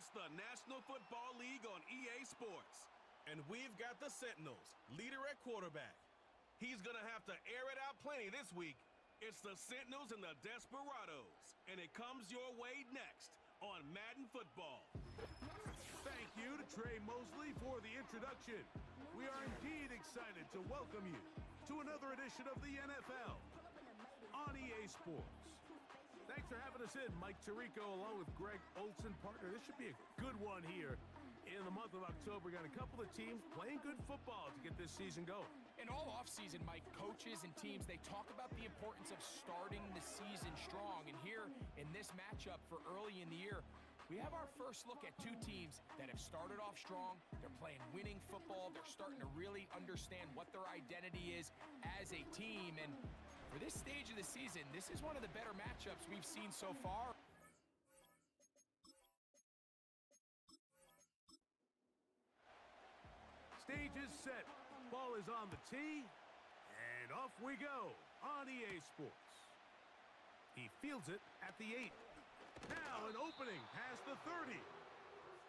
It's the National Football League on EA Sports. And we've got the Sentinels, leader at quarterback. He's going to have to air it out plenty this week. It's the Sentinels and the Desperados. And it comes your way next on Madden Football. Thank you to Trey Mosley for the introduction. We are indeed excited to welcome you to another edition of the NFL on EA Sports. Thanks for having us in, Mike Tirico, along with Greg Olson, partner. This should be a good one here in the month of October. We got a couple of teams playing good football to get this season going. And all offseason, Mike, coaches and teams, they talk about the importance of starting the season strong. And here in this matchup for early in the year, we have our first look at two teams that have started off strong. They're playing winning football. They're starting to really understand what their identity is as a team. And for this stage of the season, this is one of the better matchups we've seen so far. Stage is set. Ball is on the tee. And off we go on EA Sports. He fields it at the 8. Now an opening past the 30.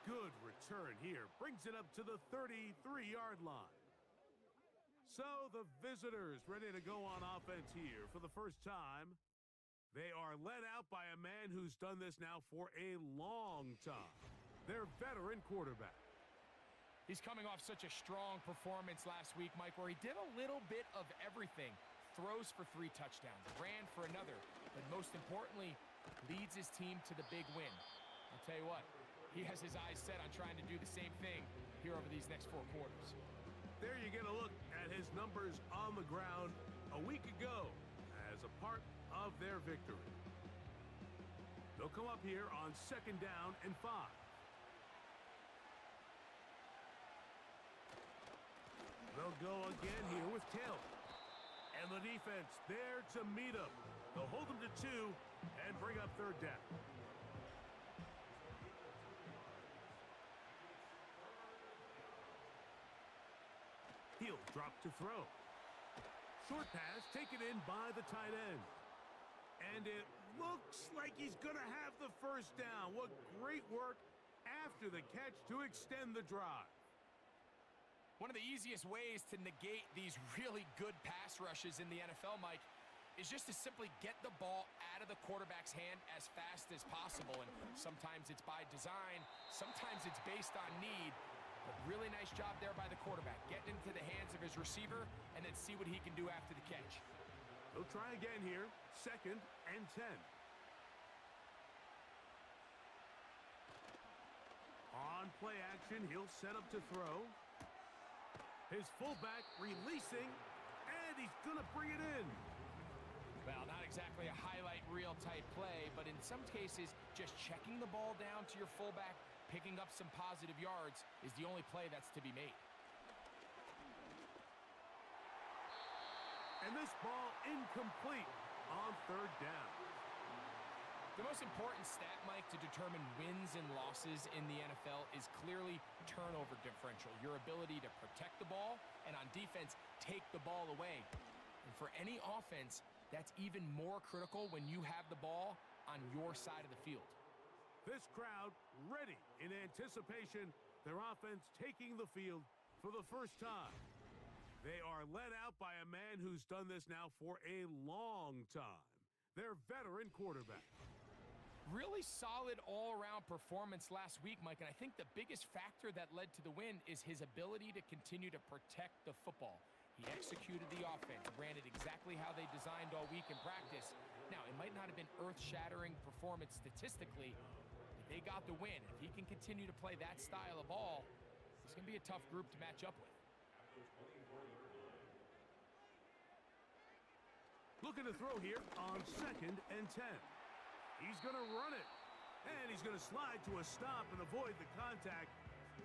Good return here. Brings it up to the 33-yard line. So the visitors ready to go on offense here for the first time. They are led out by a man who's done this now for a long time. Their veteran quarterback. He's coming off such a strong performance last week, Mike, where he did a little bit of everything. Throws for 3 touchdowns, ran for another, but most importantly, leads his team to the big win. I'll tell you what, he has his eyes set on trying to do the same thing here over these next 4 quarters. There you get a look at his numbers on the ground a week ago as a part of their victory. They'll come up here on 2nd down and 5. They'll go again here with Taylor. And the defense there to meet him. They'll hold him to 2 and bring up 3rd down. He'll drop to throw. Short pass taken in by the tight end. And it looks like he's going to have the 1st down. What great work after the catch to extend the drive. One of the easiest ways to negate these really good pass rushes in the NFL, Mike, is just to simply get the ball out of the quarterback's hand as fast as possible. And sometimes it's by design, sometimes it's based on need. But really nice job there by the quarterback, getting into the hands of his receiver and then see what he can do after the catch. They'll try again here, 2nd and 10. On play action, he'll set up to throw. His fullback releasing, and he's going to bring it in. Well, not exactly a highlight reel type play, but in some cases, just checking the ball down to your fullback, picking up some positive yards is the only play that's to be made. And this ball incomplete on 3rd down. The most important stat, Mike, to determine wins and losses in the NFL is clearly turnover differential, your ability to protect the ball and on defense, take the ball away. And for any offense, that's even more critical when you have the ball on your side of the field. This crowd ready in anticipation, their offense taking the field for the first time. They are led out by a man who's done this now for a long time. Their veteran quarterback. Really solid all-around performance last week, Mike, and I think the biggest factor that led to the win is his ability to continue to protect the football. He executed the offense, ran it exactly how they designed all week in practice. Now, it might not have been earth-shattering performance statistically, but they got the win. If he can continue to play that style of ball, it's going to be a tough group to match up with. Looking to throw here on 2nd and 10. He's going to run it. And he's going to slide to a stop and avoid the contact.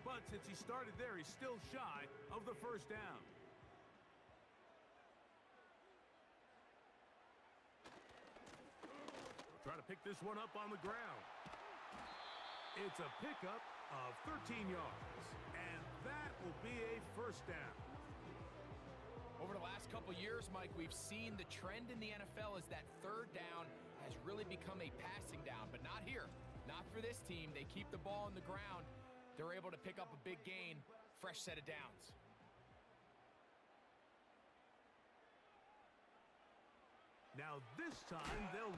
But since he started there, he's still shy of the 1st down. We'll try to pick this one up on the ground. It's a pickup of 13 yards. And that will be a 1st down. Over the last couple years, Mike, we've seen the trend in the NFL is that 3rd down has really become a passing down, but not here. Not for this team. They keep the ball on the ground. They're able to pick up a big gain. Fresh set of downs. Now this time they'll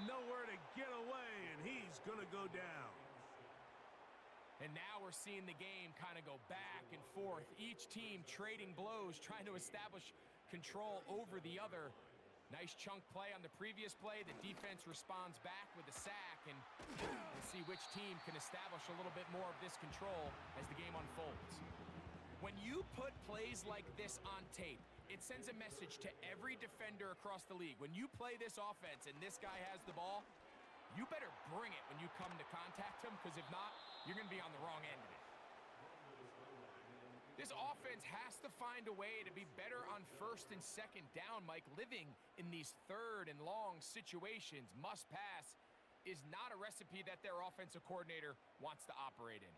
nowhere to get away, and he's going to go down. And now we're seeing the game kind of go back and forth. Each team trading blows, trying to establish control over the other. Nice chunk play on the previous play. The defense responds back with a sack, and we'll see which team can establish a little bit more of this control as the game unfolds. When you put plays like this on tape, it sends a message to every defender across the league. When you play this offense and this guy has the ball, you better bring it when you come to contact him, because if not, you're going to be on the wrong end of it. This offense has to find a way to be better on first and second down, Mike. Living in these third and long situations, must pass, is not a recipe that their offensive coordinator wants to operate in.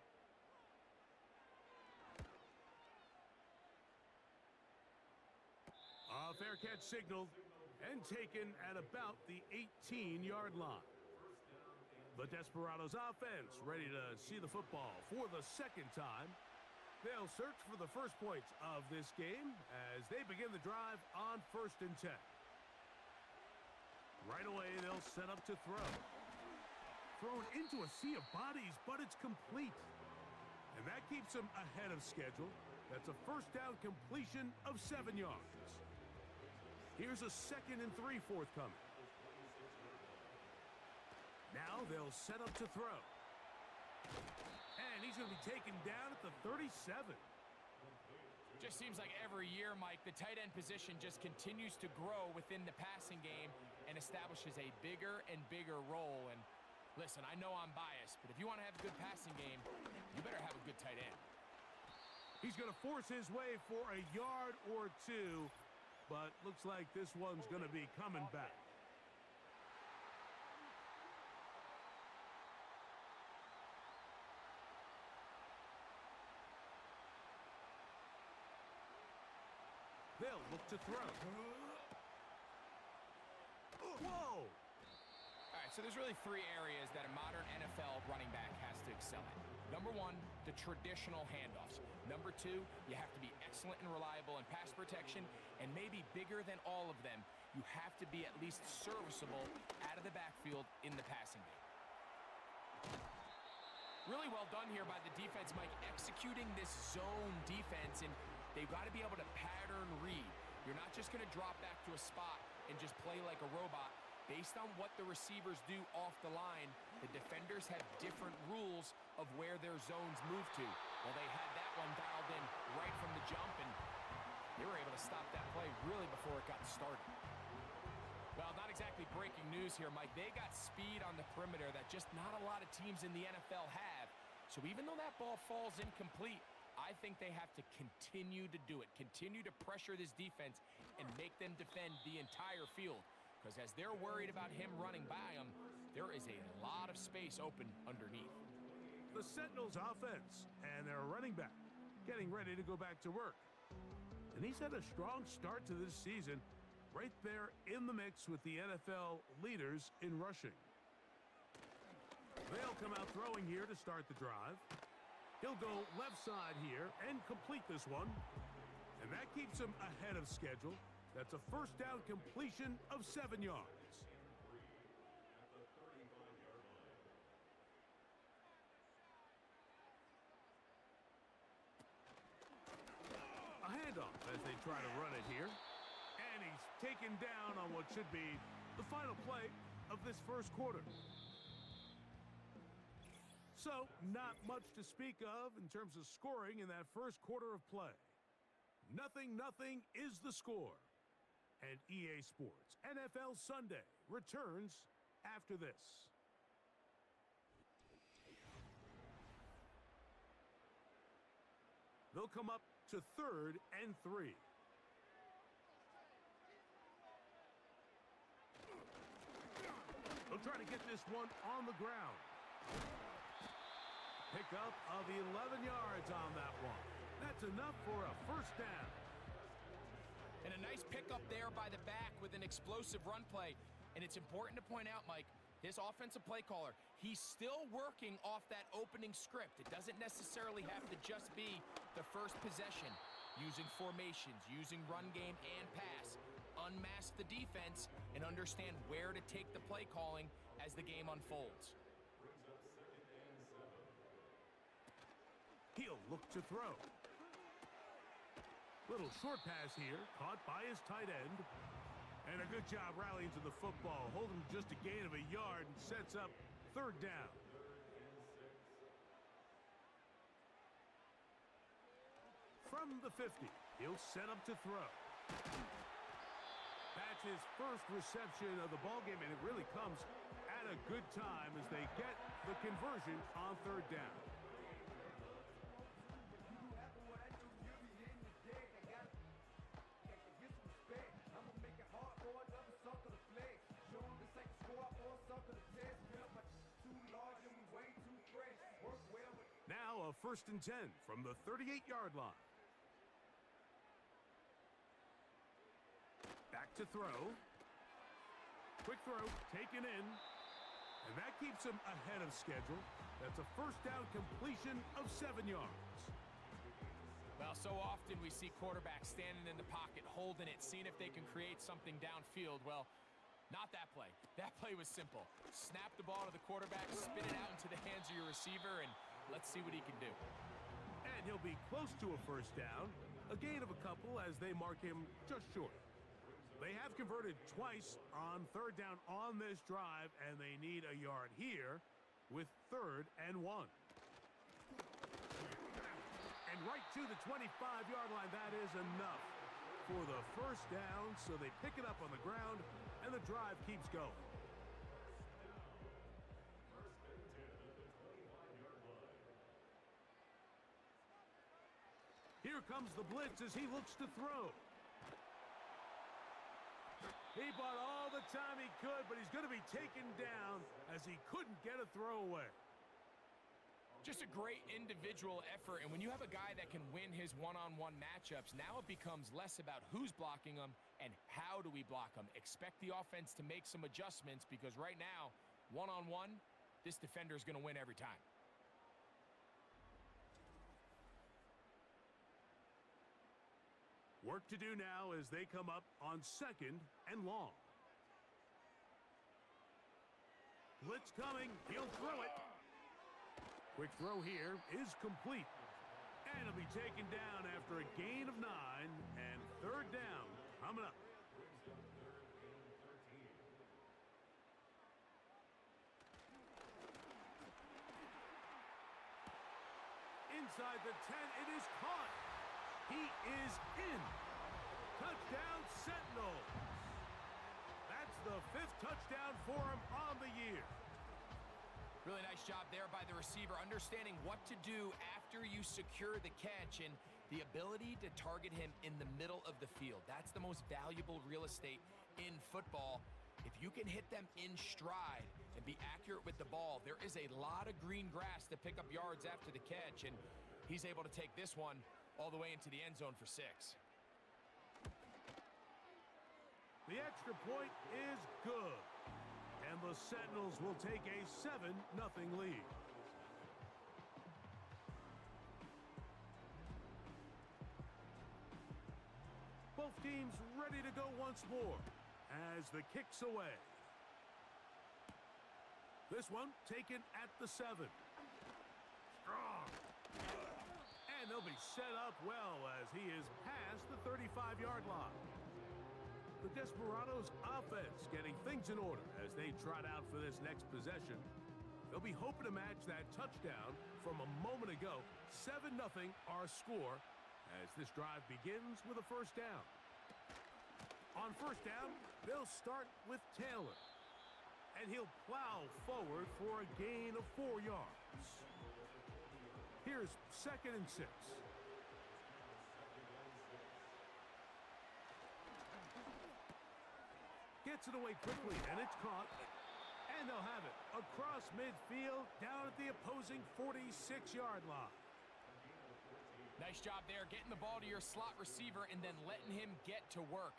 Fair catch signaled and taken at about the 18-yard line. The Desperados offense ready to see the football for the second time. They'll search for the first points of this game as they begin the drive on 1st and 10. Right away, they'll set up to throw. Thrown into a sea of bodies, but it's complete. And that keeps them ahead of schedule. That's a first down completion of 7 yards. Here's a 2nd and 3 forthcoming. Now they'll set up to throw. And he's going to be taken down at the 37. Just seems like every year, Mike, the tight end position just continues to grow within the passing game and establishes a bigger and bigger role. And listen, I know I'm biased, but if you want to have a good passing game, you better have a good tight end. He's going to force his way for a yard or two, but looks like this one's going to be coming back. They'll look to throw. Whoa! All right, so there's really 3 areas that a modern NFL running back has to excel in. Number 1, the traditional handoffs. Number 2, you have to be excellent and reliable in pass protection, and maybe bigger than all of them, you have to be at least serviceable out of the backfield in the passing game. Really well done here by the defense, Mike, executing this zone defense, and they've got to be able to pattern read. You're not just going to drop back to a spot and just play like a robot. Based on what the receivers do off the line, the defenders have different rules of where their zones move to. Well, they had that one dialed in right from the jump, and they were able to stop that play really before it got started. Well, not exactly breaking news here, Mike. They got speed on the perimeter that just not a lot of teams in the NFL have. So even though that ball falls incomplete, I think they have to continue to do it, continue to pressure this defense and make them defend the entire field. Because as they're worried about him running by them, there is a lot of space open underneath. The Sentinels offense and their running back getting ready to go back to work. And he's had a strong start to this season, right there in the mix with the NFL leaders in rushing. They'll come out throwing here to start the drive. He'll go left side here and complete this one. And that keeps him ahead of schedule. That's a first down completion of 7 yards. A handoff as they try to run it here. And he's taken down on what should be the final play of this first quarter. So, not much to speak of in terms of scoring in that first quarter of play. 0-0 is the score. And EA Sports NFL Sunday returns after this. They'll come up to 3rd and 3. They'll try to get this one on the ground. Pickup of 11 yards on that one. That's enough for a first down. And a nice pickup there by the back with an explosive run play. And it's important to point out, Mike, his offensive play caller, he's still working off that opening script. It doesn't necessarily have to just be the first possession. Using formations, using run game and pass. Unmask the defense and understand where to take the play calling as the game unfolds. He'll look to throw. Little short pass here, caught by his tight end. And a good job rallying to the football, holding just a gain of a yard and sets up third down. From the 50, he'll set up to throw. That's his first reception of the ballgame, and it really comes at a good time as they get the conversion on third down. Now a 1st and 10 from the 38-yard line. Back to throw. Quick throw, taken in. And that keeps him ahead of schedule. That's a first down completion of 7 yards. Well, so often we see quarterbacks standing in the pocket, holding it, seeing if they can create something downfield. Well, not that play. That play was simple. Snap the ball to the quarterback, spin it out into the hands of your receiver, and let's see what he can do. And he'll be close to a first down. A gain of a couple as they mark him just short. They have converted twice on third down on this drive, and they need a yard here with 3rd and 1. And right to the 25-yard line, that is enough for the first down, so they pick it up on the ground, and the drive keeps going. Here comes the blitz as he looks to throw. He bought all the time he could, but he's going to be taken down as he couldn't get a throwaway. Just a great individual effort, and when you have a guy that can win his one-on-one matchups, now it becomes less about who's blocking him and how do we block him. Expect the offense to make some adjustments because right now, one-on-one, this defender is going to win every time. Work to do now as they come up on 2nd and long. Blitz coming. He'll throw it. Quick throw here is complete. And he'll be taken down after a gain of 9 and 3rd down coming up. Inside the 10, it is caught. He is in. Touchdown, Sentinels. That's the 5th touchdown for him on the year. Really nice job there by the receiver, understanding what to do after you secure the catch and the ability to target him in the middle of the field. That's the most valuable real estate in football. If you can hit them in stride and be accurate with the ball, there is a lot of green grass to pick up yards after the catch, and he's able to take this one all the way into the end zone for 6. The extra point is good. And the Sentinels will take a 7-0 lead. Both teams ready to go once more as the kick's away. This one taken at the 7. Strong. And they'll be set up well as he is past the 35-yard line. The Desperados offense getting things in order as they trot out for this next possession. They'll be hoping to match that touchdown from a moment ago. 7-0 our score as this drive begins with a first down. On first down, they'll start with Taylor. And he'll plow forward for a gain of 4 yards. Here's 2nd and 6. Gets it away quickly, and it's caught. And they'll have it across midfield down at the opposing 46-yard line. Nice job there, getting the ball to your slot receiver and then letting him get to work.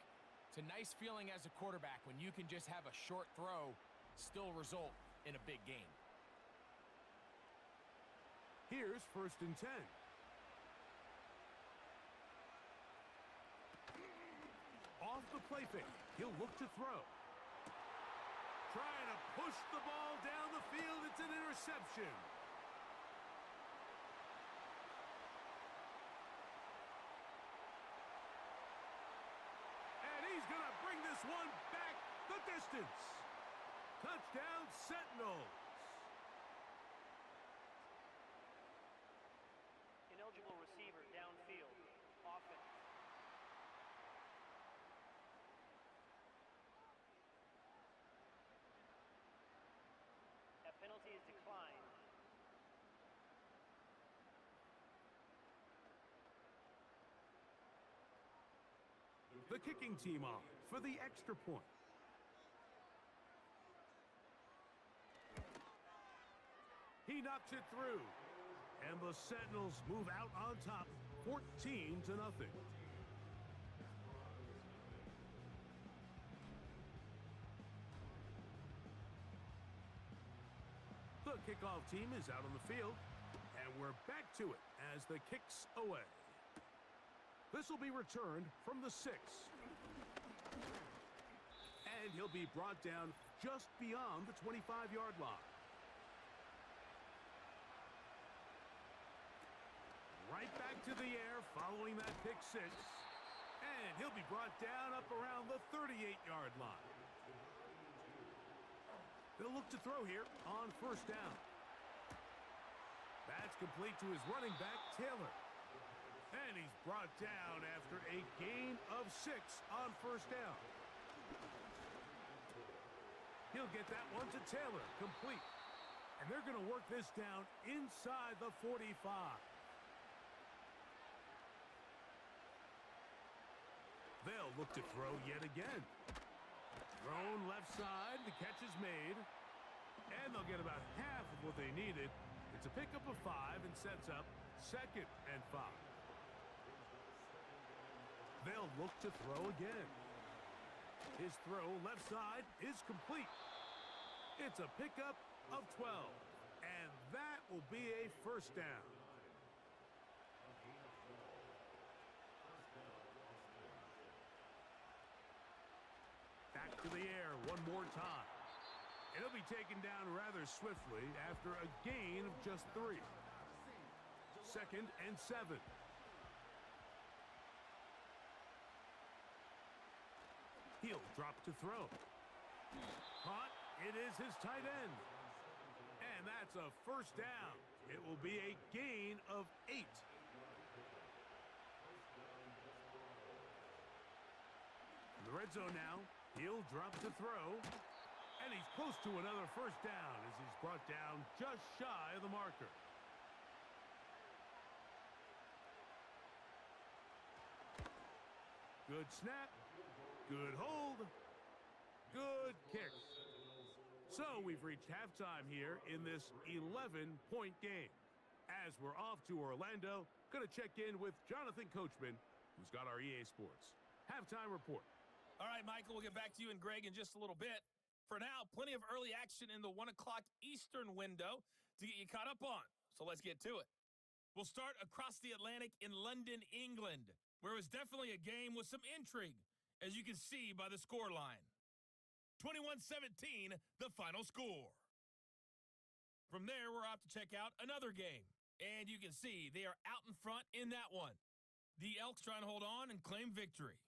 It's a nice feeling as a quarterback when you can just have a short throw still result in a big game. Here's 1st and 10. Off the play fake. He'll look to throw. Trying to push the ball down the field. It's an interception. And he's going to bring this one back the distance. Touchdown, Sentinels. Ineligible receiver downfield. Offense. That penalty is declined. The kicking team off for the extra point. He knocks it through. And the Sentinels move out on top, 14-0. The kickoff team is out on the field, and we're back to it as the kick's away. This will be returned from the 6. And he'll be brought down just beyond the 25-yard line. Right back to the air following that pick 6. And he'll be brought down up around the 38-yard line. They'll look to throw here on 1st down. That's complete to his running back, Taylor. And he's brought down after a gain of 6 on 1st down. He'll get that one to Taylor, complete. And they're going to work this down inside the 45. They'll look to throw yet again. Thrown left side, the catch is made. And they'll get about half of what they needed. It's a pickup of 5 and sets up 2nd and 5. They'll look to throw again. His throw left side is complete. It's a pickup of 12. And that will be a 1st down. Back to the air one more time. It'll be taken down rather swiftly after a gain of just 3. 2nd and 7. He'll drop to throw. Caught. It is his tight end. And that's a 1st down. It will be a gain of 8. In the red zone now. He'll drop to throw. And he's close to another 1st down as he's brought down just shy of the marker. Good snap. Good hold. Good kick. So we've reached halftime here in this 11-point game. As we're off to Orlando, going to check in with Jonathan Coachman, who's got our EA Sports halftime report. All right, Michael, we'll get back to you and Greg in just a little bit. For now, plenty of early action in the 1 o'clock Eastern window to get you caught up on. So let's get to it. We'll start across the Atlantic in London, England, where it was definitely a game with some intrigue, as you can see by the score line. 21-17, the final score. From there, we're off to check out another game. And you can see they are out in front in that one. The Elks trying to hold on and claim victory.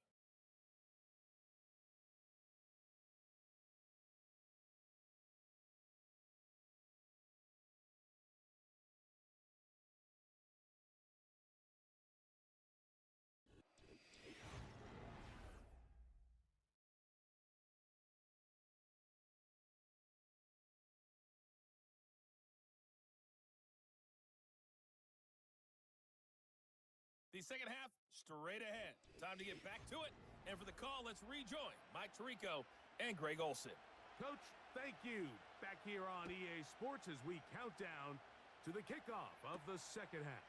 The second half, straight ahead. Time to get back to it. And for the call, let's rejoin Mike Tirico and Greg Olson. Coach, thank you. Back here on EA Sports as we count down to the kickoff of the second half.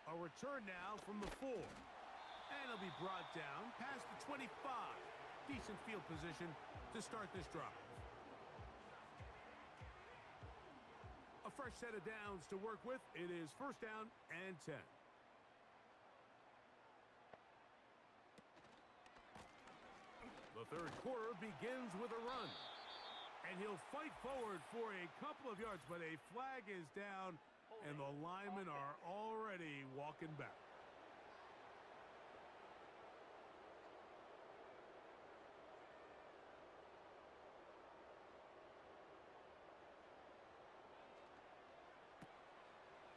A return now from the 4. And it'll be brought down past the 25. Decent field position to start this drive. A fresh set of downs to work with. It is first down and 10. The third quarter begins with a run. And he'll fight forward for a couple of yards, but a flag is down, and the linemen are already walking back.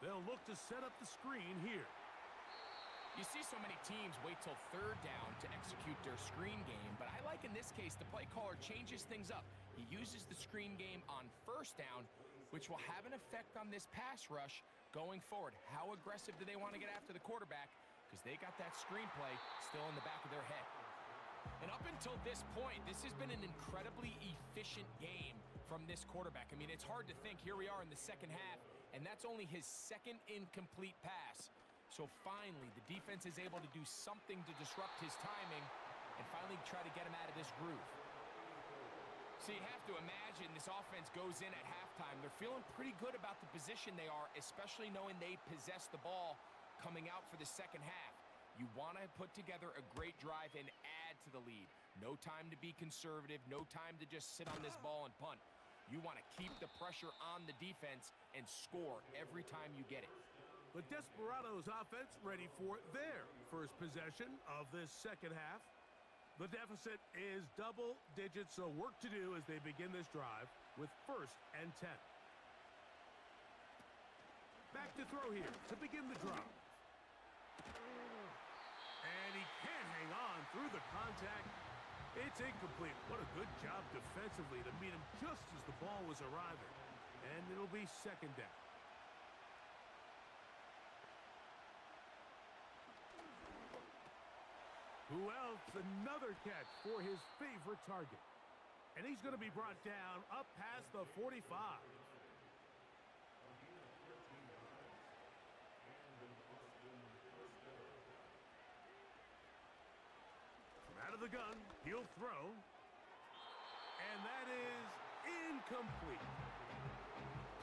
They'll look to set up the screen here. You see so many teams wait till third down to execute their screen game, but I like in this case the play caller changes things up. He uses the screen game on first down, which will have an effect on this pass rush going forward. How aggressive do they want to get after the quarterback? Because they got that screen play still in the back of their head. And up until this point, this has been an incredibly efficient game from this quarterback. I mean, it's hard to think. Here we are in the second half, and that's only his second incomplete pass. So finally, the defense is able to do something to disrupt his timing and finally try to get him out of this groove. So you have to imagine this offense goes in at halftime. They're feeling pretty good about the position they are, especially knowing they possess the ball coming out for the second half. You want to put together a great drive and add to the lead. No time to be conservative, no time to just sit on this ball and punt. You want to keep the pressure on the defense and score every time you get it. The Desperados offense ready for their first possession of this second half. The deficit is double digits, so work to do as they begin this drive with first and 10. Back to throw here to begin the drive. And he can't hang on through the contact. It's incomplete. What a good job defensively to meet him just as the ball was arriving. And it'll be second down. Who else? Another catch for his favorite target. And he's going to be brought down up past the 45. From out of the gun, he'll throw. And that is incomplete.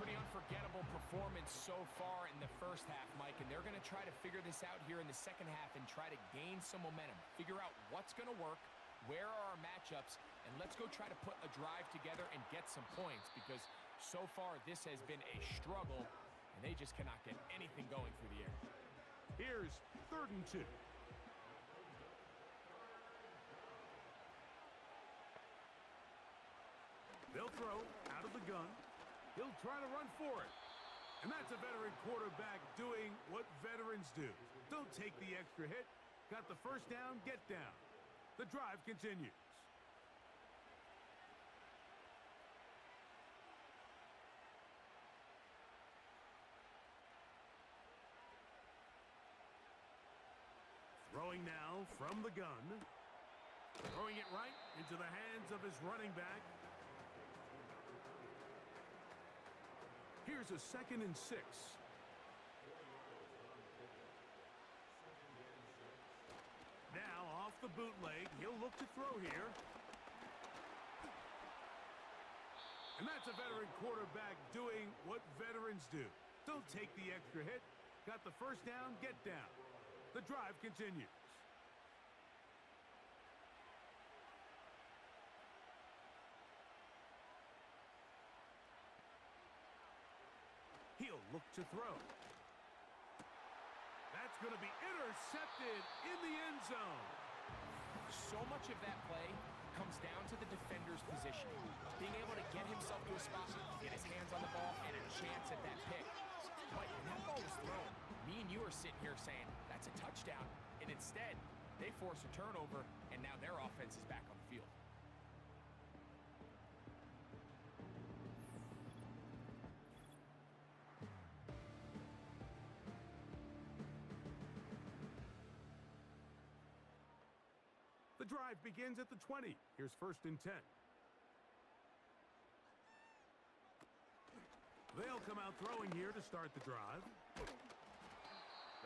Pretty unforgettable performance so far in the first half, Mike, and they're going to try to figure this out here in the second half and try to gain some momentum, figure out what's going to work, where are our matchups, and let's go try to put a drive together and get some points, because so far this has been a struggle, and they just cannot get anything going through the air. Here's 3rd and 2. They'll throw out of the gun. He'll try to run for it. And that's a veteran quarterback doing what veterans do. Don't take the extra hit. Got the first down, get down. The drive continues. Throwing now from the gun. Throwing it right into the hands of his running back. Here's a 2nd and 6. Now off the bootleg, he'll look to throw here. And that's a veteran quarterback doing what veterans do. Don't take the extra hit. Got the first down, get down. The drive continues. He'll look to throw. That's going to be intercepted in the end zone. So much of that play comes down to the defender's position. Being able to get himself to a spot, get his hands on the ball, and a chance at that pick. But when that ball was thrown, me and you are sitting here saying, that's a touchdown. And instead, they force a turnover, and now their offense is back on the field. The drive begins at the 20. Here's 1st and 10. They'll come out throwing here to start the drive.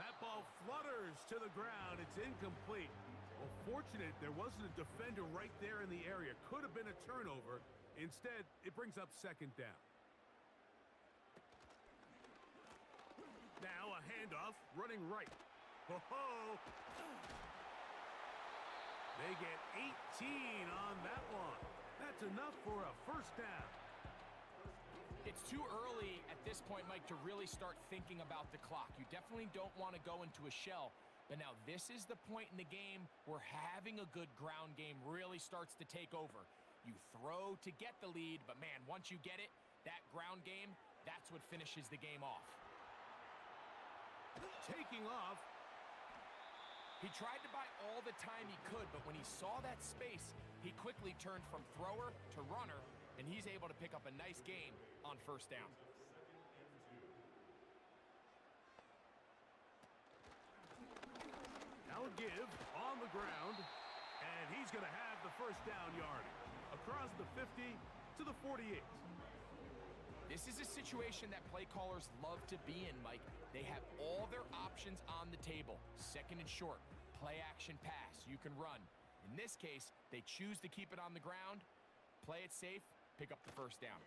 That ball flutters to the ground. It's incomplete. Well, fortunate there wasn't a defender right there in the area. Could have been a turnover. Instead, it brings up 2nd down. Handoff running right. Ho-ho! They get 18 on that one. That's enough for a first down. It's too early at this point, Mike, to really start thinking about the clock. You definitely don't want to go into a shell. But now this is the point in the game where having a good ground game really starts to take over. You throw to get the lead, but man, once you get it, that ground game, that's what finishes the game off. Taking off. He tried to buy all the time he could, but when he saw that space, he quickly turned from thrower to runner, and he's able to pick up a nice gain on first down. Now a give on the ground, and he's going to have the first down yardage across the 50 to the 48. This is a situation that play callers love to be in, Mike. They have all their options on the table. Second and short, play action pass, you can run. In this case, they choose to keep it on the ground, play it safe, pick up the first down.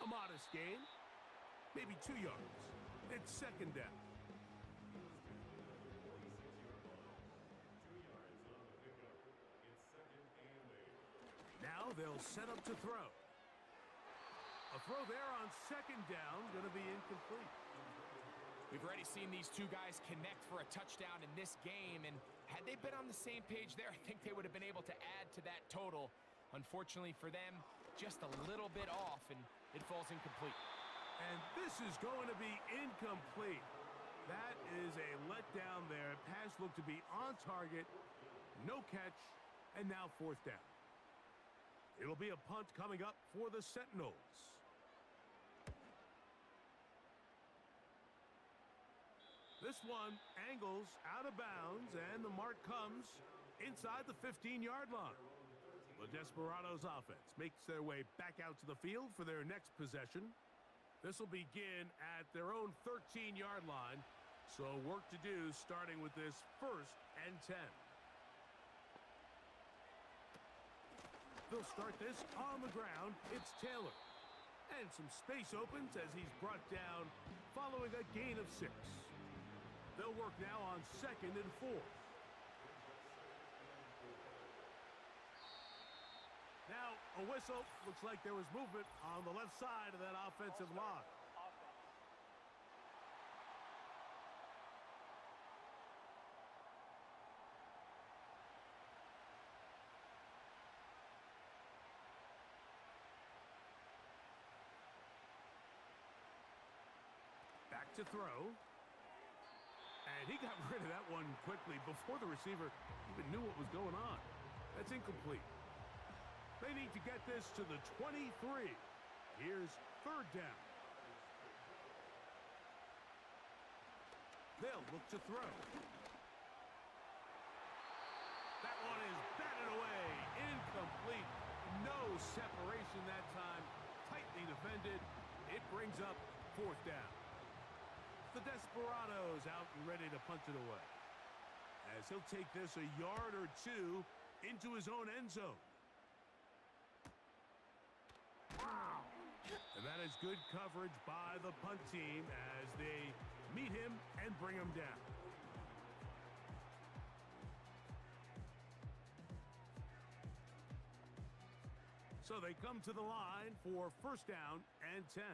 A modest gain, maybe 2 yards. It's second down. Now they'll set up to throw. A throw there on second down, going to be incomplete. We've already seen these two guys connect for a touchdown in this game, and had they been on the same page there, I think they would have been able to add to that total. Unfortunately for them, just a little bit off, and it falls incomplete. And this is going to be incomplete. That is a letdown there. Pass looked to be on target, no catch, and now fourth down. It'll be a punt coming up for the Sentinels. This one angles out of bounds, and the mark comes inside the 15-yard line. The Desperados offense makes their way back out to the field for their next possession. This will begin at their own 13-yard line, so work to do starting with this 1st and 10. They'll start this on the ground. It's Taylor. And some space opens as he's brought down following a gain of 6. They'll work now on 2nd and 4. Now a whistle. Looks like there was movement on the left side of that offensive line. Back to throw. And he got rid of that one quickly before the receiver even knew what was going on. That's incomplete. They need to get this to the 23. Here's 3rd down. They'll look to throw. That one is batted away. Incomplete. No separation that time. Tightly defended. It brings up 4th down. The Desperados out and ready to punt it away, as he'll take this a yard or 2 into his own end zone. And that is good coverage by the punt team as they meet him and bring him down. So they come to the line for 1st down and 10.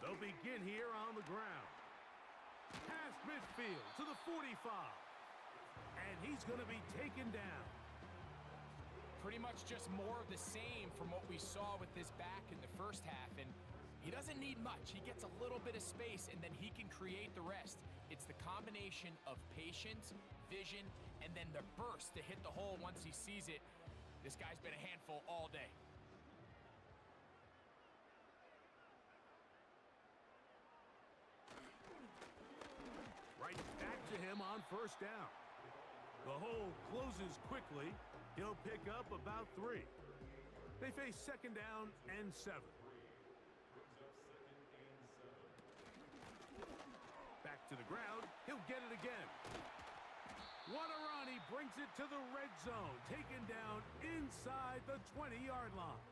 They'll begin here on the ground. Past midfield to the 45. And he's going to be taken down. Pretty much just more of the same from what we saw with this back in the first half. And he doesn't need much. He gets a little bit of space, and then he can create the rest. It's the combination of patience, vision, and then the burst to hit the hole once he sees it. This guy's been a handful all day. Right back to him on 1st down. The hole closes quickly. He'll pick up about 3. They face 2nd down and 7. Back to the ground. He'll get it again. What a run. He brings it to the red zone. Taken down inside the 20-yard line.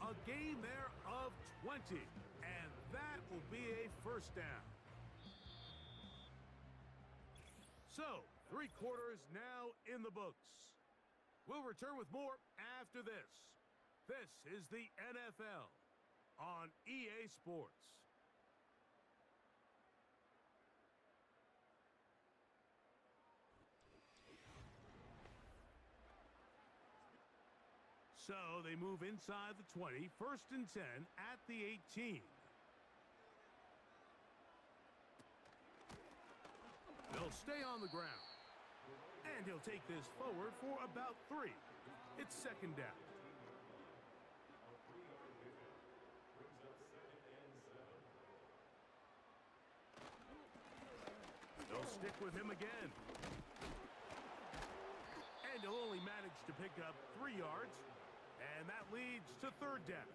A gain there of 20, and that will be a first down. So, 3 quarters now in the books. We'll return with more after this. This is the NFL on EA Sports. So they move inside the 20, 1st and 10 at the 18. They'll stay on the ground. And he'll take this forward for about 3. It's 2nd down. They'll stick with him again. And he'll only manage to pick up 3 yards. And that leads to 3rd down.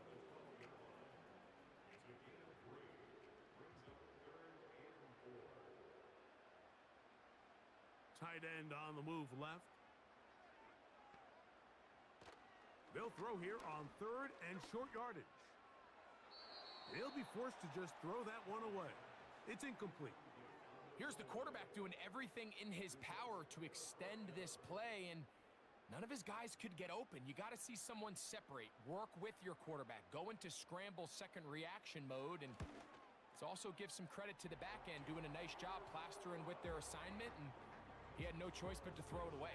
Tight end on the move left. They'll throw here on 3rd and short yardage. They'll be forced to just throw that one away. It's incomplete. Here's the quarterback doing everything in his power to extend this play, and none of his guys could get open. You got to see someone separate, work with your quarterback, go into scramble second reaction mode, and let's also give some credit to the back end doing a nice job plastering with their assignment, and he had no choice but to throw it away.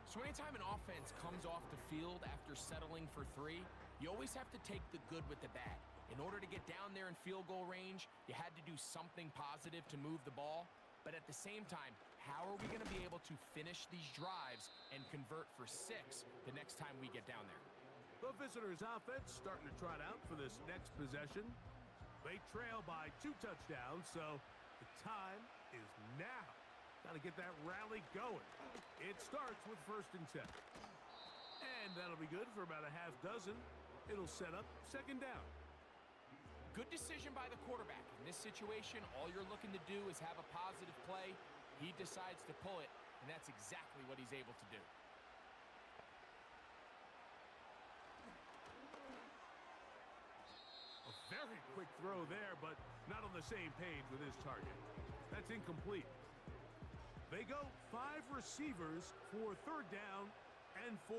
So anytime an offense comes off the field after settling for 3, you always have to take the good with the bad. In order to get down there in field goal range, you had to do something positive to move the ball. But at the same time, how are we going to be able to finish these drives and convert for 6 the next time we get down there? The visitors' offense starting to trot out for this next possession. They trail by 2 touchdowns, so the time is now. Got to get that rally going. It starts with 1st and 10. And that'll be good for about a half dozen. It'll set up 2nd down. Good decision by the quarterback. In this situation, all you're looking to do is have a positive play. He decides to pull it, and that's exactly what he's able to do. A very quick throw there, but not on the same page with his target. That's incomplete. They go 5 receivers for 3rd down and 4.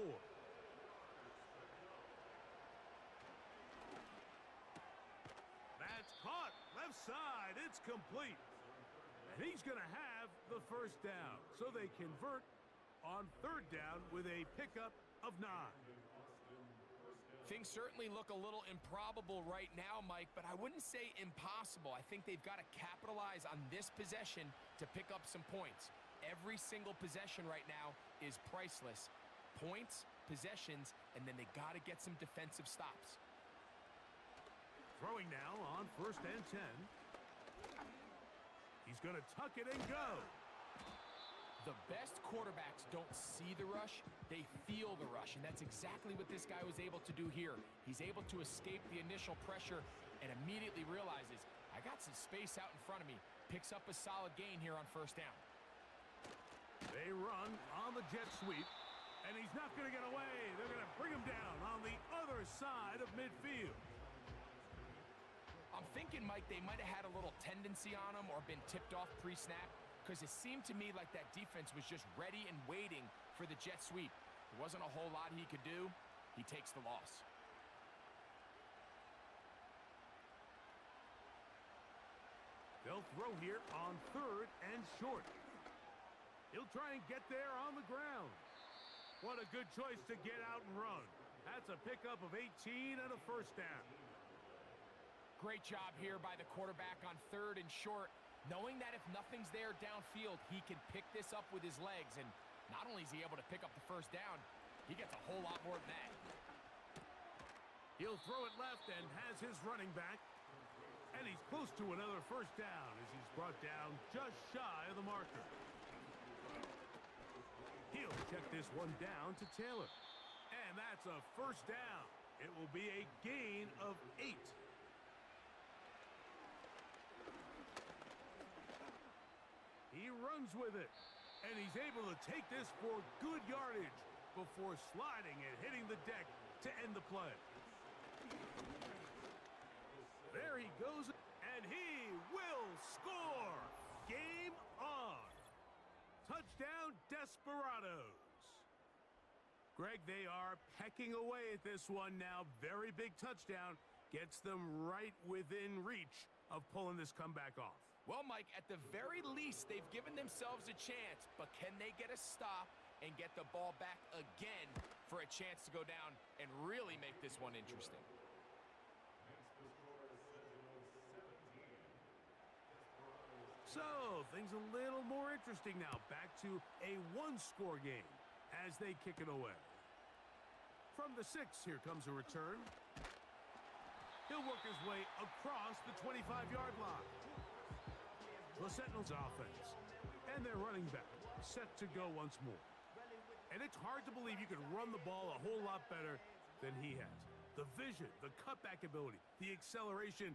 That's caught. Left side. It's complete. And he's going to have the 1st down. So they convert on 3rd down with a pickup of 9. Things certainly look a little improbable right now, Mike, but I wouldn't say impossible. I think they've got to capitalize on this possession to pick up some points. Every single possession right now is priceless. Points, possessions, and then they got to get some defensive stops. Throwing now on 1st and 10. He's going to tuck it and go. The best quarterbacks don't see the rush, they feel the rush, and that's exactly what this guy was able to do here. He's able to escape the initial pressure and immediately realizes, I got some space out in front of me. Picks up a solid gain here on 1st down. They run on the jet sweep, and he's not going to get away. They're going to bring him down on the other side of midfield. I'm thinking, Mike, they might have had a little tendency on him or been tipped off pre-snap, because it seemed to me like that defense was just ready and waiting for the jet sweep. There wasn't a whole lot he could do. He takes the loss. They'll throw here on 3rd and short. He'll try and get there on the ground. What a good choice to get out and run. That's a pickup of 18 and a 1st down. Great job here by the quarterback on 3rd and short, knowing that if nothing's there downfield, he can pick this up with his legs. And not only is he able to pick up the 1st down, he gets a whole lot more than that. He'll throw it left and has his running back. And he's close to another 1st down as he's brought down just shy of the marker. He'll check this one down to Taylor. And that's a 1st down. It will be a gain of 8. He runs with it, and he's able to take this for good yardage before sliding and hitting the deck to end the play. Touchdown, Desperados. Greg, they are pecking away at this one now. Very big touchdown. Gets them right within reach of pulling this comeback off. Well, Mike, at the very least, they've given themselves a chance, but can they get a stop and get the ball back again for a chance to go down and really make this one interesting? So, things a little more interesting now. Back to a one-score game as they kick it away. From the 6, here comes a return. He'll work his way across the 25-yard line. The Sentinels offense and their running back set to go once more. And it's hard to believe you can run the ball a whole lot better than he has. The vision, the cutback ability, the acceleration,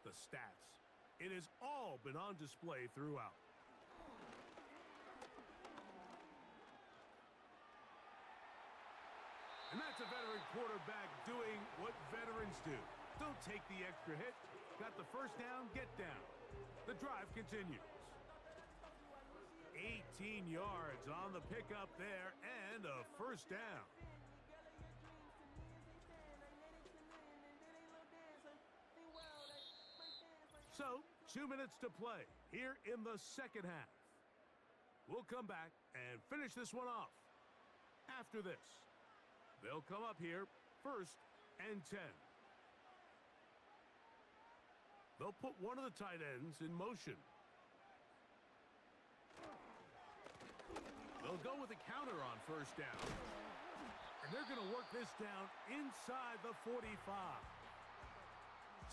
the stats. It has all been on display throughout. And that's a veteran quarterback doing what veterans do. Don't take the extra hit. Got the first down, get down. The drive continues. 18 yards on the pickup there and a first down. So, 2 minutes to play here in the second half. We'll come back and finish this one off. After this, they'll come up here, 1st and 10. They'll put one of the tight ends in motion. They'll go with a counter on first down. And they're going to work this down inside the 45.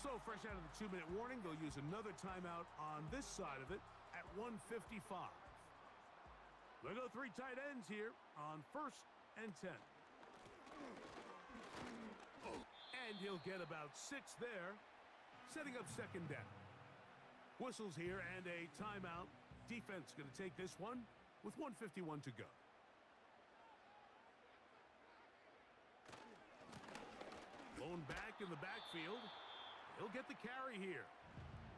So fresh out of the 2-minute warning, they'll use another timeout on this side of it at 1:55. They'll go 3 tight ends here on 1st and 10. And he'll get about 6 there, setting up second down. Whistles here and a timeout. Defense going to take this one with 1:51 to go. Blown back in the backfield. He'll get the carry here.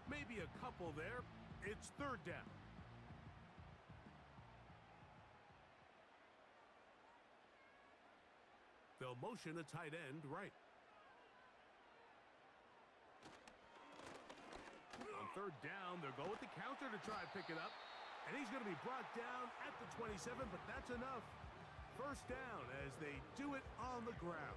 Maybe a couple there. It's 3rd down. They'll motion a tight end right. On 3rd down, they'll go with the counter to try and pick it up. And he's going to be brought down at the 27, but that's enough. First down as they do it on the ground.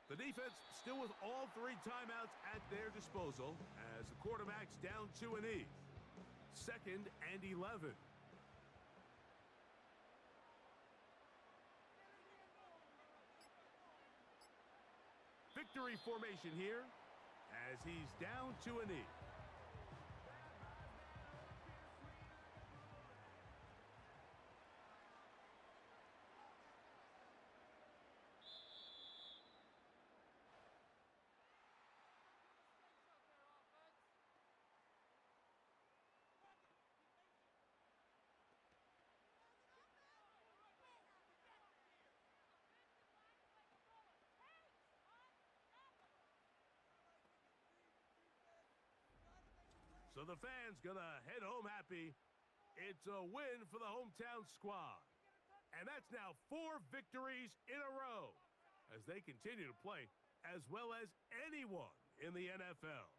The defense still with all 3 timeouts at their disposal as the quarterback's down to an E. 2nd and 11. Victory formation here as he's down to an E. So the fans gonna head home happy. It's a win for the hometown squad. And that's now 4 victories in a row as they continue to play as well as anyone in the NFL.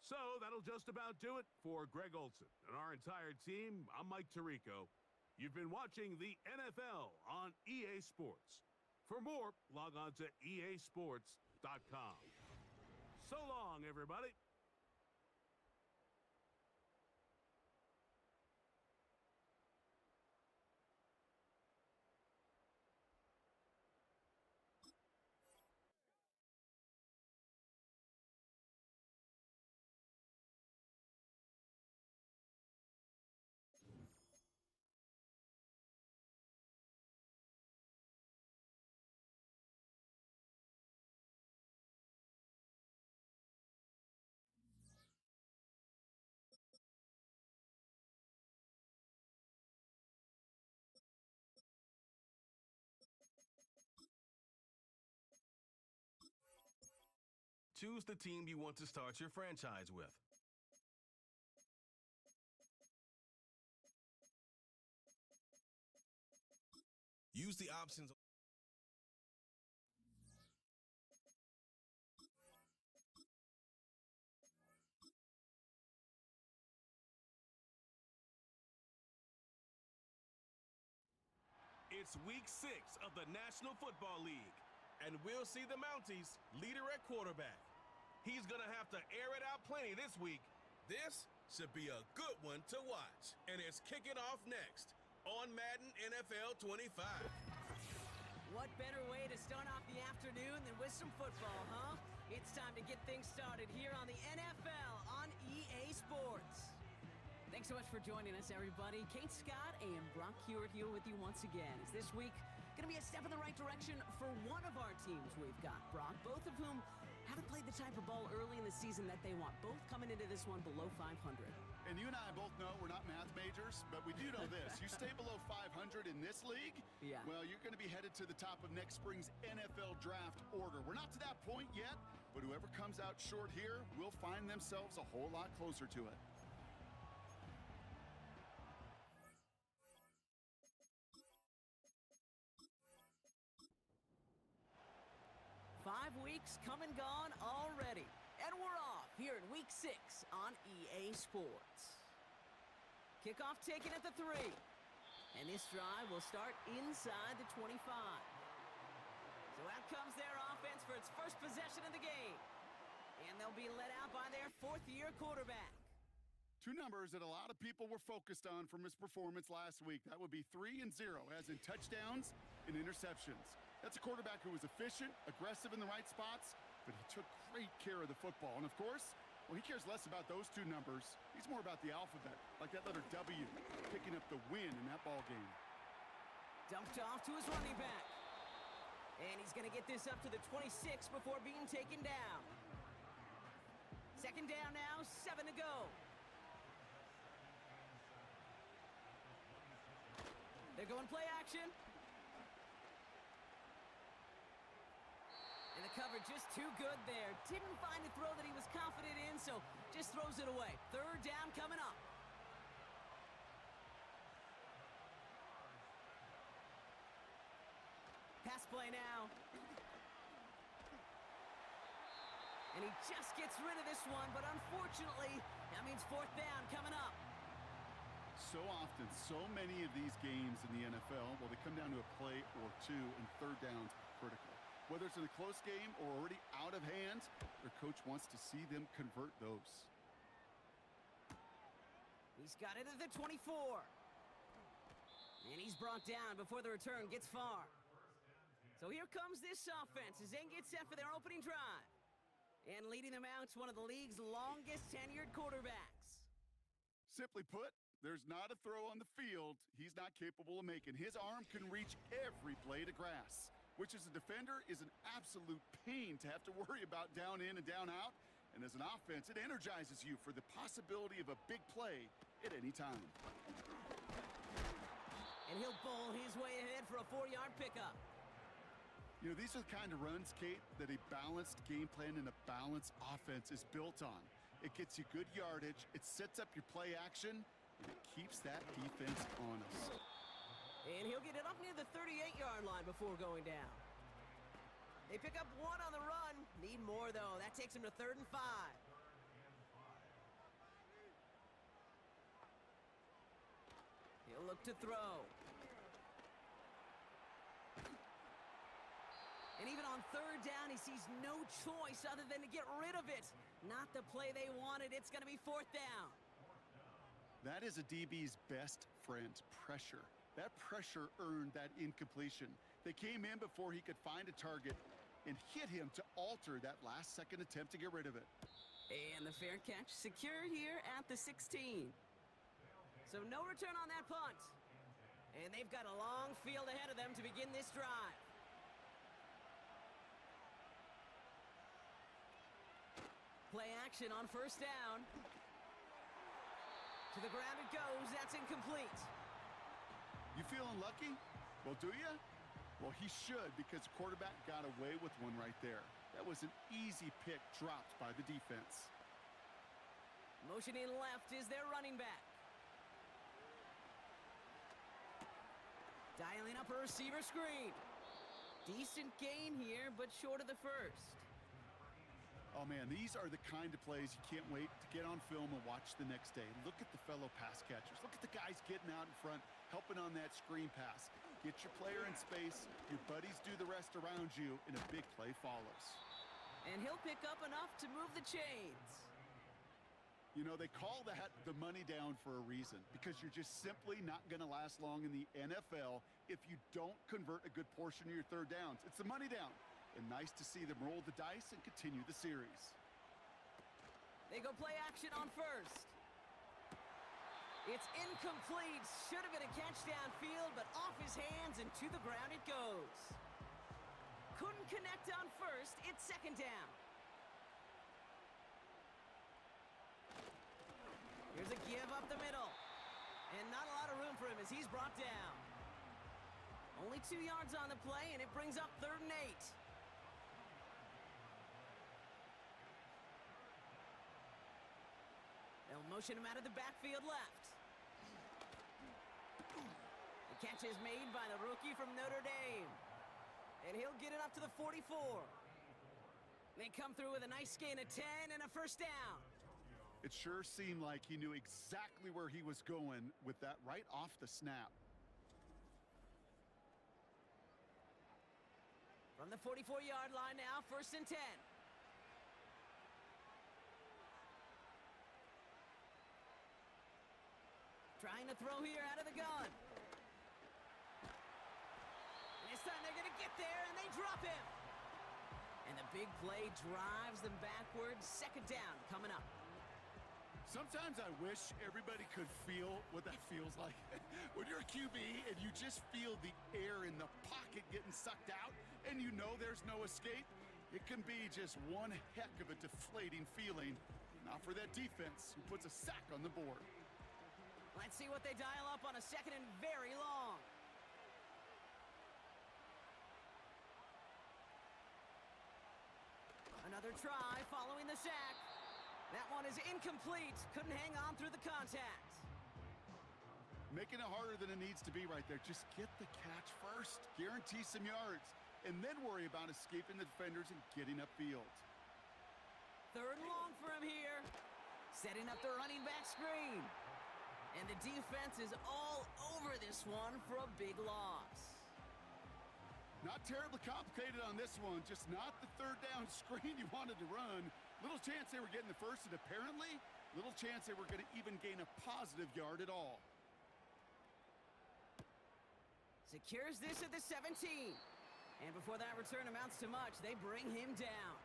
So that'll just about do it for Greg Olson and our entire team. I'm Mike Tirico. You've been watching the NFL on EA Sports. For more, log on to easports.com. So long, everybody. choose the team you want to start your franchise with. Use the options. It's week 6 of the National Football League, and we'll see the Mounties leader at quarterback. He's going to have to air it out plenty this week. This should be a good one to watch, and it's kicking off next on Madden NFL 25. What better way to start off the afternoon than with some football, huh? It's time to get things started here on the NFL on EA Sports. Thanks so much for joining us, everybody. Kate Scott and Brock Hewitt here with you once again. Is this week going to be a step in the right direction for one of our teams we've got, Brock, both of whom haven't played the type of ball early in the season that they want, both coming into this one below 500. And you and I both know we're not math majors, but we do know this. You stay below 500 in this league, well, you're going to be headed to the top of next spring's NFL draft order. We're not to that point yet, but whoever comes out short here will find themselves a whole lot closer to it. Weeks come and gone already, and we're off here in week 6 on EA Sports. Kickoff taken at the 3, and this drive will start inside the 25. So out comes their offense for its first possession of the game, and they'll be led out by their 4th-year quarterback. Two numbers that a lot of people were focused on from his performance last week. That would be 3 and 0, as in touchdowns and interceptions. That's a quarterback who was efficient, aggressive in the right spots, but he took great care of the football. And of course, well, he cares less about those two numbers. He's more about the alphabet, like that letter W, picking up the win in that ball game. Dumped off to his running back. And he's going to get this up to the 26 before being taken down. 2nd down now, 7 to go. They're going play action. And the cover just too good there. Didn't find a throw that he was confident in, so just throws it away. 3rd down coming up. Pass play now. And he just gets rid of this one, but unfortunately, that means 4th down coming up. So often, so many of these games in the NFL, well, they come down to a play or two, and 3rd downs are critical. Whether it's in a close game or already out of hand, their coach wants to see them convert those. He's got it at the 24. And he's brought down before the return gets far. So here comes this offense as they get set for their opening drive. And leading them out is one of the league's longest tenured quarterbacks. Simply put, there's not a throw on the field he's not capable of making. His arm can reach every blade of grass, which as a defender is an absolute pain to have to worry about down in and down out. And as an offense, it energizes you for the possibility of a big play at any time. And he'll bowl his way ahead for a 4-yard pickup. You know, these are the kind of runs, Kate, that a balanced game plan and a balanced offense is built on. It gets you good yardage, it sets up your play action, and it keeps that defense honest. And he'll get it up near the 38-yard line before going down. They pick up 1 on the run. Need more, though. That takes him to 3rd and 5. He'll look to throw. And even on 3rd down, he sees no choice other than to get rid of it. Not the play they wanted. It's going to be 4th down. That is a DB's best friend, pressure. That pressure earned that incompletion. They came in before he could find a target and hit him to alter that last-second attempt to get rid of it. And the fair catch secure here at the 16. So no return on that punt. And they've got a long field ahead of them to begin this drive. Play action on 1st down. To the ground it goes. That's incomplete. You feeling lucky? Well, do you? Well, he should, because the quarterback got away with one right there. That was an easy pick dropped by the defense. Motioning left is their running back. Dialing up a receiver screen. Decent gain here, but short of the first. Oh, man, these are the kind of plays you can't wait to get on film and watch the next day. Look at the fellow pass catchers. Look at the guys getting out in front, helping on that screen pass. Get your player in space, your buddies do the rest around you, and a big play follows. And he'll pick up enough to move the chains. You know, they call that the money down for a reason, because you're just simply not going to last long in the NFL if you don't convert a good portion of your third downs. It's the money down. And nice to see them roll the dice and continue the series. They go play action on first. It's incomplete. Should have been a catch downfield, but off his hands and to the ground it goes. Couldn't connect on first. It's second down. Here's a give up the middle. And not a lot of room for him as he's brought down. Only 2 yards on the play, and it brings up 3rd and 8. They'll motion him out of the backfield left. The catch is made by the rookie from Notre Dame. And he'll get it up to the 44. They come through with a nice gain of 10 and a first down. It sure seemed like he knew exactly where he was going with that right off the snap. From the 44-yard line now, 1st and 10. Trying to throw here out of the gun. And this time they're going to get there, and they drop him. And the big play drives them backwards. 2nd down coming up. Sometimes I wish everybody could feel what that feels like. When you're a QB and you just feel the air in the pocket getting sucked out and you know there's no escape, it can be just one heck of a deflating feeling. Not for that defense who puts a sack on the board. Let's see what they dial up on a 2nd and very long. Another try following the sack. That one is incomplete. Couldn't hang on through the contact. Making it harder than it needs to be right there. Just get the catch first. Guarantee some yards. And then worry about escaping the defenders and getting upfield. 3rd and long for him here. Setting up the running back screen. And the defense is all over this one for a big loss. Not terribly complicated on this one. Just not the 3rd down screen you wanted to run. Little chance they were getting the first, and apparently, little chance they were going to even gain a positive yard at all. Secures this at the 17. And before that return amounts to much, they bring him down.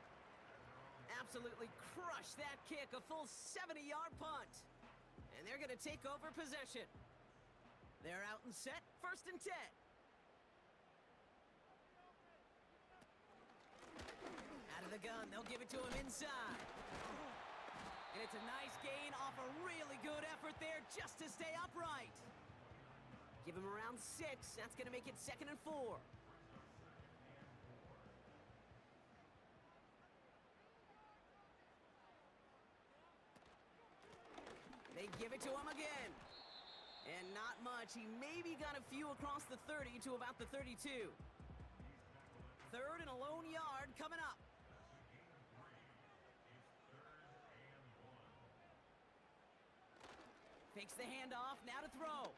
Absolutely crushed that kick, a full 70-yard punt. And they're going to take over possession. They're out and set, 1st and 10. Out of the gun, they'll give it to him inside. And it's a nice gain off a really good effort there just to stay upright. Give him around 6. That's going to make it 2nd and 4. They give it to him again. And not much. He maybe got a few across the 30 to about the 32. 3rd and a lone yard coming up. Fakes the handoff, now to throw.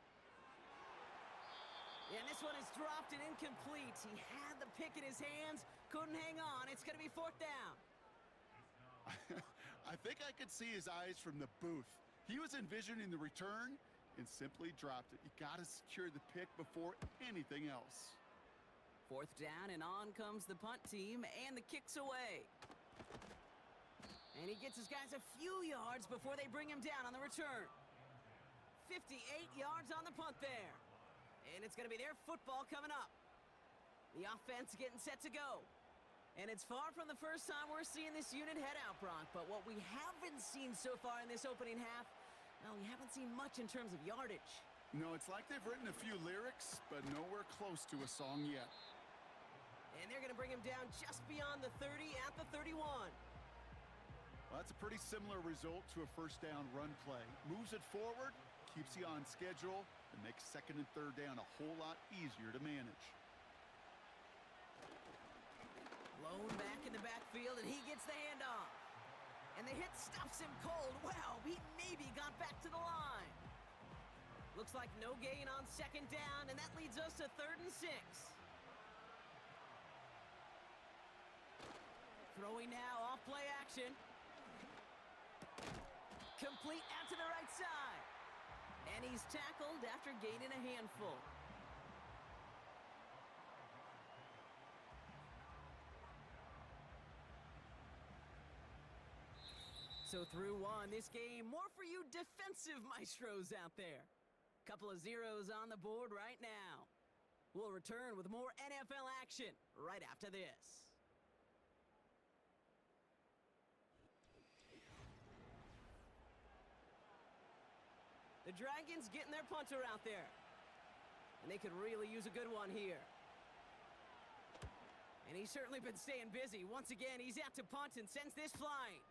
And this one is dropped and incomplete. He had the pick in his hands, couldn't hang on. It's going to be 4th down. I think I could see his eyes from the booth. He was envisioning the return and simply dropped it. You got to secure the pick before anything else. 4th down, and on comes the punt team, and the kick's away. And he gets his guys a few yards before they bring him down on the return. 58 yards on the punt there. And it's going to be their football coming up. The offense getting set to go. And it's far from the first time we're seeing this unit head out, Brock. But what we haven't seen so far in this opening half, well, we haven't seen much in terms of yardage. No, it's like they've written a few lyrics, but nowhere close to a song yet. And they're going to bring him down just beyond the 30 at the 31. Well, that's a pretty similar result to a first down run play. Moves it forward, keeps you on schedule, and makes second and third down a whole lot easier to manage. Blown back in the backfield, and he gets the handoff. And the hit stops him cold. Wow, he maybe got back to the line. Looks like no gain on second down, and that leads us to 3rd and 6. Throwing now, off play action. Complete out to the right side. And he's tackled after gaining a handful. So through one, this game, more for you defensive maestros out there. Couple of zeros on the board right now. We'll return with more NFL action right after this. The Dragons getting their punter out there. And they could really use a good one here. And he's certainly been staying busy. Once again, he's out to punt and sends this flying.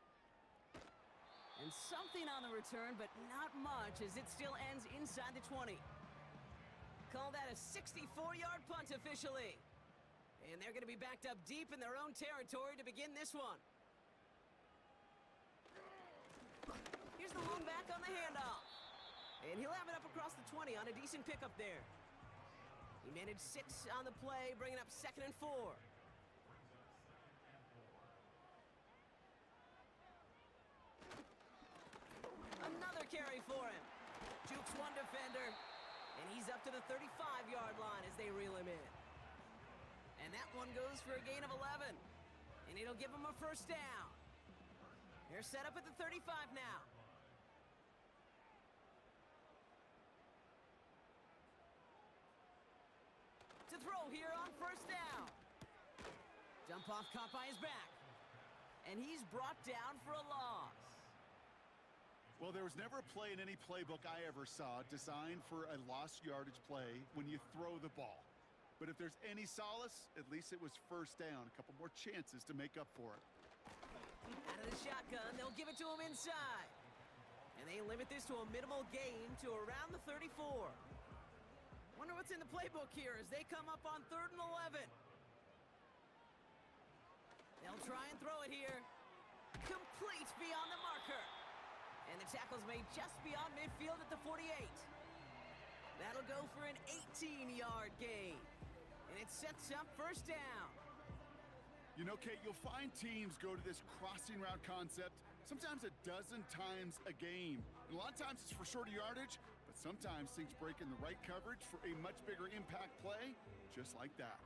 And something on the return, but not much, as it still ends inside the 20. Call that a 64-yard punt officially. And they're going to be backed up deep in their own territory to begin this one. Here's the lone back on the handoff. And he'll have it up across the 20 on a decent pickup there. He managed 6 on the play, bringing up 2nd and 4. Another carry for him. Jukes one defender, and he's up to the 35-yard line as they reel him in. And that one goes for a gain of 11, and it'll give him a first down. They're set up at the 35 now. To throw here on first down. Jump off caught by his back. And he's brought down for a loss. Well, there was never a play in any playbook I ever saw designed for a lost yardage play when you throw the ball. But if there's any solace, at least it was first down. A couple more chances to make up for it. Out of the shotgun, they'll give it to him inside. And they limit this to a minimal gain to around the 34. Wonder what's in the playbook here as they come up on 3rd and 11. They'll try and throw it here. Complete beyond the marker. And the tackle's made just beyond midfield at the 48. That'll go for an 18-yard gain. And it sets up first down. You know, Kate, you'll find teams go to this crossing route concept sometimes a dozen times a game. And a lot of times it's for shorter yardage, but sometimes things break in the right coverage for a much bigger impact play, just like that.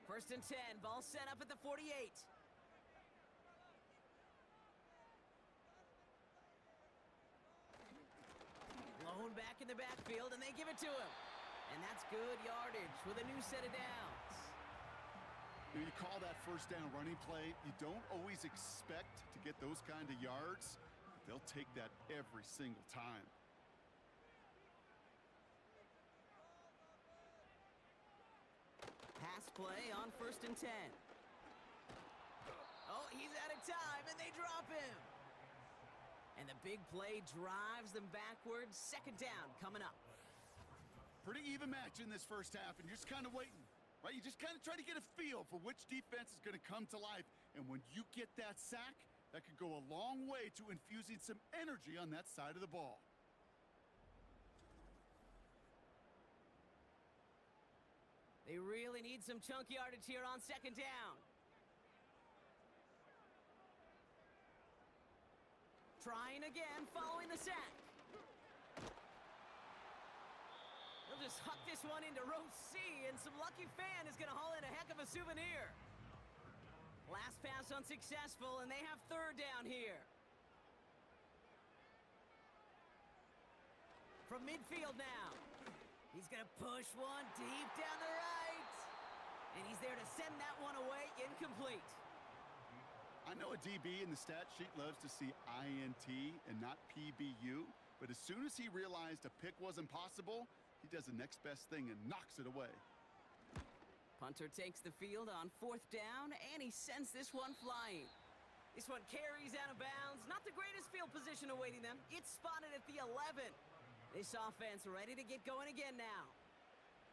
1st and 10, ball set up at the 48. Blown back in the backfield, and they give it to him. And that's good yardage with a new set of downs. You call that first down running play, you don't always expect to get those kind of yards, but they'll take that every single time. Pass play on 1st and 10. Oh, he's out of time, and they drop him. And the big play drives them backwards. 2nd down coming up. Pretty even match in this first half, and you're just kind of waiting, right? You just kind of try to get a feel for which defense is going to come to life. And when you get that sack, that could go a long way to infusing some energy on that side of the ball. They really need some chunk yardage here on 2nd down. Trying again, following the sack. They'll just huck this one into row C, and some lucky fan is going to haul in a heck of a souvenir. Last pass unsuccessful, and they have 3rd down here. From midfield now. He's going to push one deep down the right. And he's there to send that one away incomplete. I know a DB in the stat sheet loves to see INT and not PBU, but as soon as he realized a pick wasn't possible, he does the next best thing and knocks it away. Punter takes the field on 4th down, and he sends this one flying. This one carries out of bounds. Not the greatest field position awaiting them. It's spotted at the 11. This offense ready to get going again now.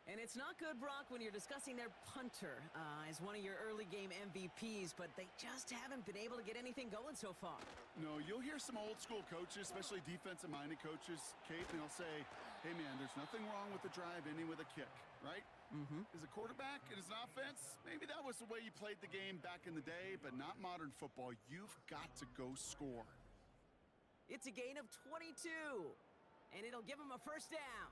And it's not good, Brock, when you're discussing their punter as one of your early game MVPs, but they just haven't been able to get anything going so far. No, you'll hear some old school coaches, especially defensive-minded coaches, Kate, and they'll say, hey, man, there's nothing wrong with the drive ending with a kick, right? As a quarterback and as an offense, maybe that was the way you played the game back in the day, but not modern football. You've got to go score. It's a gain of 22, and it'll give them a first down.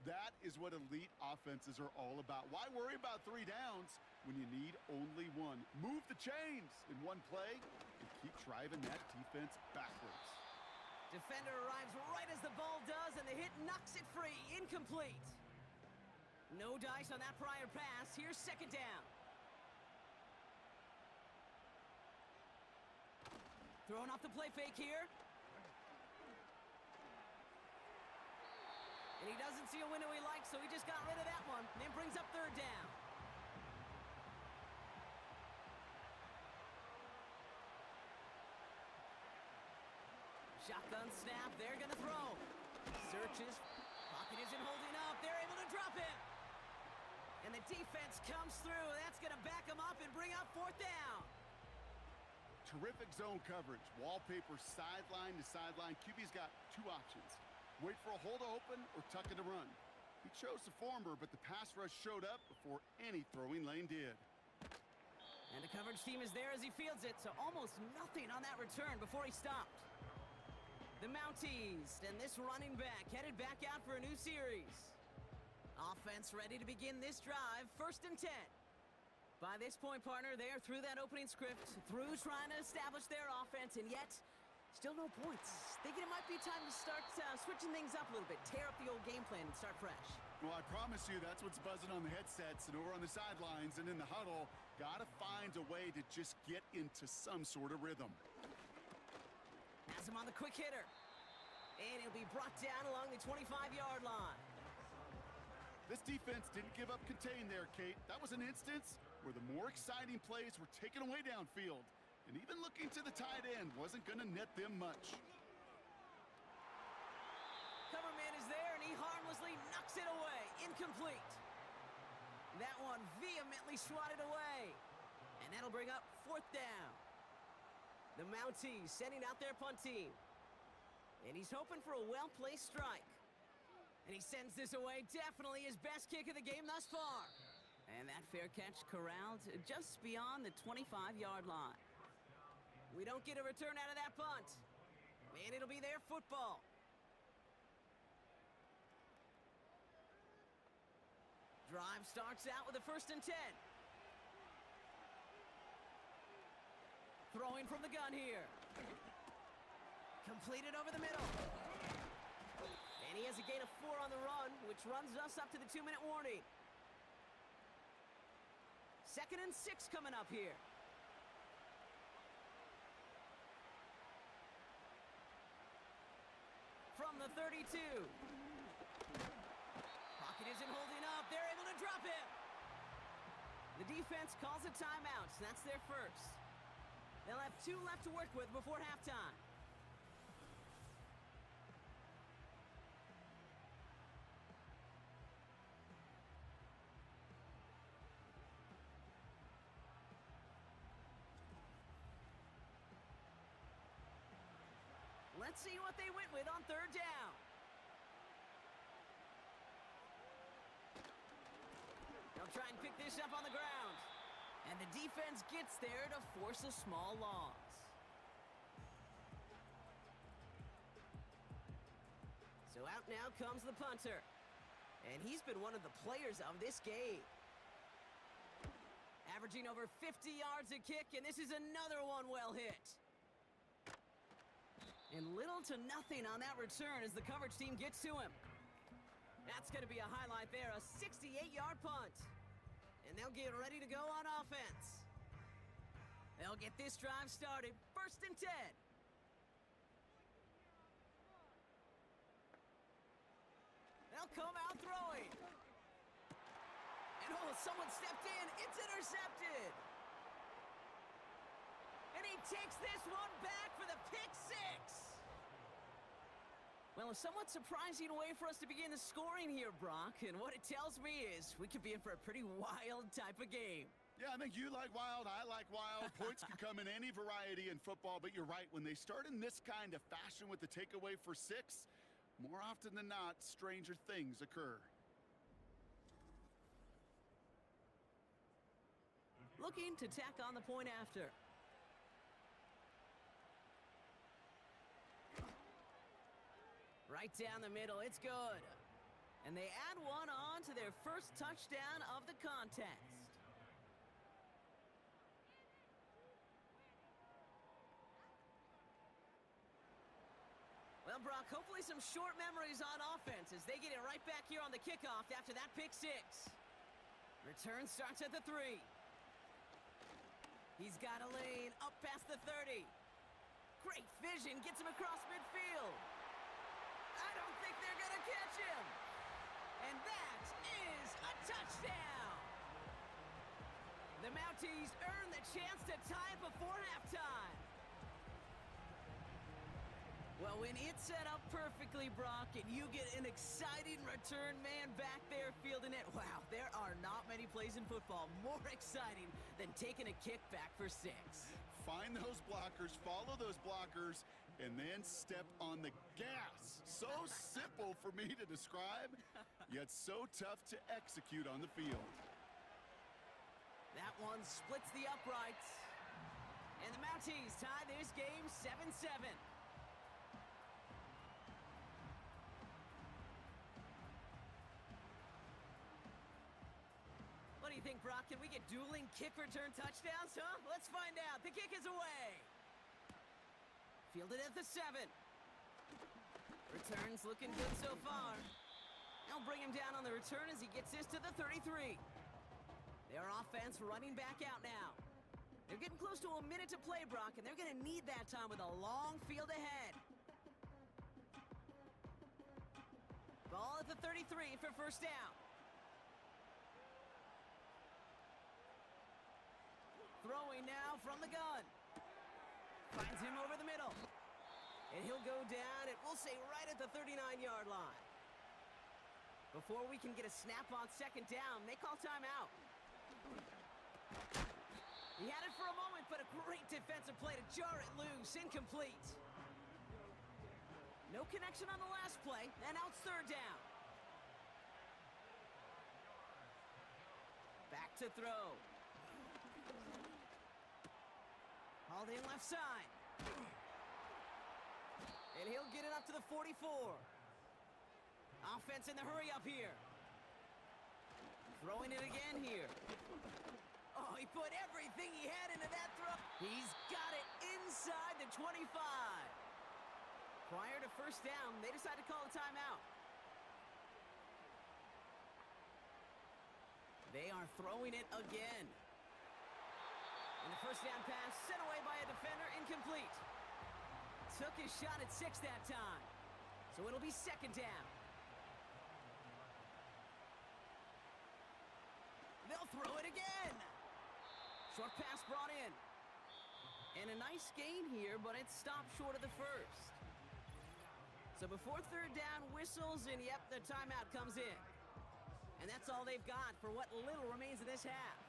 That is what elite offenses are all about. Why worry about 3 downs when you need only 1? Move the chains in one play and keep driving that defense backwards. Defender arrives right as the ball does, and the hit knocks it free. Incomplete. No dice on that prior pass. Here's 2nd down. Throwing off the play fake here. And he doesn't see a window he likes, so he just got rid of that one. And then brings up 3rd down. Shotgun snap, they're going to throw. Searches, pocket isn't holding up. They're able to drop it. And the defense comes through. That's going to back them up and bring up 4th down. Terrific zone coverage. Wallpaper sideline to sideline. QB's got 2 options. Wait for a hole to open or tuck it to run. He chose the former, but the pass rush showed up before any throwing lane did. And the coverage team is there as he fields it, so almost nothing on that return before he stopped. The Mounties, and this running back headed back out for a new series. Offense ready to begin this drive, 1st and 10. By this point, partner, they are through that opening script, through trying to establish their offense, and yet still no points. Thinking it might be time to start switching things up a little bit, tear up the old game plan and start fresh. Well, I promise you that's what's buzzing on the headsets and over on the sidelines and in the huddle. Gotta find a way to just get into some sort of rhythm. Has him on the quick hitter. And he'll be brought down along the 25-yard line. This defense didn't give up contain there, Kate. That was an instance where the more exciting plays were taken away downfield. And even looking to the tight end wasn't going to net them much. Cover man is there, and he harmlessly knocks it away. Incomplete. That one vehemently swatted away. And that'll bring up 4th down. The Mounties sending out their punt team. And he's hoping for a well-placed strike. And he sends this away. Definitely his best kick of the game thus far. And that fair catch corralled just beyond the 25-yard line. We don't get a return out of that punt. And it'll be their football. Drive starts out with a 1st and 10. Throwing from the gun here. Completed over the middle. And he has a gain of 4 on the run, which runs us up to the 2-minute warning. 2nd and 6 coming up here. From the 32. Pocket isn't holding up. They're able to drop it. The defense calls a timeout. So that's their first. They'll have 2 left to work with before halftime. Let's see what they went with on 3rd down. They'll try and pick this up on the ground. And the defense gets there to force a small loss. So out now comes the punter. And he's been one of the players of this game. Averaging over 50 yards a kick, and this is another one well hit. And little to nothing on that return as the coverage team gets to him. That's going to be a highlight there, a 68-yard punt. And they'll get ready to go on offense. They'll get this drive started, 1st and 10. They'll come out throwing. And oh, someone stepped in. It's intercepted. And he takes this one back for the pick six. Well, a somewhat surprising way for us to begin the scoring here, Brock. And what it tells me is we could be in for a pretty wild type of game. Yeah, I think you like wild, I like wild. Points can come in any variety in football, but you're right. When they start in this kind of fashion with the takeaway for 6, more often than not, stranger things occur. Looking to tack on the point after. Right down the middle, it's good. And they add one on to their first touchdown of the contest. Well, Brock, hopefully some short memories on offense as they get it right back here on the kickoff after that pick six. Return starts at the 3. He's got a lane up past the 30. Great vision, gets him across midfield. I don't think they're going to catch him. And that is a touchdown. The Mounties earn the chance to tie it before halftime. Well, when it's set up perfectly, Brock, and you get an exciting return man back there fielding it, wow, there are not many plays in football more exciting than taking a kick back for 6. Find those blockers, follow those blockers, and then step on the gas. So simple for me to describe, yet so tough to execute on the field. That one splits the uprights. And the Mounties tie this game 7-7. What do you think, Brock? Can we get dueling kick return touchdowns, huh? Let's find out. The kick is away. Fielded at the 7. Returns looking good so far. They'll bring him down on the return as he gets this to the 33. Their offense running back out now. They're getting close to a minute to play, Brock, and they're going to need that time with a long field ahead. Ball at the 33 for first down. Throwing now from the gun. Finds him over the middle. And he'll go down, and we'll say right at the 39-yard line. Before we can get a snap on second down, they call timeout. He had it for a moment, but a great defensive play to jar it loose. Incomplete. No connection on the last play, and now it's third down. Back to throw. Hauled in left side. And he'll get it up to the 44. Offense in the hurry up here. Throwing it again here. Oh, he put everything he had into that throw. He's got it inside the 25. Prior to first down, they decide to call a timeout. They are throwing it again. And the first down pass sent away by a defender, incomplete. Took his shot at 6 that time. So it'll be second down. They'll throw it again. Short pass brought in. And a nice gain here, but it stopped short of the first. So before third down whistles, and yep, the timeout comes in. And that's all they've got for what little remains of this half.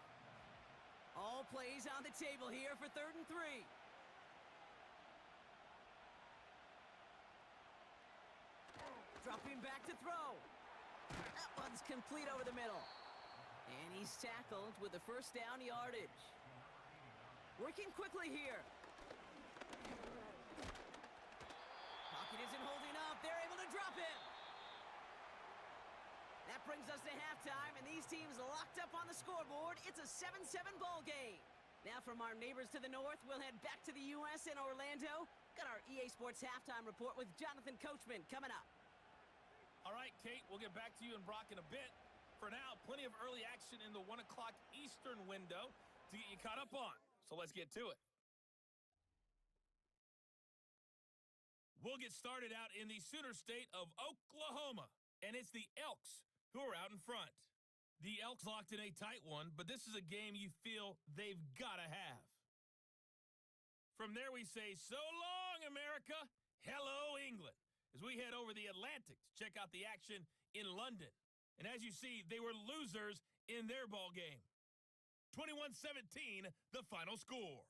All plays on the table here for 3rd and 3. Dropping back to throw. That one's complete over the middle. And he's tackled with the first down yardage. Working quickly here. Pocket isn't holding up. They're able to drop him. That brings us to halftime, and these teams locked up on the scoreboard. It's a 7-7 ball game. Now from our neighbors to the north, we'll head back to the U.S. in Orlando. Got our EA Sports halftime report with Jonathan Coachman coming up. All right, Kate, we'll get back to you and Brock in a bit. For now, plenty of early action in the 1 o'clock Eastern window to get you caught up on. So let's get to it. We'll get started out in the Sooner state of Oklahoma, and it's the Elks who are out in front. The Elks locked in a tight one, but this is a game you feel they've got to have. From there, we say, so long, America. Hello, England. As we head over the Atlantic to check out the action in London. And as you see, they were losers in their ball game. 21-17, the final score.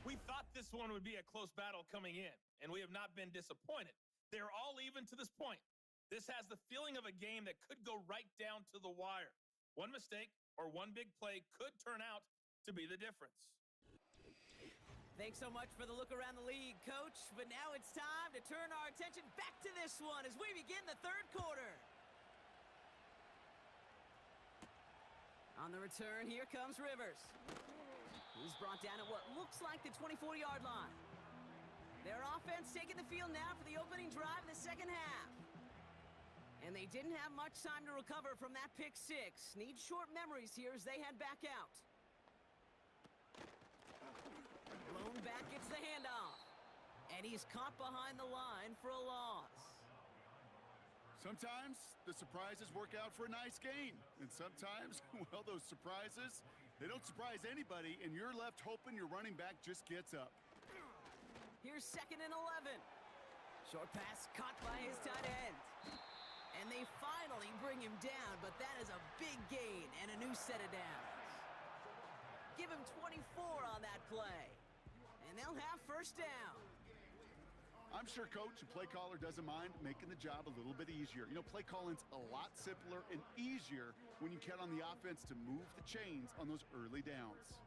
We thought this one would be a close battle coming in, and we have not been disappointed. They're all even to this point. This has the feeling of a game that could go right down to the wire. One mistake or one big play could turn out to be the difference. Thanks so much for the look around the league, Coach. But now it's time to turn our attention back to this one as we begin the third quarter. On the return, here comes Rivers. He's brought down at what looks like the 24-yard line. Their offense taking the field now for the opening drive in the second half. And they didn't have much time to recover from that pick six. Need short memories here as they head back out. Blown back gets the handoff. And he's caught behind the line for a loss. Sometimes the surprises work out for a nice gain. And sometimes, well, those surprises, they don't surprise anybody, and you're left hoping your running back just gets up. Here's 2nd and 11. Short pass caught by his tight end. And they finally bring him down, but that is a big gain and a new set of downs. Give him 24 on that play. And they'll have first down. I'm sure coach and play caller doesn't mind making the job a little bit easier. You know, play calling's a lot simpler and easier when you count on the offense to move the chains on those early downs.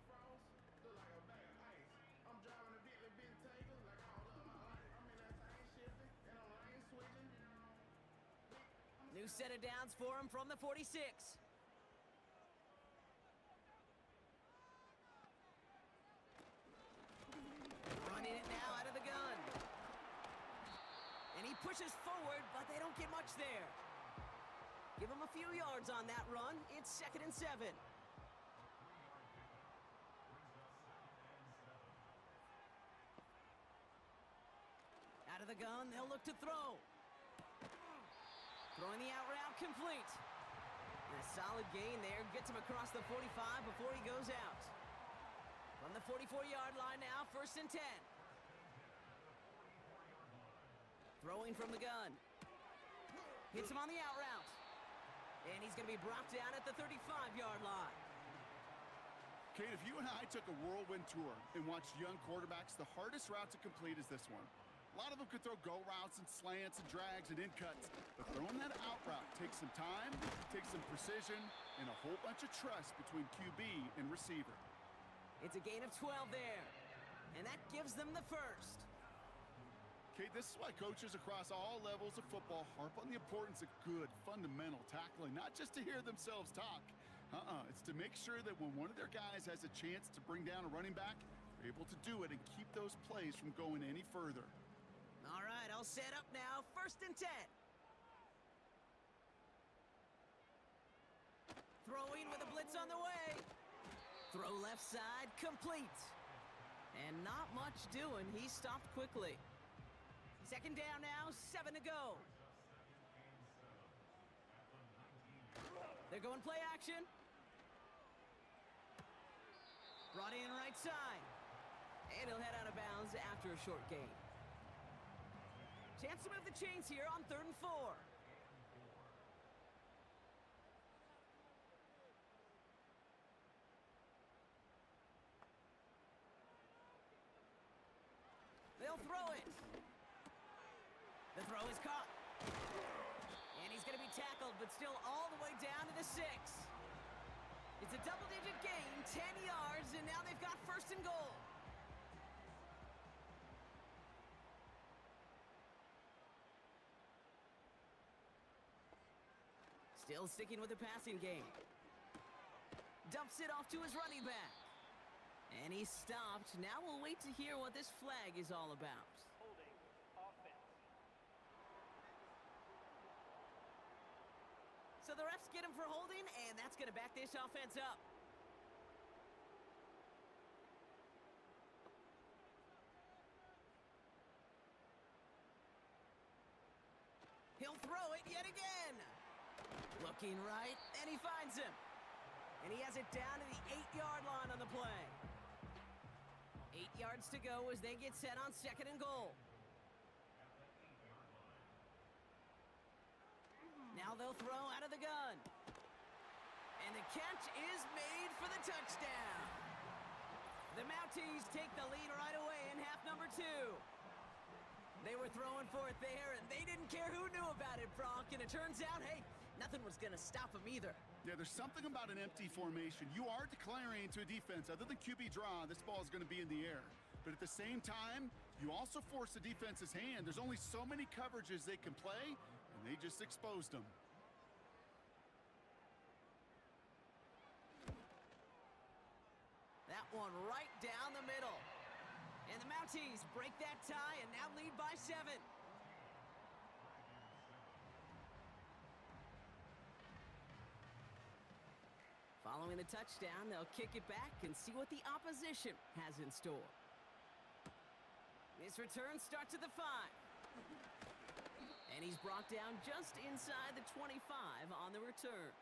New set of downs for him from the 46. Running it now out of the gun. And he pushes forward, but they don't get much there. Give him a few yards on that run. It's 2nd and 7. Out of the gun, they'll look to throw. Throwing the out route complete. And a solid gain there. Gets him across the 45 before he goes out. From the 44-yard line now, 1st and 10. Throwing from the gun. Hits him on the out route. And he's going to be brought down at the 35-yard line. Kate, if you and I took a whirlwind tour and watched young quarterbacks, the hardest route to complete is this one. A lot of them could throw go routes and slants and drags and in cuts, but throwing that out route takes some time, takes some precision, and a whole bunch of trust between QB and receiver. It's a gain of 12 there, and that gives them the first. Kate, this is why coaches across all levels of football harp on the importance of good, fundamental tackling, not just to hear themselves talk. It's to make sure that when one of their guys has a chance to bring down a running back, they're able to do it and keep those plays from going any further. All right, I'll set up now. 1st and 10. Throwing with a blitz on the way. Throw left side, complete. And not much doing. He stopped quickly. 2nd down now, 7 to go. They're going play action. Brought in right side. And he'll head out of bounds after a short gain. Chance to move the chains here on 3rd and 4. They'll throw it. The throw is caught. And he's going to be tackled, but still all the way down to the 6. It's a double-digit gain, 10 yards, and now they've got 1st and goal. Still sticking with the passing game. Dumps it off to his running back. And he stopped. Now we'll wait to hear what this flag is all about. Holding offense. So the refs get him for holding, and that's going to back this offense up. throw it yet again. Looking right, and he finds him. And he has it down to the 8-yard line on the play. 8 yards to go as they get set on 2nd and goal. Now they'll throw out of the gun. And the catch is made for the touchdown. The Mounties take the lead right away in half number 2. They were throwing for it there, and they didn't care who knew about it, Brock. And it turns out, hey, nothing was going to stop them either. Yeah, there's something about an empty formation. You are declaring to a defense, other than QB draw, this ball is going to be in the air. But at the same time, you also force the defense's hand. There's only so many coverages they can play, and they just exposed them. That one right down the middle. And the Mounties break that tie and now lead by 7. Following the touchdown, they'll kick it back and see what the opposition has in store. This return starts at the 5. And he's brought down just inside the 25 on the return.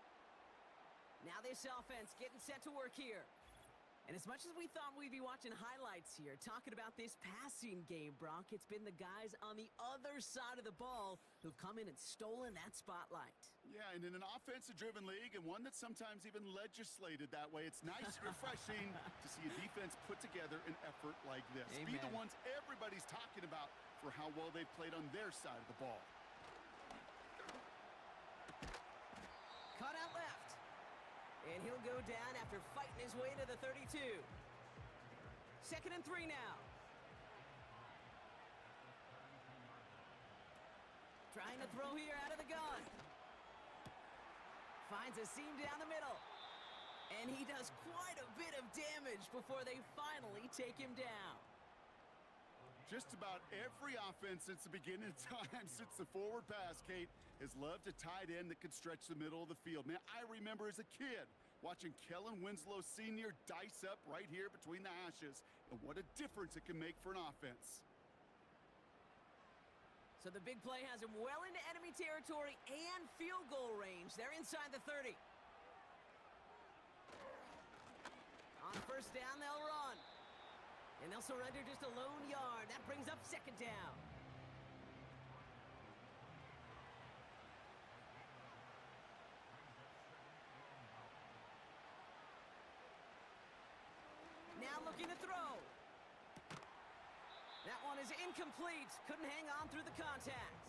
Now this offense getting set to work here. And as much as we thought we'd be watching highlights here, talking about this passing game, Brock, it's been the guys on the other side of the ball who've come in and stolen that spotlight. Yeah, and in an offensive-driven league, and one that's sometimes even legislated that way, it's nice and refreshing to see a defense put together an effort like this. Amen. Be the ones everybody's talking about for how well they've played on their side of the ball. Cut out left. And he'll go down after fighting his way to the 32. 2nd and 3 now. Trying to throw here out of the gun. Finds a seam down the middle. And he does quite a bit of damage before they finally take him down. Just about every offense since the beginning of time, since the forward pass, Kate, has loved a tight end that could stretch the middle of the field. Man, I remember as a kid watching Kellen Winslow Sr. dice up right here between the hashes, and what a difference it can make for an offense. So the big play has him well into enemy territory and field goal range. They're inside the 30. On 1st down, they'll run. And they'll surrender just a lone yard. That brings up 2nd down. Now looking to throw. That one is incomplete. Couldn't hang on through the contact.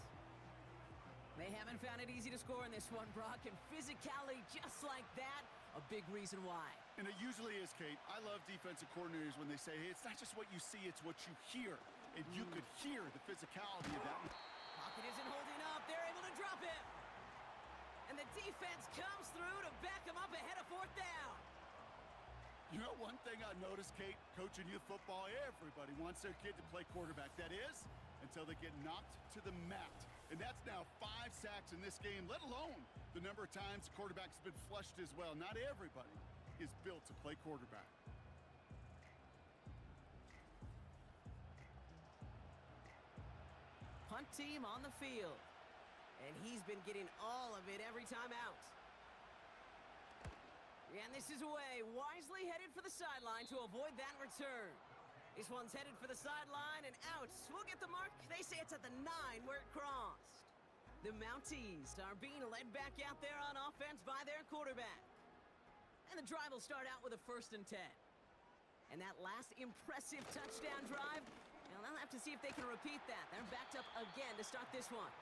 They haven't found it easy to score in this one, Brock, and physicality just like that, a big reason why. And it usually is, Kate. I love defensive coordinators when they say, hey, it's not just what you see, it's what you hear. And you could hear the physicality of that. Pocket isn't holding up. They're able to drop him. And the defense comes through to back him up ahead of 4th down. You know, one thing I noticed, Kate, coaching youth football, everybody wants their kid to play quarterback. That is, until they get knocked to the mat. And that's now 5 sacks in this game, let alone the number of times the quarterback's been flushed as well. Not everybody is built to play quarterback. Punt team on the field. And he's been getting all of it every time out. And this is away, wisely headed for the sideline to avoid that return. This one's headed for the sideline and out. We'll get the mark. They say it's at the 9 where it crossed. The Mounties are being led back out there on offense by their quarterback. And the drive will start out with a 1st and 10. And that last impressive touchdown drive, now they'll have to see if they can repeat that. They're backed up again to start this one.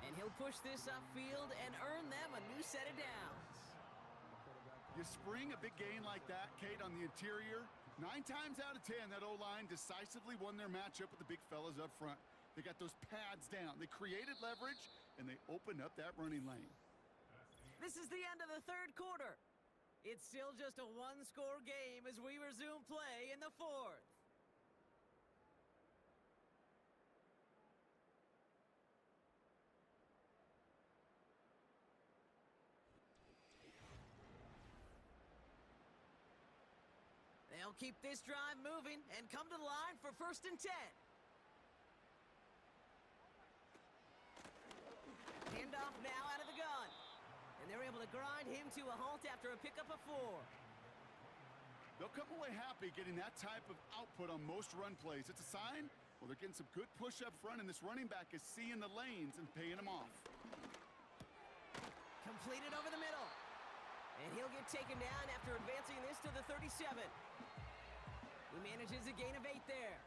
And he'll push this upfield and earn them a new set of downs. You spring a big gain like that, Kate, on the interior, 9 times out of 10, that O-line decisively won their matchup with the big fellas up front. They got those pads down. They created leverage, and they opened up that running lane. This is the end of the 3rd quarter. It's still just a 1-score game as we resume play in the 4th. They'll keep this drive moving and come to the line for 1st and 10. They're able to grind him to a halt after a pickup of 4. They'll come away happy getting that type of output on most run plays. It's a sign, well, they're getting some good push up front, and this running back is seeing the lanes and paying them off. Completed over the middle. And he'll get taken down after advancing this to the 37. He manages a gain of 8 there.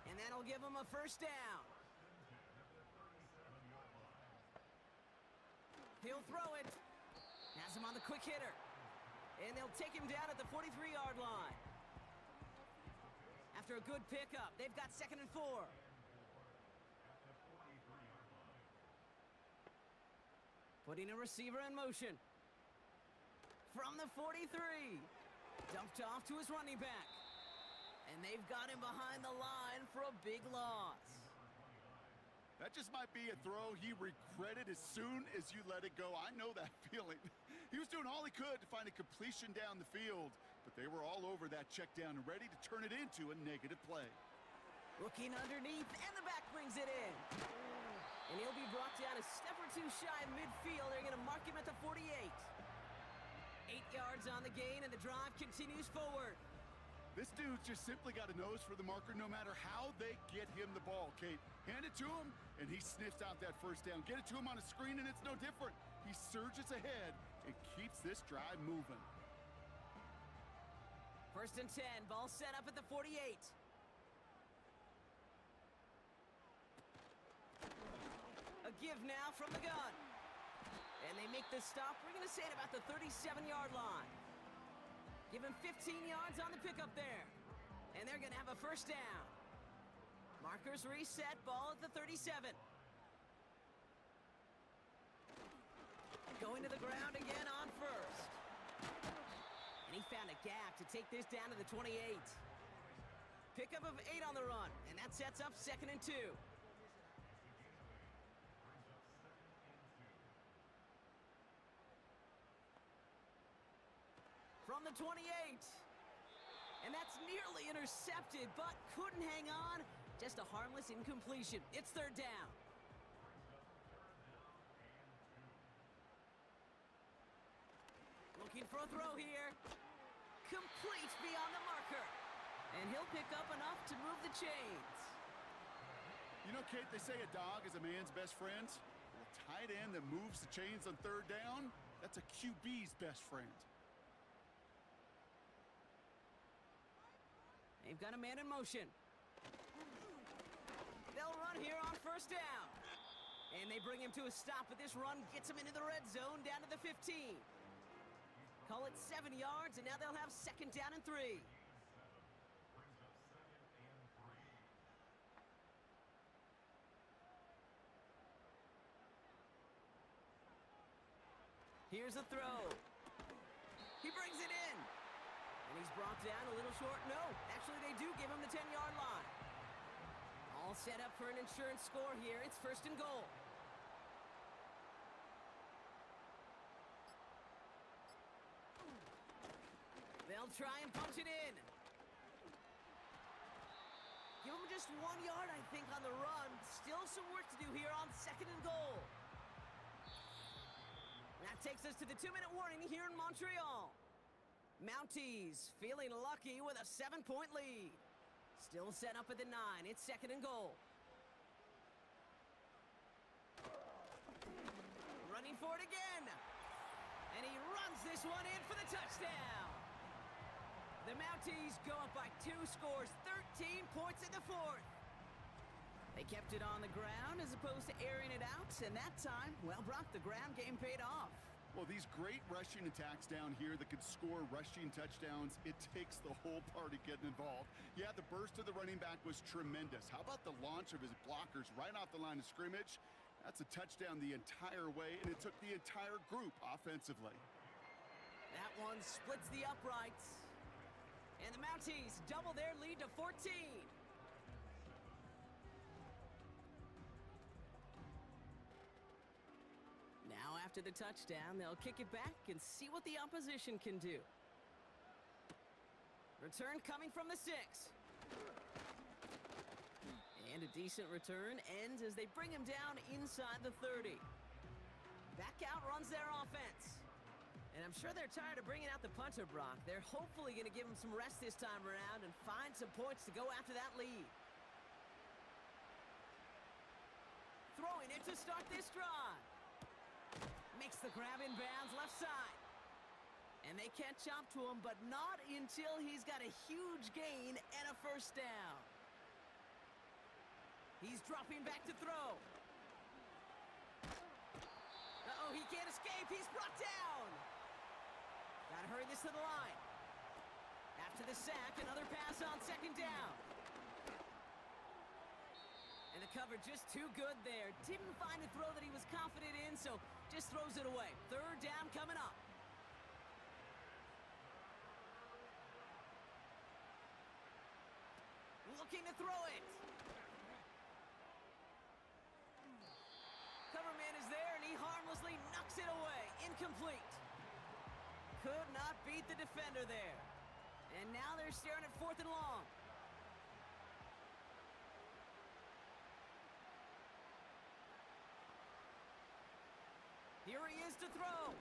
And that'll give him a first down. He'll throw it. Has him on the quick hitter. And they'll take him down at the 43-yard line. After a good pickup, they've got 2nd and 4. Putting a receiver in motion. From the 43. Dumped off to his running back. And they've got him behind the line for a big loss. That just might be a throw he regretted as soon as you let it go. I know that feeling. He was doing all he could to find a completion down the field, but they were all over that check down and ready to turn it into a negative play. Looking underneath, and the back brings it in. And he'll be brought down a step or 2 shy of midfield. They're going to mark him at the 48. 8 yards on the gain, and the drive continues forward. This dude's just simply got a nose for the marker no matter how they get him the ball, Kate. Hand it to him, and he sniffs out that first down. Get it to him on a screen, and it's no different. He surges ahead and keeps this drive moving. 1st and 10, ball set up at the 48. A give now from the gun. And they make the stop. We're going to say it about the 37-yard line. Give him 15 yards on the pickup there. And they're going to have a first down. Markers reset, ball at the 37. Going to the ground again on first. And he found a gap to take this down to the 28. Pickup of 8 on the run, and that sets up 2nd and 2. From the 28. And that's nearly intercepted, but couldn't hang on. Just a harmless incompletion. It's 3rd down. Looking for a throw here. Complete beyond the marker. And he'll pick up enough to move the chains. You know, Kate, they say a dog is a man's best friend. Well, a tight end that moves the chains on 3rd down, that's a QB's best friend. They've got a man in motion. They'll run here on 1st down. And they bring him to a stop, but this run gets him into the red zone down to the 15. Call it 7 yards, and now they'll have 2nd down and 3. Here's a throw. He brings it in. And he's brought down a little short. No, actually they do give him the 10-yard line. All set up for an insurance score here. It's 1st and goal. They'll try and punch it in. Give him just 1 yard, I think, on the run. Still some work to do here on 2nd and goal. That takes us to the 2-minute warning here in Montreal. Mounties feeling lucky with a 7-point lead. Still set up at the 9. It's 2nd and goal. Running for it again. And he runs this one in for the touchdown. The Mounties go up by 2 scores, 13 points in the 4th. They kept it on the ground as opposed to airing it out, and that time, well, Brock, the ground game paid off. Well, these great rushing attacks down here that could score rushing touchdowns, it takes the whole party getting involved. Yeah, the burst of the running back was tremendous. How about the launch of his blockers right off the line of scrimmage? That's a touchdown the entire way, and it took the entire group offensively. That one splits the uprights. And the Mounties double their lead to 14. Now after the touchdown, they'll kick it back and see what the opposition can do. Return coming from the 6. And a decent return ends as they bring him down inside the 30. Back out runs their offense. And I'm sure they're tired of bringing out the punter, Brock. They're hopefully going to give him some rest this time around and find some points to go after that lead. Throwing it to start this drive. Makes the grab in bounds left side. And they can't chop to him, but not until he's got a huge gain and a first down. He's dropping back to throw. Uh-oh, he can't escape. He's brought down. Gotta hurry this to the line. After the sack, another pass on second down. And the cover just too good there. Didn't find a throw that he was confident in, so just throws it away. Third down coming up. Looking to throw it. Cover man is there, and he harmlessly knocks it away. Incomplete. Could not beat the defender there. And now they're staring at 4th and long. Here he is to throw.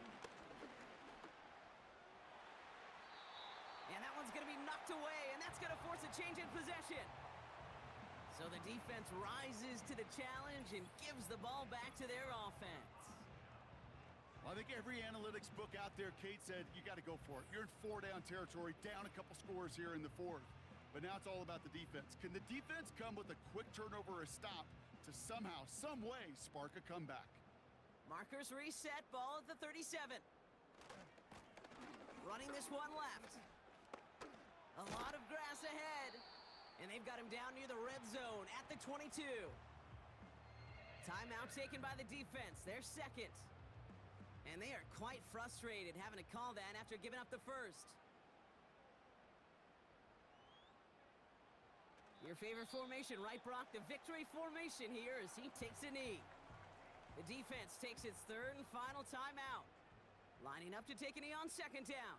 And that one's going to be knocked away, and that's going to force a change in possession. So the defense rises to the challenge and gives the ball back to their offense. Well, I think every analytics book out there, Kate, said you got to go for it. You're in 4-down territory, down a couple scores here in the 4th. But now it's all about the defense. Can the defense come with a quick turnover or a stop to somehow, some way, spark a comeback? Markers reset, ball at the 37. Running this one left. A lot of grass ahead. And they've got him down near the red zone at the 22. Timeout taken by the defense, their second. And they are quite frustrated having to call that after giving up the first. Your favorite formation, right, Brock? The victory formation here as he takes a knee. The defense takes its third and final timeout. Lining up to take a knee on second down.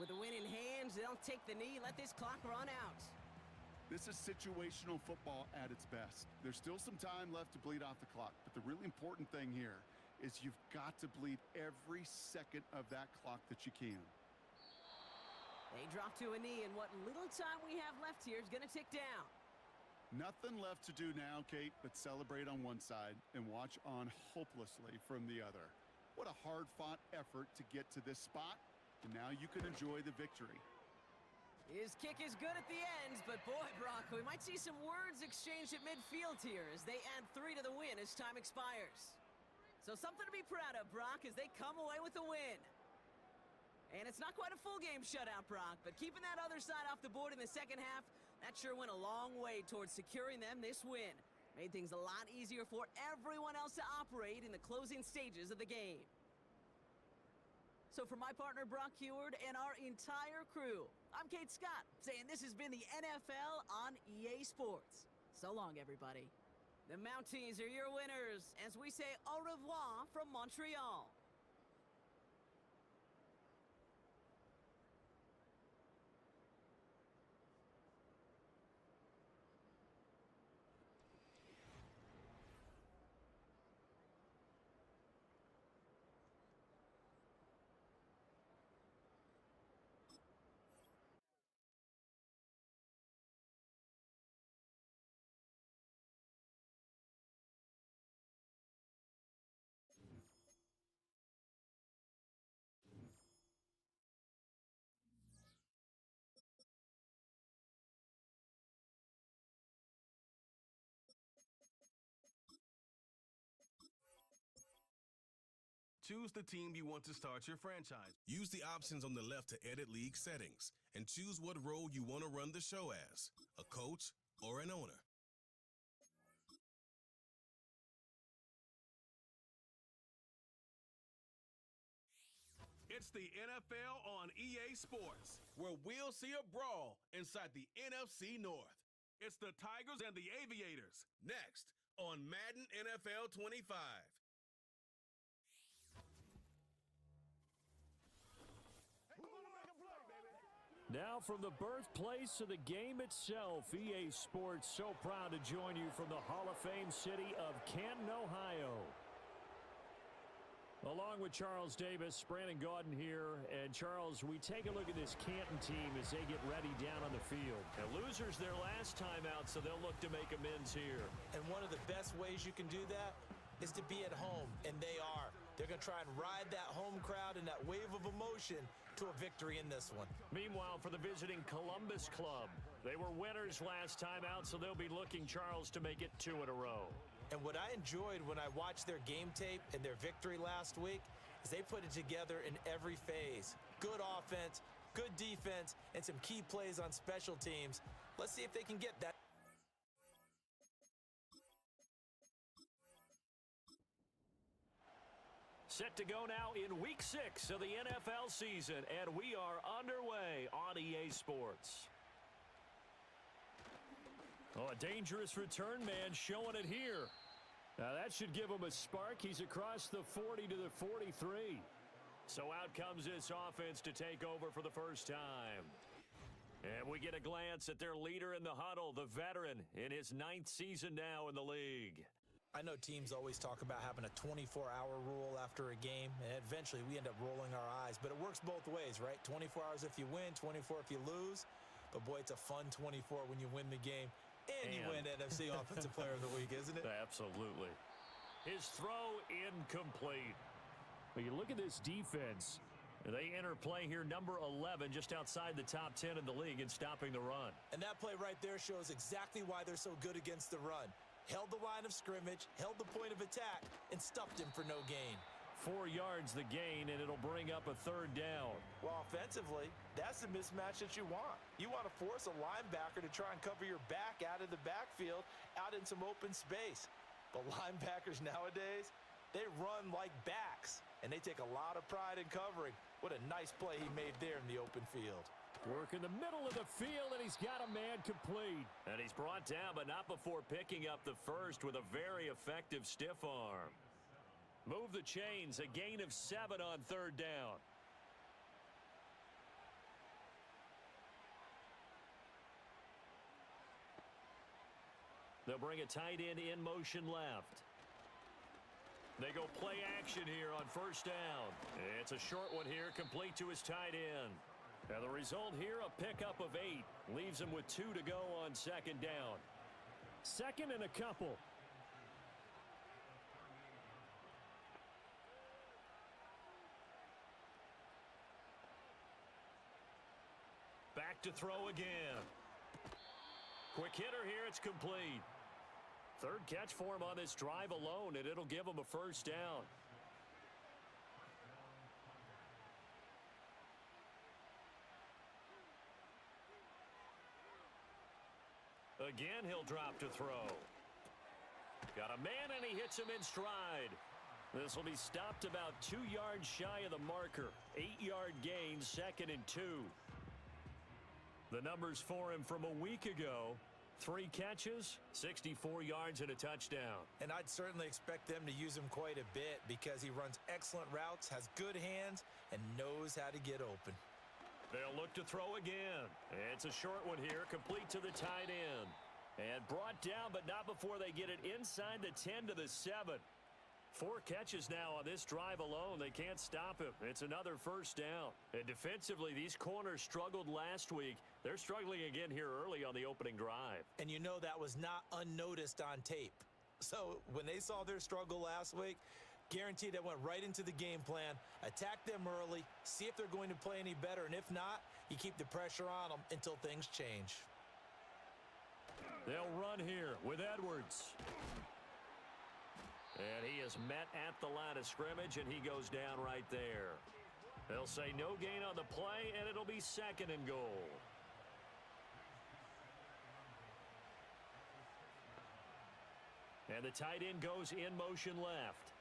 With the win in hands, they'll take the knee, let this clock run out. This is situational football at its best. There's still some time left to bleed off the clock, but the really important thing here is you've got to bleed every second of that clock that you can. They drop to a knee, and what little time we have left here is going to tick down. Nothing left to do now, Kate, but celebrate on one side and watch on hopelessly from the other. What a hard-fought effort to get to this spot, and now you can enjoy the victory. His kick is good at the ends, but boy, Brock, we might see some words exchanged at midfield here as they add 3 to the win as time expires. So something to be proud of, Brock, as they come away with the win. And it's not quite a full game shutout, Brock, but keeping that other side off the board in the second half, that sure went a long way towards securing them this win. Made things a lot easier for everyone else to operate in the closing stages of the game. So for my partner, Brock Heward, and our entire crew, I'm Kate Scott, saying this has been the NFL on EA Sports. So long, everybody. The Mounties are your winners as we say au revoir from Montreal. Choose the team you want to start your franchise. Use the options on the left to edit league settings and choose what role you want to run the show as, a coach or an owner. It's the NFL on EA Sports, where we'll see a brawl inside the NFC North. It's the Tigers and the Aviators, next on Madden NFL 25. Now from the birthplace of the game itself, EA Sports so proud to join you from the Hall of Fame city of Canton, Ohio. Along with Charles Davis, Brandon Gaudin here. And Charles, we take a look at this Canton team as they get ready down on the field. And losers their last time out, so they'll look to make amends here. And one of the best ways you can do that is to be at home, and they are. They're going to try and ride that home crowd and that wave of emotion to a victory in this one. Meanwhile, for the visiting Columbus club, they were winners last time out, so they'll be looking, Charles, to make it 2 in a row. And what I enjoyed when I watched their game tape and their victory last week is they put it together in every phase. Good offense, good defense, and some key plays on special teams. Let's see if they can get that. Set to go now in Week 6 of the NFL season, and we are underway on EA Sports. Oh, a dangerous return man showing it here. Now that should give him a spark. He's across the 40 to the 43. So out comes this offense to take over for the first time. And we get a glance at their leader in the huddle, the veteran, in his 9th season now in the league. I know teams always talk about having a 24-hour rule after a game, and eventually we end up rolling our eyes. But it works both ways, right? 24 hours if you win, 24 if you lose. But, boy, it's a fun 24 when you win the game. And you win NFC Offensive Player of the Week, isn't it? Absolutely. His throw incomplete. But you look at this defense. They enter play here, number 11, just outside the top 10 in the league in stopping the run. And that play right there shows exactly why they're so good against the run. Held the line of scrimmage, held the point of attack, and stuffed him for no gain. 4 yards the gain, and it'll bring up a 3rd down. Well, offensively, that's the mismatch that you want. You want to force a linebacker to try and cover your back out of the backfield, out in some open space. But linebackers nowadays, they run like backs, and they take a lot of pride in covering. What a nice play he made there in the open field. Work in the middle of the field, and he's got a man complete. And he's brought down, but not before picking up the first with a very effective stiff arm. Move the chains, a gain of 7 on 3rd down. They'll bring a tight end in motion left. They go play action here on 1st down. It's a short one here, complete to his tight end. And the result here, a pickup of 8. Leaves him with 2 to go on 2nd down. 2nd and a couple. Back to throw again. Quick hitter here, it's complete. 3rd catch for him on this drive alone, and it'll give him a 1st down. Again, he'll drop to throw. Got a man, and he hits him in stride. This will be stopped about 2 yards shy of the marker. 8-yard gain, 2nd and 2. The numbers for him from a week ago: 3 catches, 64 yards, and a touchdown. And I'd certainly expect them to use him quite a bit because he runs excellent routes, has good hands, and knows how to get open. They'll look to throw again. It's a short one here, complete to the tight end. And brought down, but not before they get it inside the 10 to the 7. 4 catches now on this drive alone. They can't stop him. It's another 1st down. And defensively, these corners struggled last week. They're struggling again here early on the opening drive. And you know that was not unnoticed on tape. So when they saw their struggle last week, guaranteed they went right into the game plan, attack them early, see if they're going to play any better, and if not, you keep the pressure on them until things change. They'll run here with Edwards. And he is met at the line of scrimmage, and he goes down right there. They'll say no gain on the play, and it'll be 2nd and goal. And the tight end goes in motion left.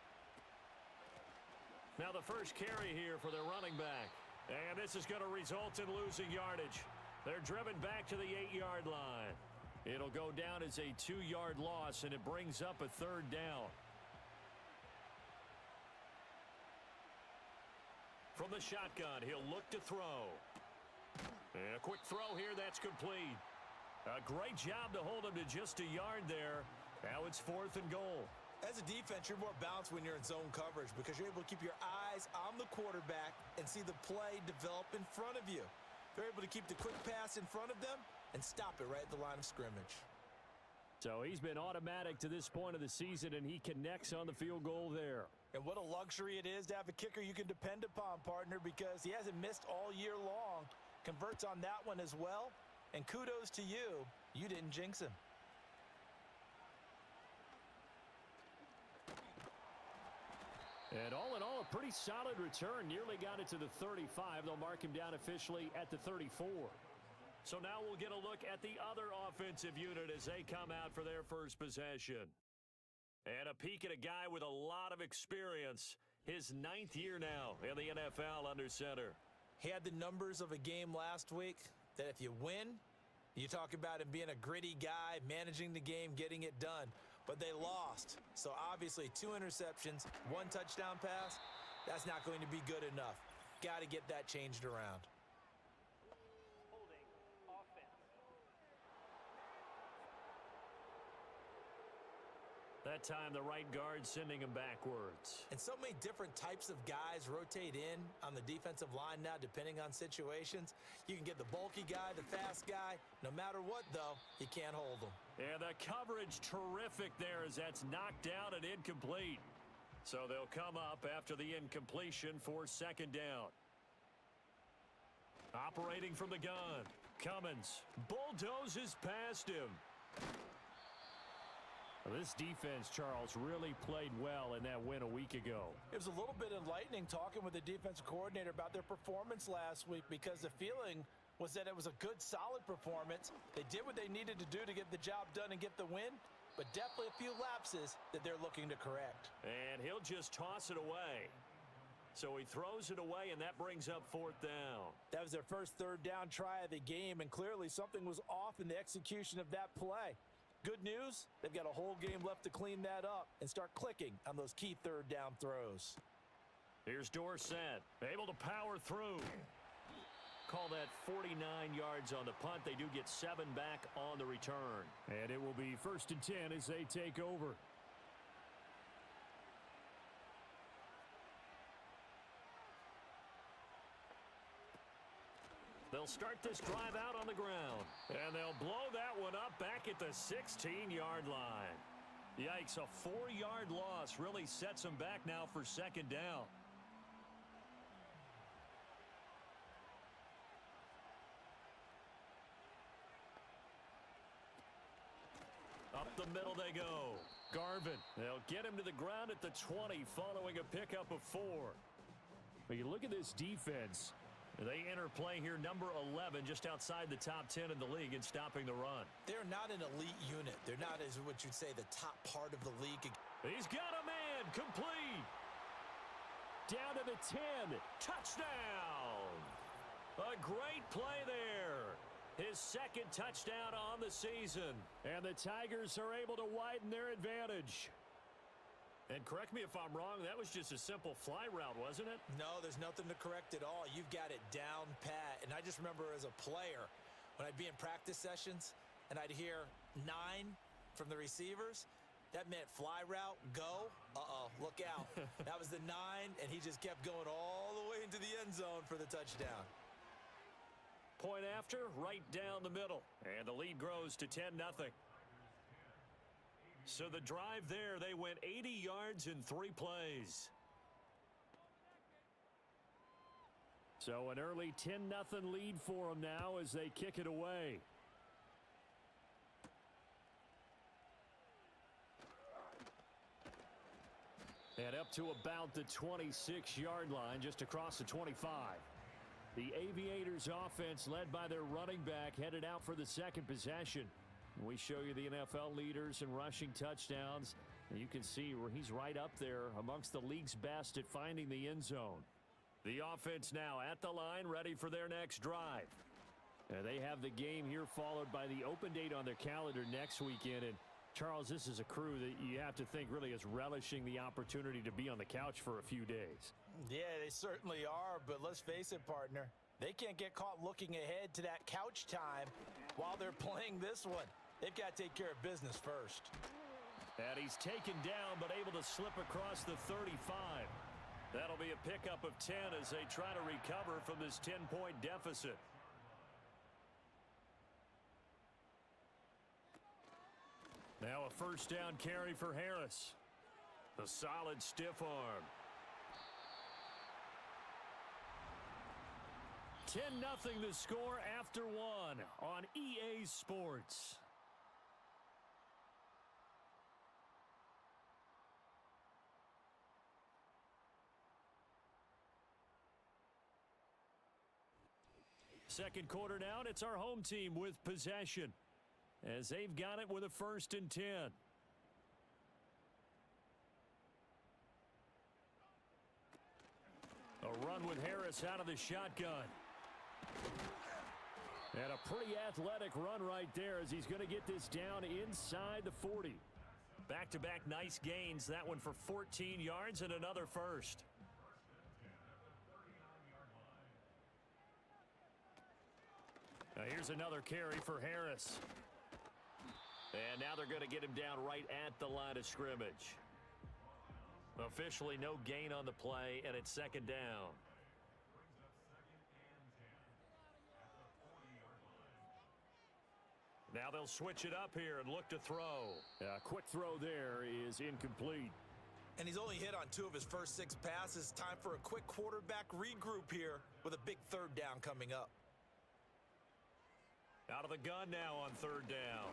Now the first carry here for their running back. And this is going to result in losing yardage. They're driven back to the 8-yard line. It'll go down as a 2-yard loss, and it brings up a 3rd down. From the shotgun, he'll look to throw. And a quick throw here, that's complete. A great job to hold him to just a yard there. Now it's 4th and goal. As a defense, you're more balanced when you're in zone coverage because you're able to keep your eyes on the quarterback and see the play develop in front of you. They're able to keep the quick pass in front of them and stop it right at the line of scrimmage. So he's been automatic to this point of the season, and he connects on the field goal there. And what a luxury it is to have a kicker you can depend upon, partner, because he hasn't missed all year long. Converts on that one as well. And kudos to you. You didn't jinx him. And all in all, a pretty solid return. Nearly got it to the 35. They'll mark him down officially at the 34. So now we'll get a look at the other offensive unit as they come out for their first possession. And a peek at a guy with a lot of experience. His 9th year now in the NFL under center. He had the numbers of a game last week that if you win, you talk about him being a gritty guy, managing the game, getting it done. But they lost. So obviously 2 interceptions, 1 touchdown pass, that's not going to be good enough. Got to get that changed around. Holding offense. That time the right guard sending him backwards. And so many different types of guys rotate in on the defensive line now depending on situations. You can get the bulky guy, the fast guy. No matter what, though, you can't hold them. And the coverage terrific there as that's knocked down and incomplete. So they'll come up after the incompletion for 2nd down. Operating from the gun. Cummins bulldozes past him. This defense, Charles, really played well in that win a week ago. It was a little bit enlightening talking with the defensive coordinator about their performance last week because the feeling was that it was a good, solid performance. They did what they needed to do to get the job done and get the win, but definitely a few lapses that they're looking to correct. And he'll just toss it away. So he throws it away, and that brings up 4th down. That was their first 3rd down try of the game, and clearly something was off in the execution of that play. Good news, they've got a whole game left to clean that up and start clicking on those key 3rd down throws. Here's Dorsett, able to power through. Call that 49 yards on the punt. They do get 7 back on the return. And it will be 1st and 10 as they take over. They'll start this drive out on the ground. And they'll blow that one up back at the 16-yard line. Yikes, a 4-yard loss really sets them back now for 2nd down. Up the middle they go. Garvin, they'll get him to the ground at the 20 following a pickup of 4. But you look at this defense. They enter play here, number 11, just outside the top 10 in the league in stopping the run. They're not an elite unit. They're not, as what you'd say, the top part of the league. He's got a man, complete. Down to the 10, touchdown. A great play there. His 2nd touchdown on the season. And the Tigers are able to widen their advantage. And correct me if I'm wrong, that was just a simple fly route, wasn't it? No, there's nothing to correct at all. You've got it down pat. And I just remember as a player, when I'd be in practice sessions and I'd hear 9 from the receivers, that meant fly route, go. Uh-oh, look out. That was the 9, and he just kept going all the way into the end zone for the touchdown. Point after, right down the middle. And the lead grows to 10-0. So the drive there, they went 80 yards in 3 plays. So an early 10-0 lead for them now as they kick it away. And up to about the 26-yard line, just across the 25. The Aviators offense led by their running back headed out for the 2nd possession. We show you the NFL leaders in rushing touchdowns. And you can see where he's right up there amongst the league's best at finding the end zone. The offense now at the line, ready for their next drive. And they have the game here followed by the open date on their calendar next weekend. And Charles, this is a crew that you have to think really is relishing the opportunity to be on the couch for a few days. Yeah, they certainly are, but let's face it, partner. They can't get caught looking ahead to that couch time while they're playing this one. They've got to take care of business first. And he's taken down, but able to slip across the 35. That'll be a pickup of 10 as they try to recover from this 10-point deficit. Now a first down carry for Harris. A solid stiff arm. 10-0 the score after one on EA Sports. Second quarter now, and it's our home team with possession as they've got it with a 1st and 10. A run with Harris out of the shotgun. And a pretty athletic run right there as he's going to get this down inside the 40. Back-to-back nice gains. That one for 14 yards and another first. Now here's another carry for Harris. And now they're going to get him down right at the line of scrimmage. Officially no gain on the play, and it's 2nd down. Now they'll switch it up here and look to throw. A quick throw there is incomplete. And he's only hit on 2 of his first 6 passes. Time for a quick quarterback regroup here with a big 3rd down coming up. Out of the gun now on 3rd down.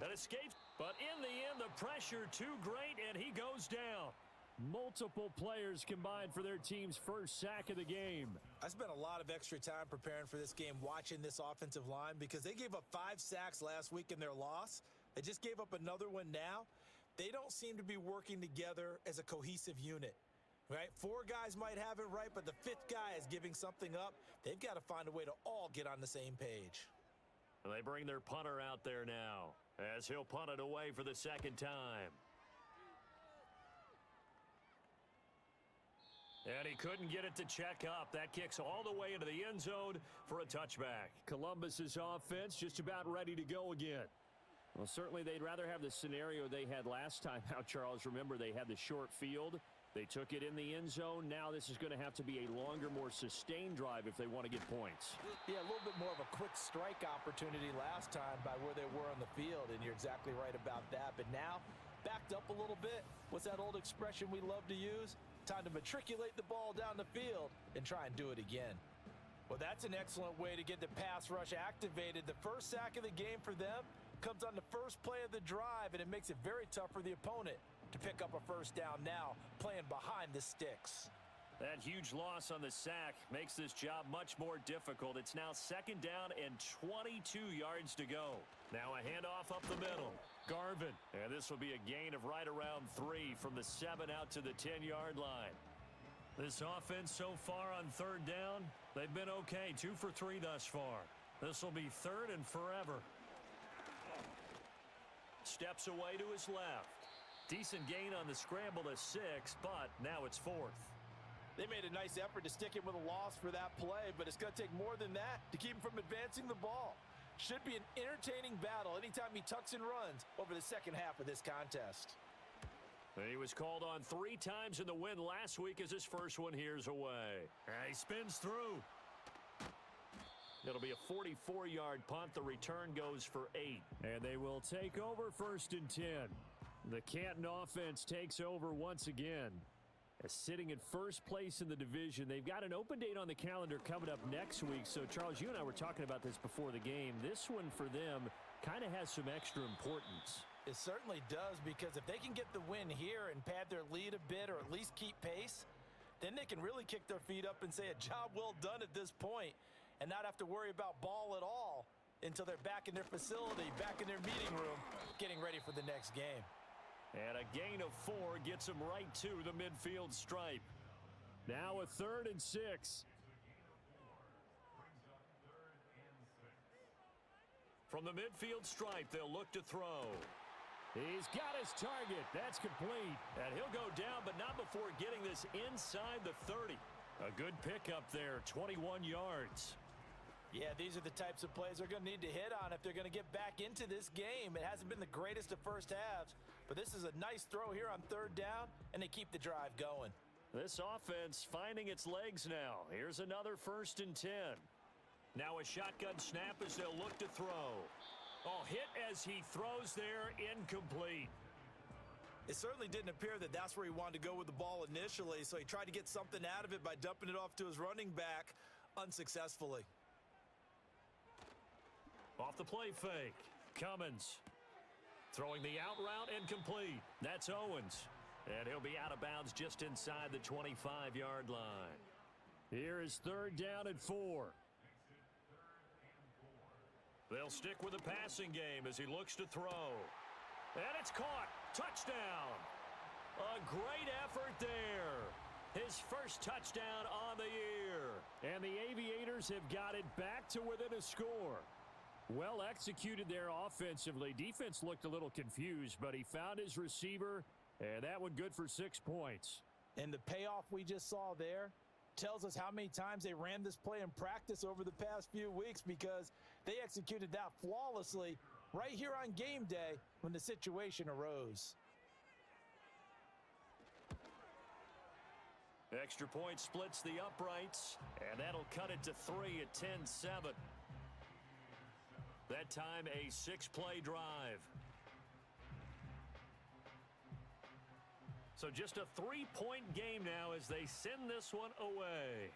That escapes, but in the end, the pressure too great, and he goes down. Multiple players combined for their team's first sack of the game. I spent a lot of extra time preparing for this game watching this offensive line because they gave up 5 sacks last week in their loss. They just gave up another one now. They don't seem to be working together as a cohesive unit. Right? 4 guys might have it right, but the 5th guy is giving something up. They've got to find a way to all get on the same page. They bring their punter out there now as he'll punt it away for the 2nd time. And he couldn't get it to check up. That kicks all the way into the end zone for a touchback. Columbus's offense just about ready to go again. Well, certainly they'd rather have the scenario they had last time out, Charles. Remember, they had the short field. They took it in the end zone. Now this is going to have to be a longer, more sustained drive if they want to get points. Yeah, a little bit more of a quick strike opportunity last time by where they were on the field, and you're exactly right about that. But now, backed up a little bit. What's that old expression we love to use? Time to matriculate the ball down the field and try and do it again. Well, that's an excellent way to get the pass rush activated. The first sack of the game for them comes on the first play of the drive, and it makes it very tough for the opponent to pick up a first down now, playing behind the sticks. That huge loss on the sack makes this job much more difficult. It's now 2nd down and 22 yards to go. Now a handoff up the middle. Garvin. And this will be a gain of right around 3 from the 7 out to the 10-yard line. This offense so far on 3rd down, they've been okay. 2 for 3 thus far. This will be 3rd and forever. Steps away to his left. Decent gain on the scramble to 6, but now it's 4th. They made a nice effort to stick him with a loss for that play, but it's going to take more than that to keep him from advancing the ball. Should be an entertaining battle anytime he tucks and runs over the 2nd half of this contest. He was called on 3 times in the win last week as his first one here's away. He spins through. It'll be a 44-yard punt. The return goes for 8. And they will take over 1st and 10. The Canton offense takes over once again. Sitting in first place in the division. They've got an open date on the calendar coming up next week. So, Charles, you and I were talking about this before the game. This one for them kind of has some extra importance. It certainly does, because if they can get the win here and pad their lead a bit or at least keep pace, then they can really kick their feet up and say a job well done at this point and not have to worry about ball at all until they're back in their facility, back in their meeting room, getting ready for the next game. And a gain of 4 gets him right to the midfield stripe. Now a 3rd and 6. From the midfield stripe, they'll look to throw. He's got his target. That's complete. And he'll go down, but not before getting this inside the 30. A good pickup there, 21 yards. Yeah, these are the types of plays they're going to need to hit on if they're going to get back into this game. It hasn't been the greatest of first halves, But this is a nice throw here on third down, and they keep the drive going. This offense finding its legs now. Here's another 1st and 10. Now a shotgun snap as they'll look to throw. Oh, hit as he throws there, incomplete. It certainly didn't appear that that's where he wanted to go with the ball initially, so he tried to get something out of it by dumping it off to his running back unsuccessfully. Off the play fake. Cummins throwing the out route incomplete. That's Owens. And he'll be out of bounds just inside the 25-yard line. Here is 3rd down and 4. They'll stick with the passing game as he looks to throw. And it's caught. Touchdown. A great effort there. His first touchdown on the year. And the Aviators have got it back to within a score. Well executed there offensively. Defense looked a little confused, but he found his receiver, and that one good for 6 points. And the payoff we just saw there tells us how many times they ran this play in practice over the past few weeks, because they executed that flawlessly right here on game day when the situation arose. Extra point splits the uprights, and that'll cut it to 3 at 10-7. That time a 6-play drive. So just a 3-point game now as they send this one away.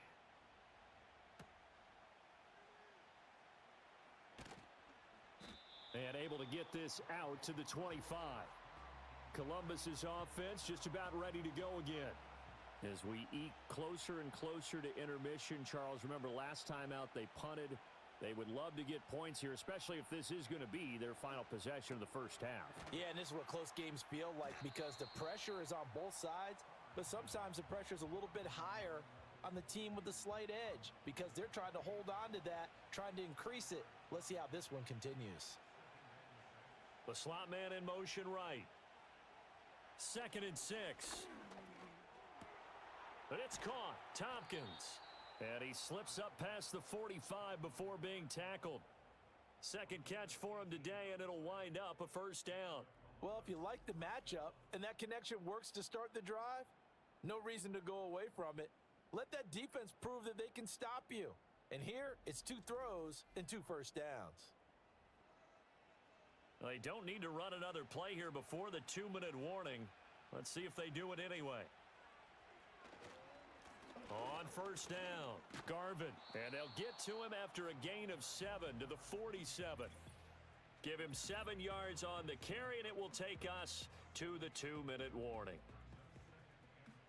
And able to get this out to the 25. Columbus's offense just about ready to go again. As we eke closer and closer to intermission, Charles, remember last time out they punted. They would love to get points here, especially if this is going to be their final possession of the first half. Yeah, and this is what close games feel like, because the pressure is on both sides, but sometimes the pressure is a little bit higher on the team with the slight edge because they're trying to hold on to that, trying to increase it. Let's see how this one continues. The slot man in motion right. 2nd and 6. But it's caught. Tompkins. And he slips up past the 45 before being tackled. 2nd catch for him today, and it'll wind up a 1st down. Well, if you like the matchup and that connection works to start the drive, no reason to go away from it. Let that defense prove that they can stop you. And here, it's 2 throws and 2 first downs. They don't need to run another play here before the 2-minute warning. Let's see if they do it anyway. On 1st down, Garvin. And they'll get to him after a gain of 7 to the 47. Give him 7 yards on the carry, and it will take us to the 2-minute warning.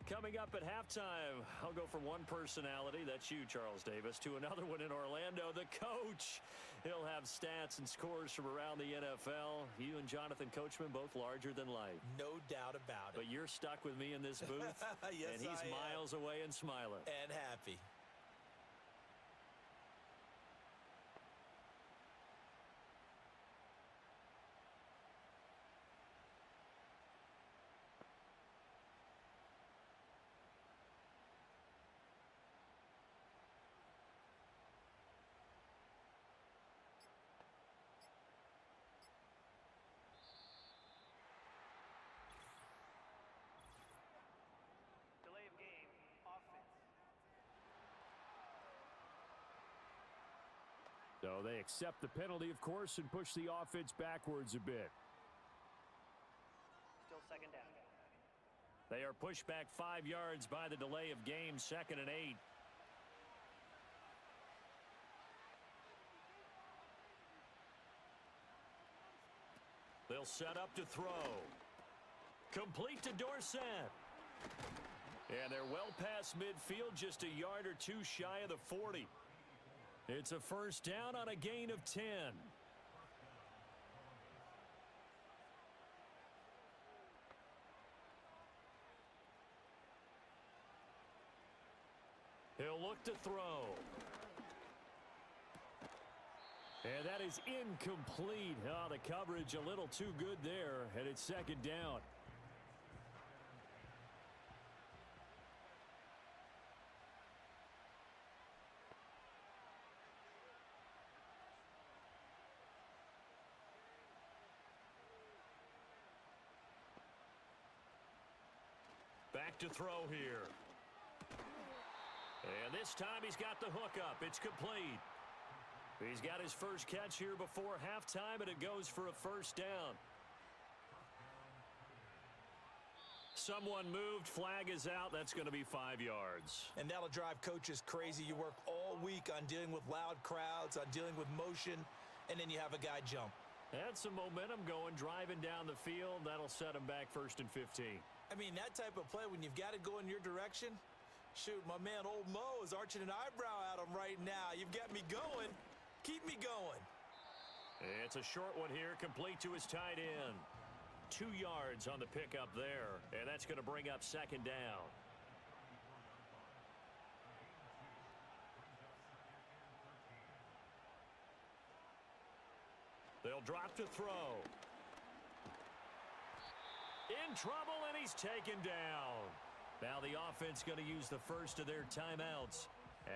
Coming up at halftime, I'll go from one personality, that's you, Charles Davis, to another one in Orlando, the coach. He'll have stats and scores from around the NFL. You and Jonathan Coachman both larger than life. No doubt about it. But you're stuck with me in this booth, yes, and he's miles away and smiling. And happy. So they accept the penalty, of course, and push the offense backwards a bit. Still 2nd down. They are pushed back 5 yards by the delay of game, 2nd and 8. They'll set up to throw. Complete to Dorsett. And they're well past midfield, just a yard or 2 shy of the 40. It's a 1st down on a gain of 10. He'll look to throw. And that is incomplete. Oh, the coverage a little too good there, and it's 2nd down. Back to throw here. And this time he's got the hook up. It's complete. He's got his first catch here before halftime, and it goes for a first down. Someone moved. Flag is out. That's going to be 5 yards. And that'll drive coaches crazy. You work all week on dealing with loud crowds, on dealing with motion, and then you have a guy jump. Had some momentum going, driving down the field. That'll set him back 1st and 15. I mean, that type of play, when you've got to go in your direction, shoot, my man Old Mo is arching an eyebrow at him right now. You've got me going. Keep me going. It's a short one here, complete to his tight end. 2 yards on the pickup there, and that's going to bring up 2nd down. They'll drop to throw. In trouble, and he's taken down. Now the offense going to use the first of their timeouts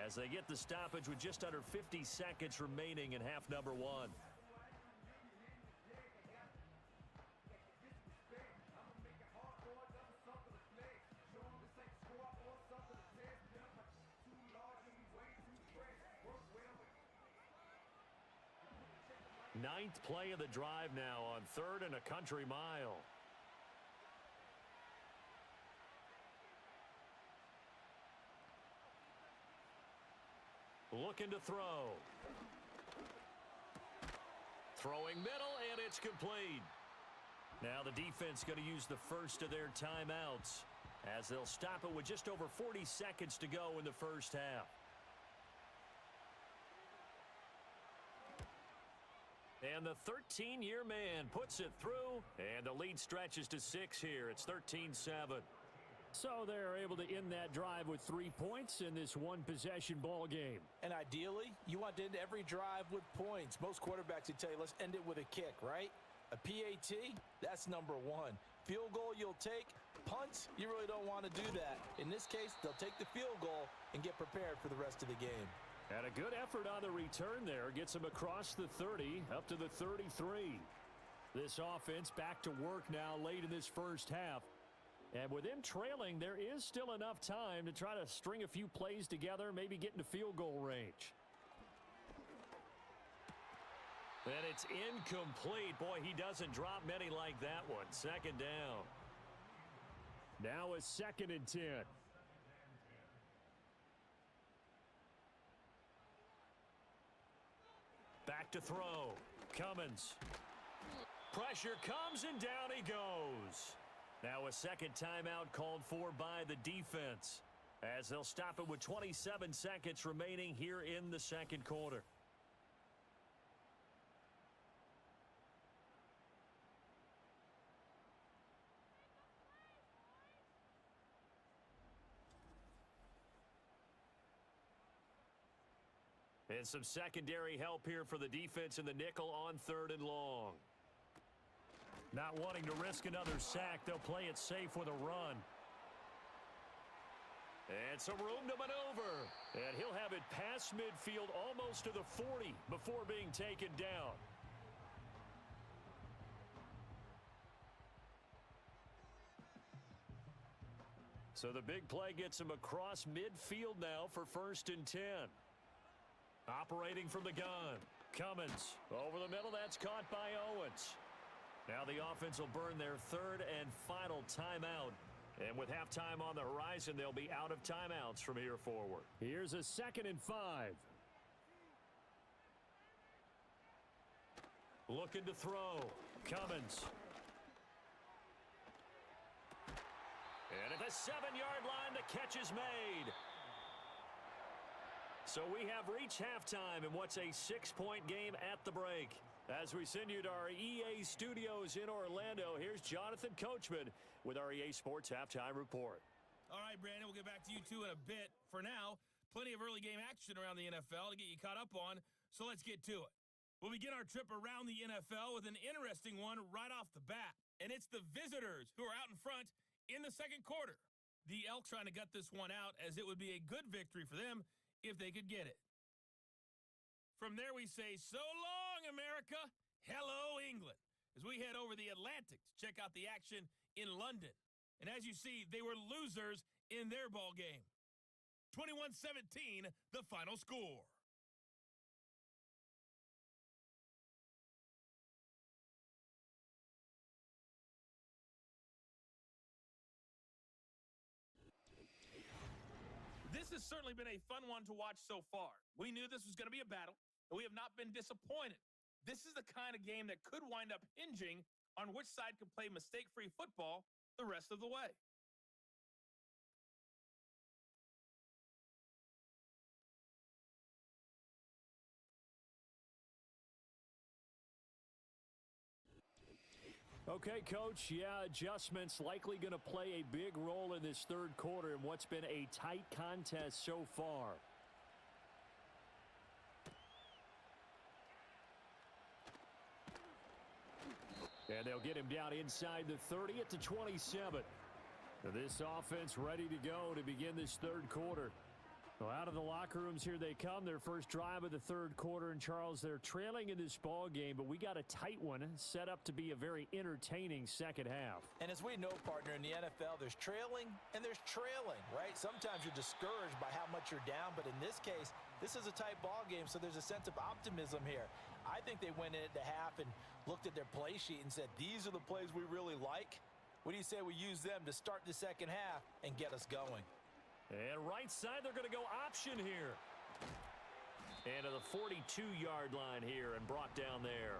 as they get the stoppage with just under 50 seconds remaining in half number 1. Ninth play of the drive now on 3rd and a country mile. Looking to throw. Throwing middle, and it's complete. Now the defense going to use the first of their timeouts as they'll stop it with just over 40 seconds to go in the first half. And the 13-year man puts it through, and the lead stretches to 6 here. It's 13-7. So they're able to end that drive with 3 points in this one-possession ball game. And ideally, you want to end every drive with points. Most quarterbacks would tell you, let's end it with a kick, right? A PAT, that's number 1. Field goal you'll take. Punts, you really don't want to do that. In this case, they'll take the field goal and get prepared for the rest of the game. And a good effort on the return there. Gets him across the 30, up to the 33. This offense back to work now late in this first half. And with them trailing, there is still enough time to try to string a few plays together, maybe get into field goal range. And it's incomplete. Boy, he doesn't drop many like that one. 2nd down. Now a 2nd and 10. Back to throw. Cummins. Pressure comes, and down he goes. Now a 2nd timeout called for by the defense as they'll stop it with 27 seconds remaining here in the 2nd quarter. And some secondary help here for the defense in the nickel on 3rd and long. Not wanting to risk another sack, they'll play it safe with a run. And some room to maneuver. And he'll have it past midfield almost to the 40 before being taken down. So the big play gets him across midfield now for 1st and 10. Operating from the gun. Cummins over the middle. That's caught by Owens. Now the offense will burn their 3rd and final timeout. And with halftime on the horizon, they'll be out of timeouts from here forward. Here's a 2nd and 5. Looking to throw. Cummins. And at the 7-yard line, the catch is made. So we have reached halftime in what's a 6-point game at the break. As we send you to our EA studios in Orlando, here's Jonathan Coachman with our EA Sports Halftime Report. All right, Brandon, we'll get back to you two in a bit. For now, plenty of early game action around the NFL to get you caught up on, so let's get to it. We'll begin our trip around the NFL with an interesting one right off the bat, and it's the visitors who are out in front in the 2nd quarter. The Elk trying to gut this one out, as it would be a good victory for them if they could get it. From there, we say, so long, America. Hello, England, as we head over the Atlantic to check out the action in London. And as you see, they were losers in their ball game. 21-17, the final score. This has certainly been a fun one to watch so far. We knew this was going to be a battle, and we have not been disappointed. This is the kind of game that could wind up hinging on which side can play mistake-free football the rest of the way. Okay, Coach, yeah, adjustments likely going to play a big role in this third quarter in what's been a tight contest so far. And they'll get him down inside the 30 at the 27. This offense ready to go to begin this third quarter. Well, out of the locker rooms here they come. Their first drive of the third quarter. And, Charles, they're trailing in this ball game, but we got a tight one set up to be a very entertaining second half. And as we know, partner, in the NFL, there's trailing and there's trailing, right? Sometimes you're discouraged by how much you're down, but in this case, this is a tight ball game, so there's a sense of optimism here. I think they went in at the half and looked at their play sheet and said, these are the plays we really like. What do you say we use them to start the second half and get us going? And right side, they're going to go option here. And to the 42-yard line here and brought down there.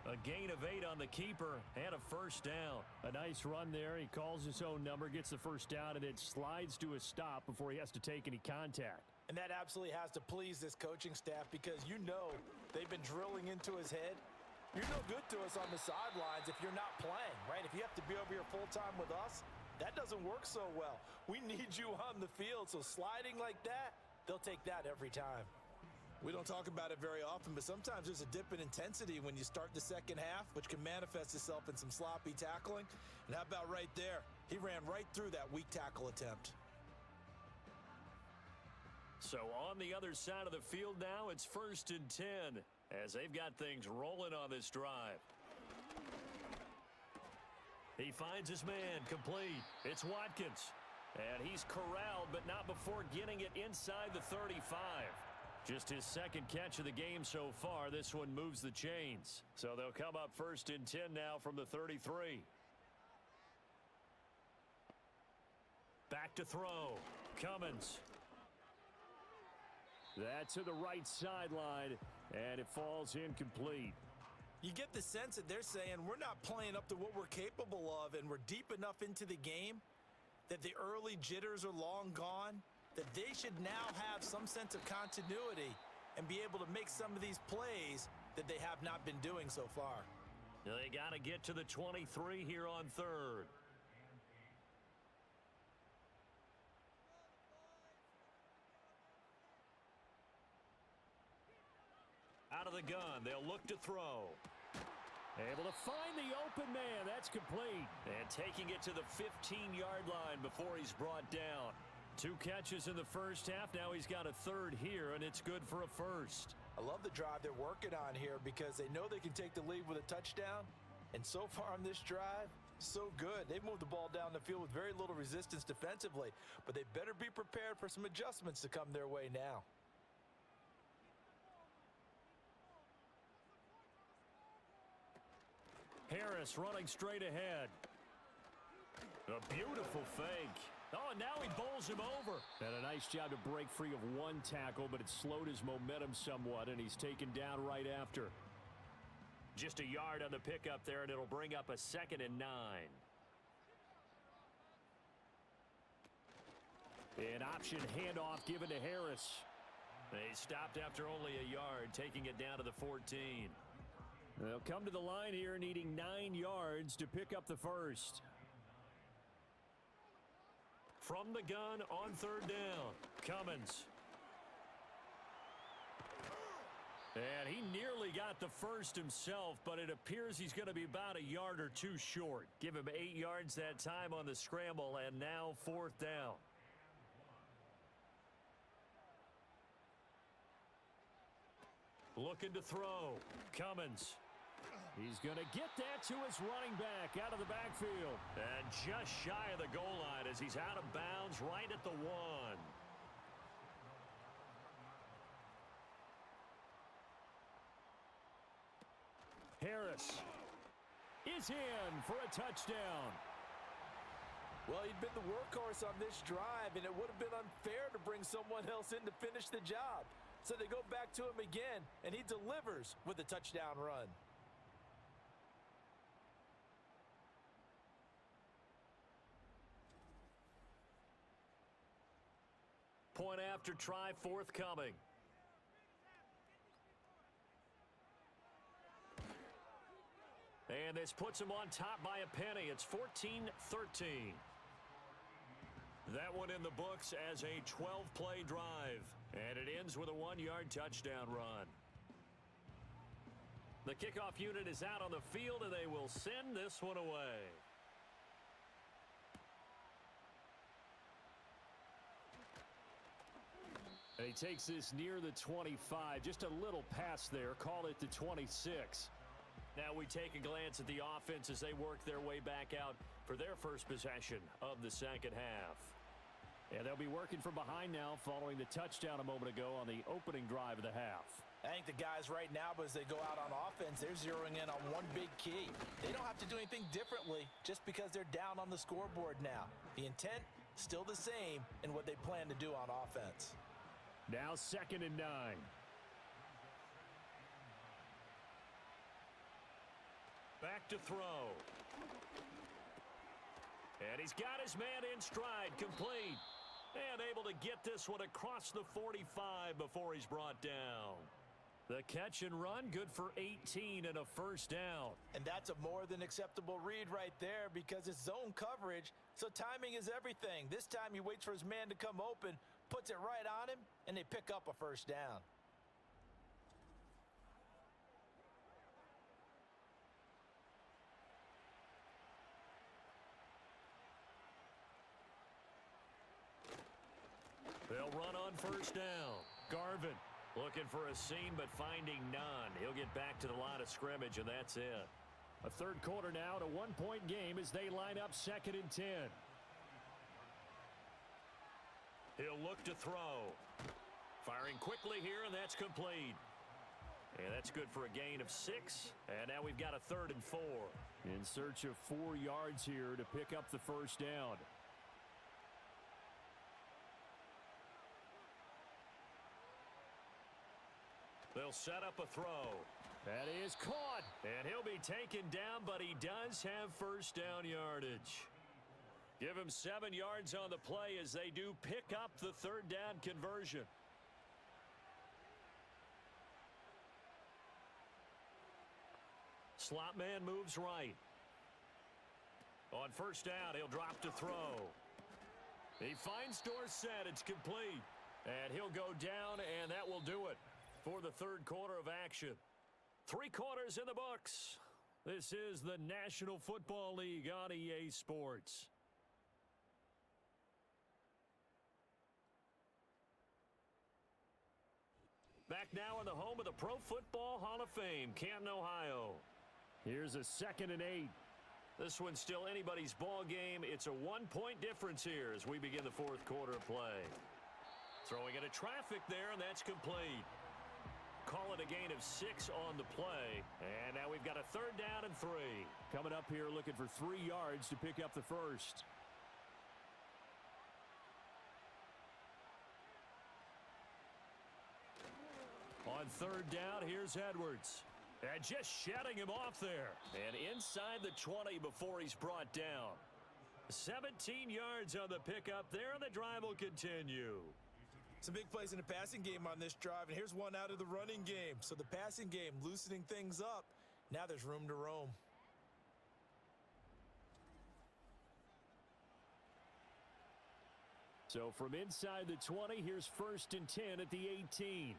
A gain of 8 on the keeper and a first down. A nice run there. He calls his own number, gets the first down, and then slides to a stop before he has to take any contact. And that absolutely has to please this coaching staff because you know they've been drilling into his head. You're no good to us on the sidelines if you're not playing, right? If you have to be over here full-time with us, that doesn't work so well. We need you on the field, so sliding like that, they'll take that every time. We don't talk about it very often, but sometimes there's a dip in intensity when you start the second half, which can manifest itself in some sloppy tackling. And how about right there? He ran right through that weak tackle attempt. So on the other side of the field now, it's 1st and 10 as they've got things rolling on this drive. He finds his man complete. It's Watkins. And he's corralled, but not before getting it inside the 35. Just his second catch of the game so far. This one moves the chains. So they'll come up 1st and 10 now from the 33. Back to throw. Cummins. That's to the right sideline, and it falls incomplete. You get the sense that they're saying we're not playing up to what we're capable of, and we're deep enough into the game that the early jitters are long gone, that they should now have some sense of continuity and be able to make some of these plays that they have not been doing so far. They got to get to the 23 here on 3rd. Out of the gun, they'll look to throw. Able to find the open man. That's complete. And taking it to the 15-yard line before he's brought down. 2 catches in the first half. Now he's got a 3rd here, and it's good for a first. I love the drive they're working on here because they know they can take the lead with a touchdown. And so far on this drive, so good. They've moved the ball down the field with very little resistance defensively. But they better be prepared for some adjustments to come their way now. Harris running straight ahead. A beautiful fake. Oh, now he bowls him over. And a nice job to break free of one tackle, but it slowed his momentum somewhat, and he's taken down right after. Just a yard on the pickup there, and it'll bring up a 2nd and 9. An option handoff given to Harris. They stopped after only a yard, taking it down to the 14. They'll come to the line here needing 9 yards to pick up the first. From the gun on 3rd down, Cummins. And he nearly got the first himself, but it appears he's going to be about a yard or 2 short. Give him 8 yards that time on the scramble, and now 4th down. Looking to throw. Cummins. He's going to get that to his running back out of the backfield. And just shy of the goal line as he's out of bounds right at the 1. Harris is in for a touchdown. Well, he'd been the workhorse on this drive, and it would have been unfair to bring someone else in to finish the job. So they go back to him again, and he delivers with a touchdown run. Point after try forthcoming. And this puts him on top by a penny. It's 14-13. That one in the books as a 12-play drive. And it ends with a 1-yard touchdown run. The kickoff unit is out on the field, and they will send this one away. And he takes this near the 25. Just a little pass there. Call it the 26. Now we take a glance at the offense as they work their way back out for their first possession of the second half. And they'll be working from behind now following the touchdown a moment ago on the opening drive of the half. I think the guys right now, as they go out on offense, they're zeroing in on one big key. They don't have to do anything differently just because they're down on the scoreboard now. The intent, still the same in what they plan to do on offense. Now 2nd and 9. Back to throw. And he's got his man in stride, complete. And able to get this one across the 45 before he's brought down. The catch and run, good for 18 and a first down. And that's a more than acceptable read right there because it's zone coverage, so timing is everything. This time he waits for his man to come open, puts it right on him, and they pick up a first down. They'll run on first down. Garvin looking for a seam but finding none. He'll get back to the line of scrimmage, and that's it. A third quarter now, to 1-point game as they line up 2nd and 10. He'll look to throw. Firing quickly here, and that's complete. And that's good for a gain of 6. And now we've got a 3rd and 4. In search of 4 yards here to pick up the first down. They'll set up a throw. That is caught. And he'll be taken down, but he does have first down yardage. Give him 7 yards on the play as they do pick up the 3rd down conversion. Slot man moves right. On first down, he'll drop to throw. He finds Dorsett. It's complete. And he'll go down, and that will do it for the third quarter of action. 3 quarters in the books. This is the National Football League on EA Sports. Back now in the home of the Pro Football Hall of Fame, Canton, Ohio. Here's a 2nd and 8. This one's still anybody's ball game. It's a 1-point difference here as we begin the 4th quarter of play. Throwing into traffic there, and that's complete. Call it a gain of 6 on the play. And now we've got a 3rd down and 3. Coming up here looking for 3 yards to pick up the first. On 3rd down, here's Edwards. And just shutting him off there. And inside the 20 before he's brought down. 17 yards on the pickup there, and the drive will continue. Some big plays in the passing game on this drive, and here's one out of the running game. So the passing game loosening things up. Now there's room to roam. So from inside the 20, here's 1st and 10 at the 18.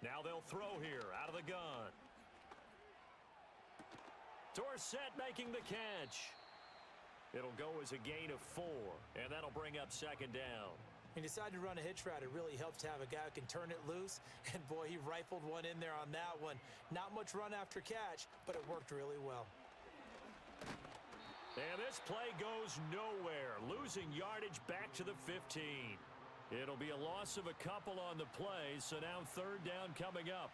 Now they'll throw here out of the gun. Dorsett making the catch. It'll go as a gain of 4, and that'll bring up second down. He decided to run a hitch route. It really helps to have a guy who can turn it loose. And, boy, he rifled one in there on that one. Not much run after catch, but it worked really well. And this play goes nowhere, losing yardage back to the 15. It'll be a loss of a couple on the play, so now third down coming up.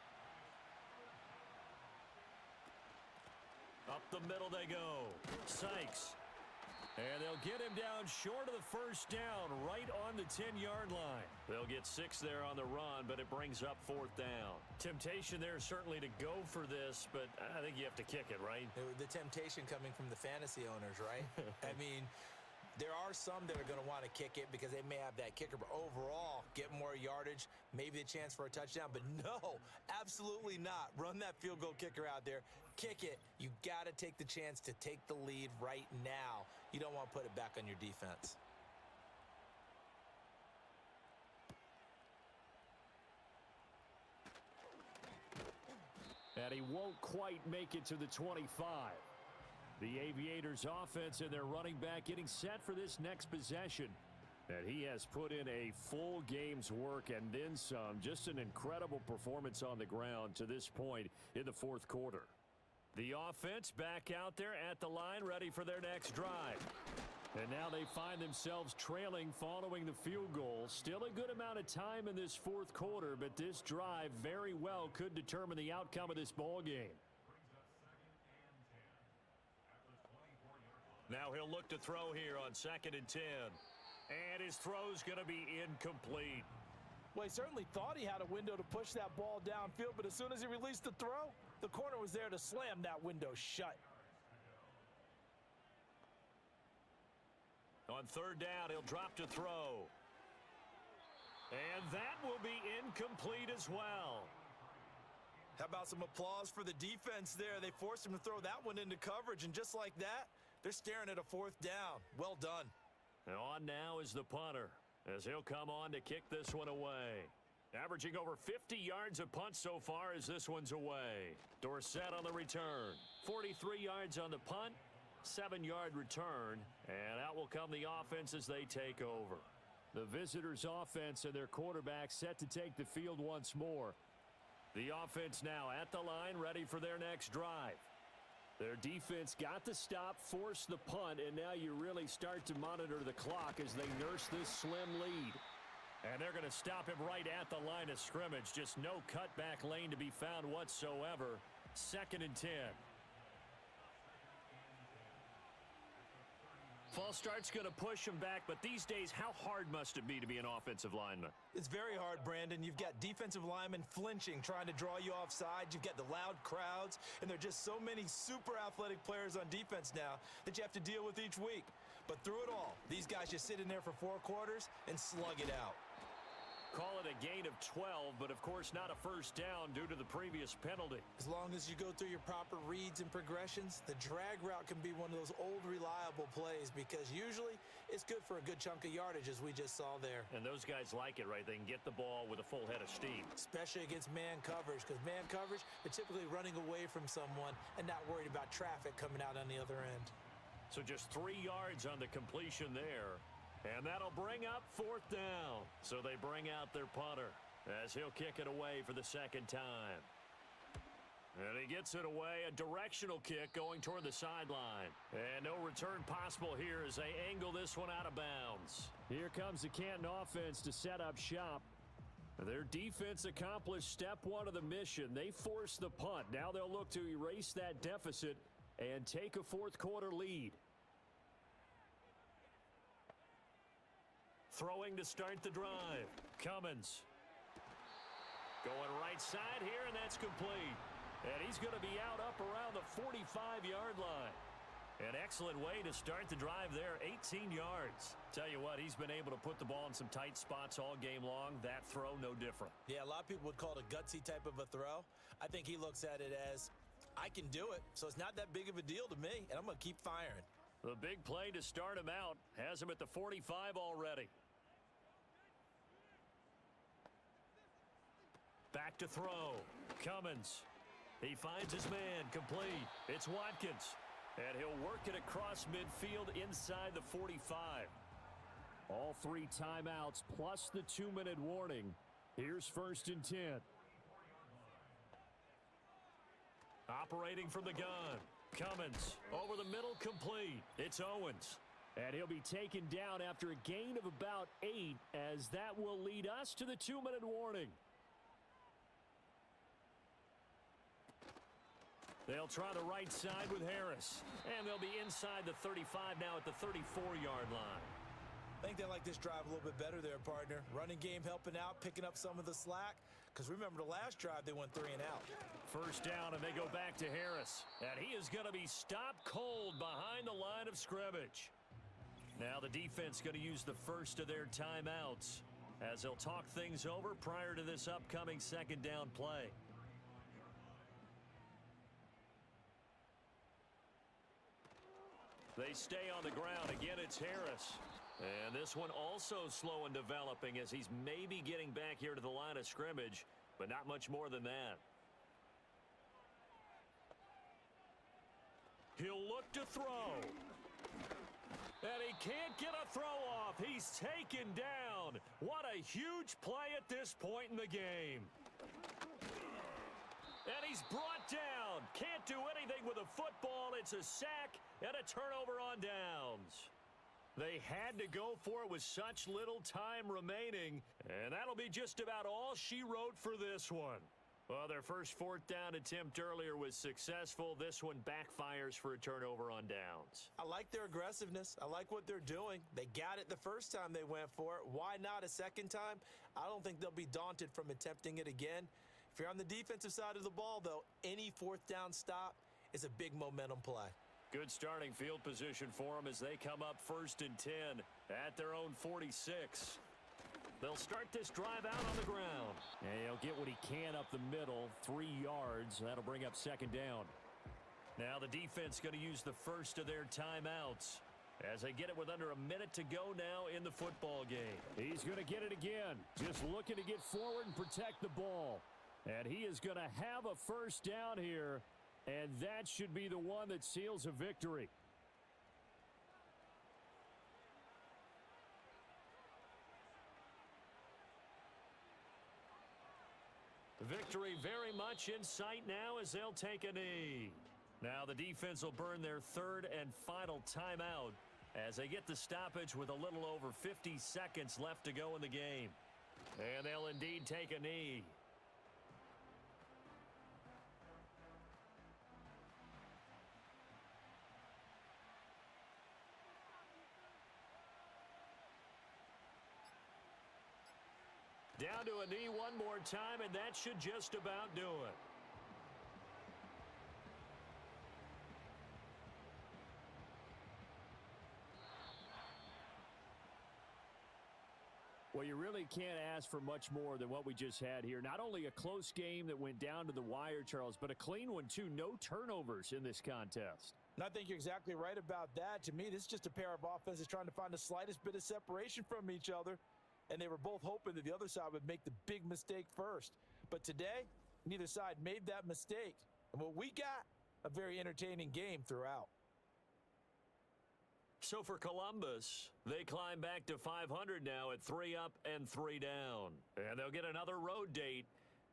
Up the middle they go. Sykes. And they'll get him down short of the first down, right on the 10-yard line. They'll get 6 there on the run, but it brings up fourth down. Temptation there certainly to go for this, but I think you have to kick it, right? The temptation coming from the fantasy owners, right? I mean, there are some that are going to want to kick it because they may have that kicker, but overall, get more yardage, maybe a chance for a touchdown. But no, absolutely not. Run that field goal kicker out there. Kick it. You got to take the chance to take the lead right now. You don't want to put it back on your defense. And he won't quite make it to the 25. The Aviators offense and their running back getting set for this next possession. And he has put in a full game's work and then some. Just an incredible performance on the ground to this point in the fourth quarter. The offense back out there at the line, ready for their next drive. And now they find themselves trailing following the field goal. Still a good amount of time in this fourth quarter, but this drive very well could determine the outcome of this ball game. Now he'll look to throw here on 2nd and 10. And his throw's going to be incomplete. Well, he certainly thought he had a window to push that ball downfield, but as soon as he released the throw, the corner was there to slam that window shut. On third down, he'll drop to throw. And that will be incomplete as well. How about some applause for the defense there? They forced him to throw that one into coverage, and just like that, they're staring at a fourth down. Well done. And on now is the punter, as he'll come on to kick this one away. Averaging over 50 yards a punt so far as this one's away. Dorsett on the return. 43 yards on the punt. 7-yard return, and out will come the offense as they take over. The visitors' offense and their quarterback set to take the field once more. The offense now at the line, ready for their next drive. Their defense got the stop, forced the punt, and now you really start to monitor the clock as they nurse this slim lead. And they're going to stop him right at the line of scrimmage. Just no cutback lane to be found whatsoever. 2nd and 10. False start's going to push him back, but these days, how hard must it be to be an offensive lineman? It's very hard, Brandon. You've got defensive linemen flinching, trying to draw you offside. You've got the loud crowds, and there are just so many super athletic players on defense now that you have to deal with each week. But through it all, these guys just sit in there for 4 quarters and slug it out. Call it a gain of 12, but of course not a first down due to the previous penalty. As long as you go through your proper reads and progressions, the drag route can be one of those old reliable plays because usually it's good for a good chunk of yardage as we just saw there. And those guys like it, right? They can get the ball with a full head of steam. Especially against man coverage, because man coverage, they're typically running away from someone and not worried about traffic coming out on the other end. So just 3 yards on the completion there. And that'll bring up fourth down. So they bring out their punter as he'll kick it away for the second time. And he gets it away, a directional kick going toward the sideline. And no return possible here as they angle this one out of bounds. Here comes the Canton offense to set up shop. Their defense accomplished step 1 of the mission. They forced the punt. Now they'll look to erase that deficit and take a fourth quarter lead. Throwing to start the drive. Cummins. Going right side here, and that's complete. And he's going to be out up around the 45-yard line. An excellent way to start the drive there, 18 yards. Tell you what, he's been able to put the ball in some tight spots all game long. That throw, no different. Yeah, a lot of people would call it a gutsy type of a throw. I think he looks at it as, I can do it, so it's not that big of a deal to me, and I'm going to keep firing. The big play to start him out has him at the 45 already. Back to throw. Cummins. He finds his man complete. It's Watkins. And he'll work it across midfield inside the 45. All 3 timeouts plus the 2-minute warning. Here's 1st and 10. Operating from the gun. Cummins over the middle, complete. It's Owens. And he'll be taken down after a gain of about 8, as that will lead us to the 2-minute warning. They'll try the right side with Harris. And they'll be inside the 35 now at the 34-yard line. I think they like this drive a little bit better there, partner. Running game helping out, picking up some of the slack. Because remember, the last drive, they went 3 and out. 1st down, and they go back to Harris. And he is going to be stopped cold behind the line of scrimmage. Now the defense going to use the first of their timeouts as they'll talk things over prior to this upcoming 2nd down play. They stay on the ground. Again, it's Harris. And this one also slow in developing as he's maybe getting back here to the line of scrimmage, but not much more than that. He'll look to throw. And he can't get a throw off. He's taken down. What a huge play at this point in the game. And he's brought down. Can't do anything with a football. It's a sack and a turnover on downs. They had to go for it with such little time remaining, and that'll be just about all she wrote for this one. Well, their first 4th down attempt earlier was successful. This one backfires for a turnover on downs. I like their aggressiveness. I like what they're doing. They got it the first time they went for it. Why not a second time? I don't think they'll be daunted from attempting it again. If you're on the defensive side of the ball, though, any 4th down stop is a big momentum play. Good starting field position for them as they come up 1st and 10 at their own 46. They'll start this drive out on the ground. And he'll get what he can up the middle, 3 yards. That'll bring up 2nd down. Now the defense going to use the first of their timeouts as they get it with under a minute to go now in the football game. He's going to get it again. Just looking to get forward and protect the ball. And he is going to have a 1st down here. And that should be the one that seals a victory. Victory very much in sight now as they'll take a knee. Now the defense will burn their 3rd and final timeout as they get the stoppage with a little over 50 seconds left to go in the game. And they'll indeed take a knee. Down to a knee one more time, and that should just about do it. Well, you really can't ask for much more than what we just had here. Not only a close game that went down to the wire, Charles, but a clean one, too. No turnovers in this contest. And I think you're exactly right about that. To me, this is just a pair of offenses trying to find the slightest bit of separation from each other. And they were both hoping that the other side would make the big mistake first. But today, neither side made that mistake. And what we got, a very entertaining game throughout. So for Columbus, they climb back to 500 now at 3 up and 3 down. And they'll get another road date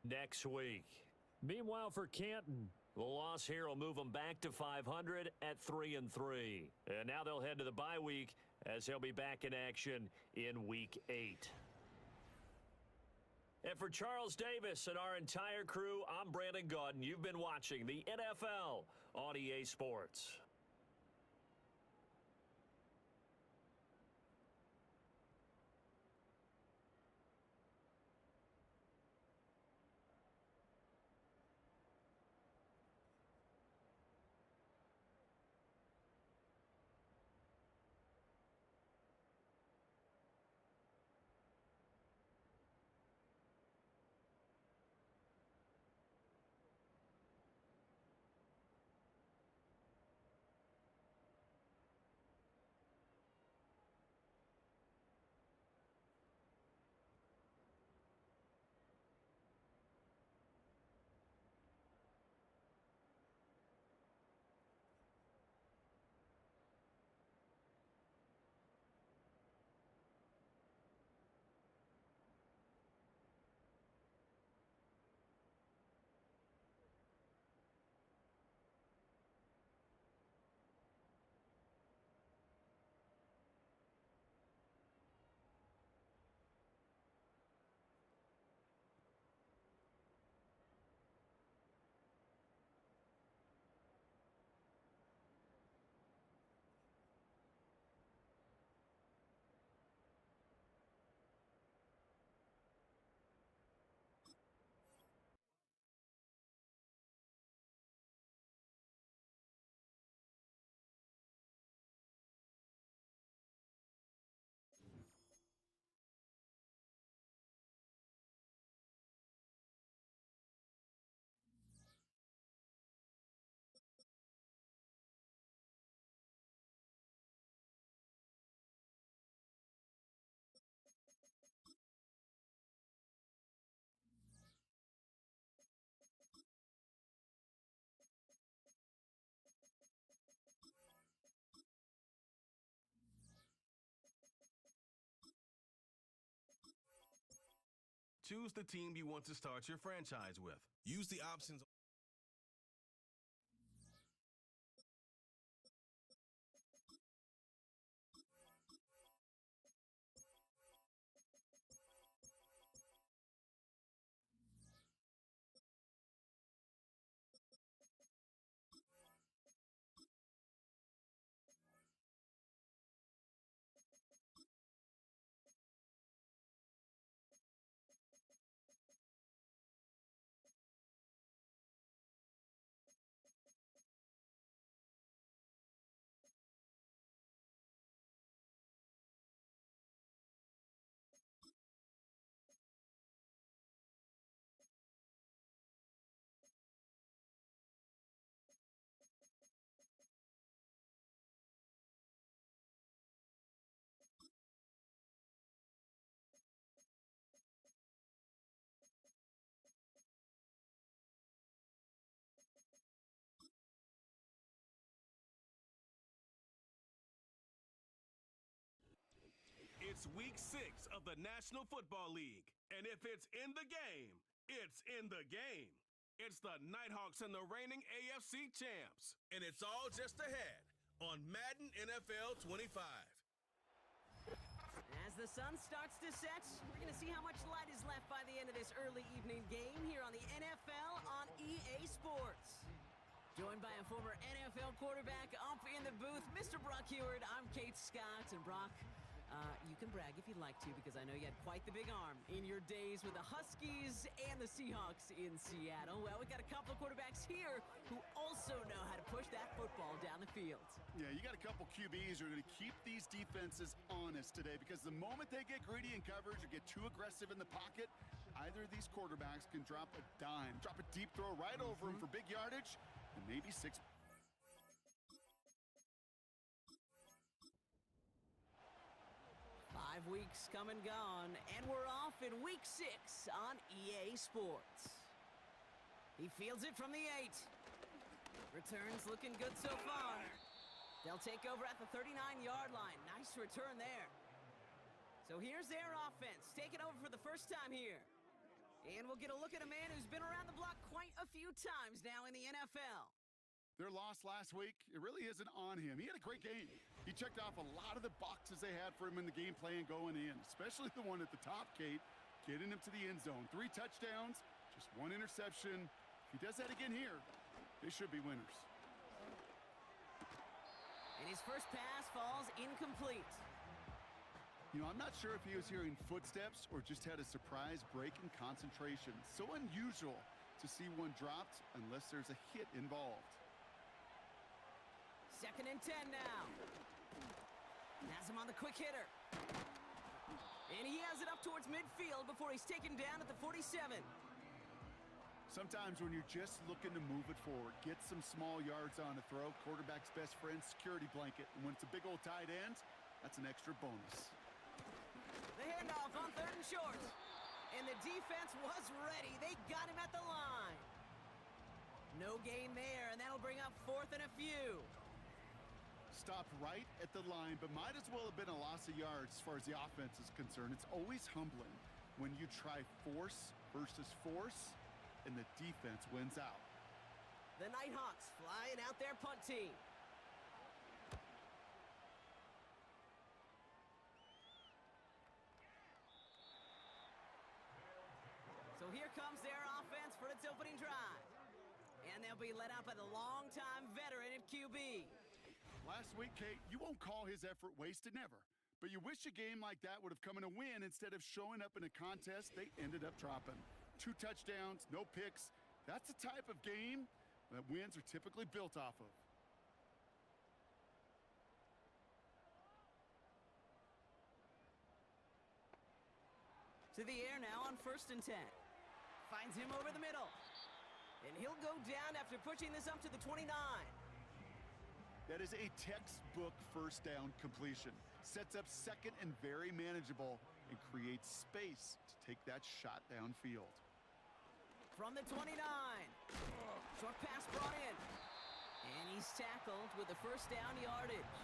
next week. Meanwhile, for Canton, the loss here will move them back to 500 at 3 and 3. And now they'll head to the bye week as they'll be back in action in week 8. And for Charles Davis and our entire crew, I'm Brandon Gaudin. You've been watching the NFL on EA Sports. choose the team you want to start your franchise with. Use the options. It's week 6 of the National Football League. And if it's in the game, it's in the game. It's the Nighthawks and the reigning AFC champs. And it's all just ahead on Madden NFL 25. As the sun starts to set, we're going to see how much light is left by the end of this early evening game here on the NFL on EA Sports. Joined by a former NFL quarterback up in the booth, Mr. Brock Heward. I'm Kate Scott, and Brock, you can brag if you'd like to, because I know you had quite the big arm in your days with the Huskies and the Seahawks in Seattle. Well, we got a couple of quarterbacks here who also know how to push that football down the field. Yeah, you got a couple QBs who are going to keep these defenses honest today, because the moment they get greedy in coverage or get too aggressive in the pocket, either of these quarterbacks can drop a dime, drop a deep throw right over him for big yardage, and maybe 6. 5 weeks come and gone, and we're off in week 6 on EA Sports. He fields it from the 8. Returns looking good so far. They'll take over at the 39-yard line. Nice return there. So here's their offense, taking over for the first time here. And we'll get a look at a man who's been around the block quite a few times now in the NFL. Their loss last week, it really isn't on him. He had a great game. He checked off a lot of the boxes they had for him in the game plan going in, especially the one at the top, Kate, getting him to the end zone. 3 touchdowns, just 1 interception. If he does that again here, they should be winners. And his first pass falls incomplete. You know, I'm not sure if he was hearing footsteps or just had a surprise break in concentration. So unusual to see one dropped unless there's a hit involved. 2nd and 10 now. Has him on the quick hitter. And he has it up towards midfield before he's taken down at the 47. Sometimes when you're just looking to move it forward, get some small yards on a throw, quarterback's best friend, security blanket. And when it's a big old tight end, that's an extra bonus. The handoff on 3rd and short. And the defense was ready. They got him at the line. No gain there, and that'll bring up 4th and a few. Stopped right at the line, but might as well have been a loss of yards as far as the offense is concerned. It's always humbling when you try force versus force, and the defense wins out. The Nighthawks flying out their punt team. So here comes their offense for its opening drive. And they'll be led out by the longtime veteran at QB. Last week, Kate, you won't call his effort wasted, never. But you wish a game like that would have come in a win instead of showing up in a contest they ended up dropping. 2 touchdowns, no picks. That's the type of game that wins are typically built off of. To the air now on 1st and 10. Finds him over the middle. And he'll go down after pushing this up to the 29. That is a textbook first down completion. Sets up 2nd and very manageable and creates space to take that shot downfield. From the 29. Short pass brought in. And he's tackled with the first down yardage.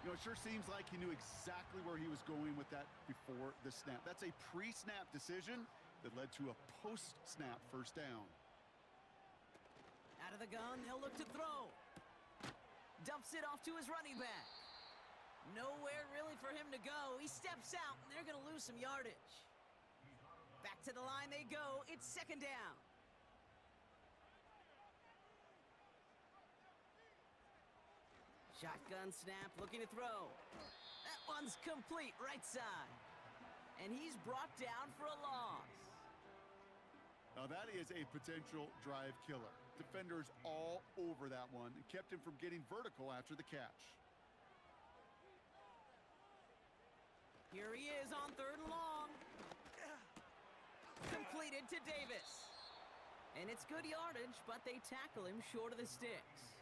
You know, it sure seems like he knew exactly where he was going with that before the snap. That's a pre-snap decision that led to a post-snap first down. Out of the gun, they'll look to throw. Dumps it off to his running back. Nowhere really for him to go. He steps out, and they're going to lose some yardage. Back to the line they go. It's second down. Shotgun snap, looking to throw. That one's complete, right side. And he's brought down for a loss. Now that is a potential drive killer. Defenders all over that one and kept him from getting vertical after the catch. Here he is on third and long. Completed to Davis. And it's good yardage, but they tackle him short of the sticks.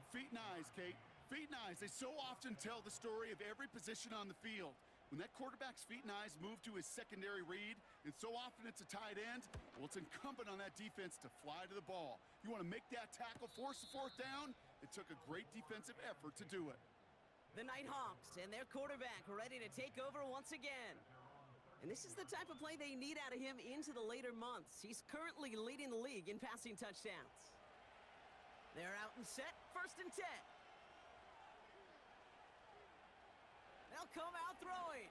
Feet and eyes, Kate. Feet and eyes. They so often tell the story of every position on the field. When that quarterback's feet and eyes move to his secondary read, and so often it's a tight end, well, it's incumbent on that defense to fly to the ball. You want to make that tackle, force the fourth down? It took a great defensive effort to do it. The Nighthawks and their quarterback ready to take over once again. And this is the type of play they need out of him into the later months. He's currently leading the league in passing touchdowns. They're out and set, 1st and 10. They'll come out throwing.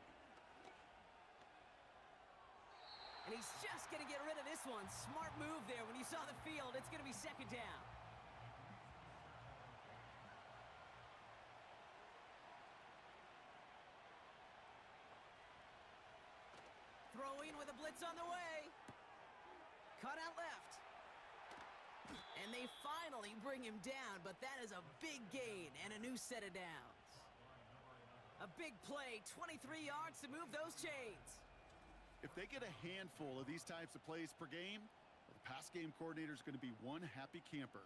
And he's just going to get rid of this one. Smart move there. When you saw the field, it's going to be second down. Throwing with a blitz on the way. Cut out left. And they finally bring him down, but that is a big gain and a new set of downs. A big play, 23 yards to move those chains. If they get a handful of these types of plays per game, well, the pass game coordinator is going to be one happy camper.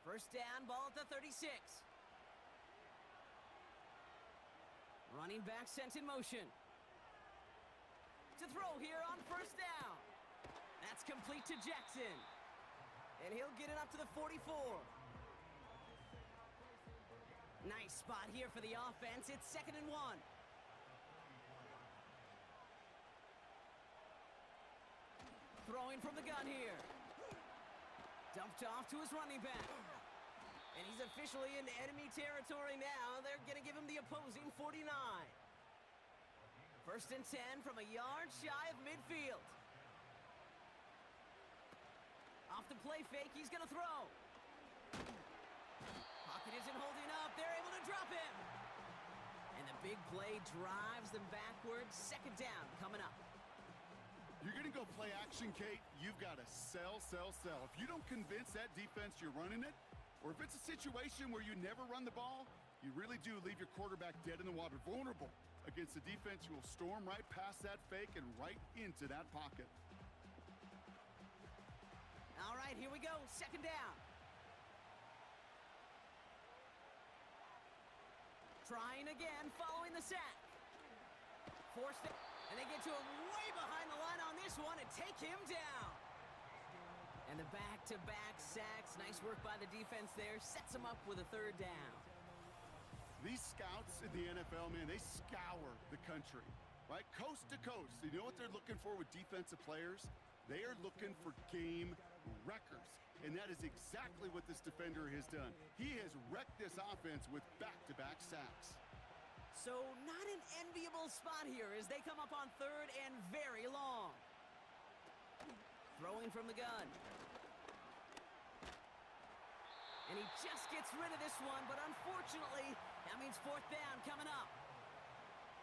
First down, ball at the 36. Running back sent in motion. To throw here on first down. That's complete to Jackson. And he'll get it up to the 44. Nice spot here for the offense. It's 2nd and 1. Throwing from the gun here. Dumped off to his running back. And he's officially in enemy territory now. They're going to give him the opposing 49. 1st and 10 from a yard shy of midfield. Off the play fake, he's going to throw. Pocket isn't holding up. They're able to drop him. And the big play drives them backwards. 2nd down coming up. You're going to go play action, Kate. You've got to sell. If you don't convince that defense you're running it, or if it's a situation where you never run the ball, you really do leave your quarterback dead in the water, vulnerable against a defense who will storm right past that fake and right into that pocket. All right, here we go. 2nd down. Trying again, following the sack. Forced it, and they get to him way behind the line on this one and take him down. And the back-to-back sacks. Nice work by the defense there. Sets him up with a 3rd down. These scouts in the NFL, man, they scour the country, right? Coast to coast. You know what they're looking for with defensive players? They are looking for game wreckers. And that is exactly what this defender has done. He has wrecked this offense with back-to-back sacks. So not an enviable spot here as they come up on 3rd and very long. Throwing from the gun. And he just gets rid of this one, but unfortunately, that means 4th down coming up.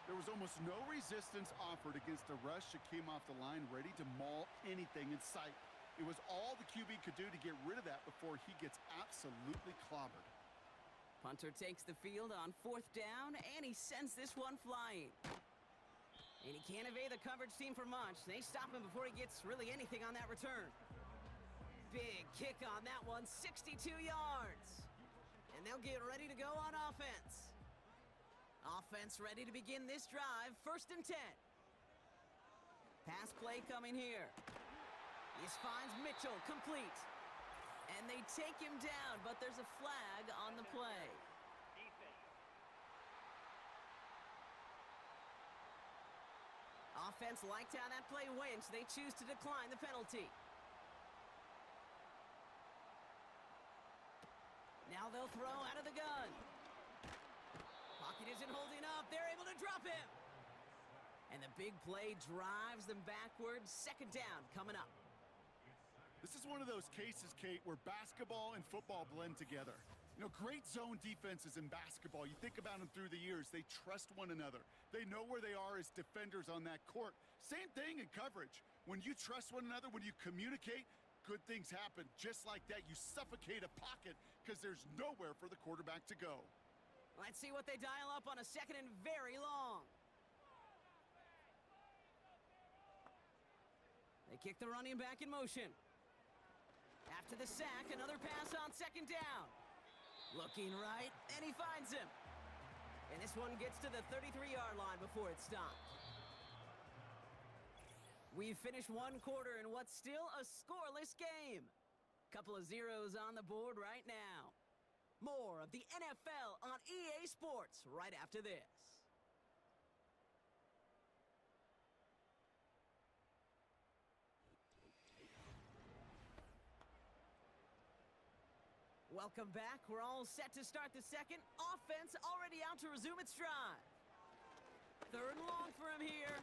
There was almost no resistance offered against a rush that came off the line ready to maul anything in sight. It was all the QB could do to get rid of that before he gets absolutely clobbered. Punter takes the field on 4th down, and he sends this one flying. And he can't evade the coverage team for much. They stop him before he gets really anything on that return. Big kick on that one, 62 yards. And they'll get ready to go on offense. Offense ready to begin this drive, 1st and 10. Pass play coming here. This finds Mitchell, complete. And they take him down, but there's a flag on the play. Defense. Offense liked how that play went, so they choose to decline the penalty. Now they'll throw out of the gun. Pocket isn't holding up. They're able to drop him. And the big play drives them backwards. Second down coming up. This is one of those cases, Kate, where basketball and football blend together. You know, great zone defenses in basketball. You think about them through the years. They trust one another. They know where they are as defenders on that court. Same thing in coverage. When you trust one another, when you communicate, good things happen. Just like that, you suffocate a pocket because there's nowhere for the quarterback to go. Let's see what they dial up on a second and very long. They kick the running back in motion. After the sack, another pass on second down. Looking right, and he finds him. And this one gets to the 33-yard line before it stopped. We've finished one quarter in what's still a scoreless game. Couple of zeros on the board right now. More of the NFL on EA Sports right after this. Welcome back. We're all set to start the second. Offense already out to resume its drive. Third and long for him here.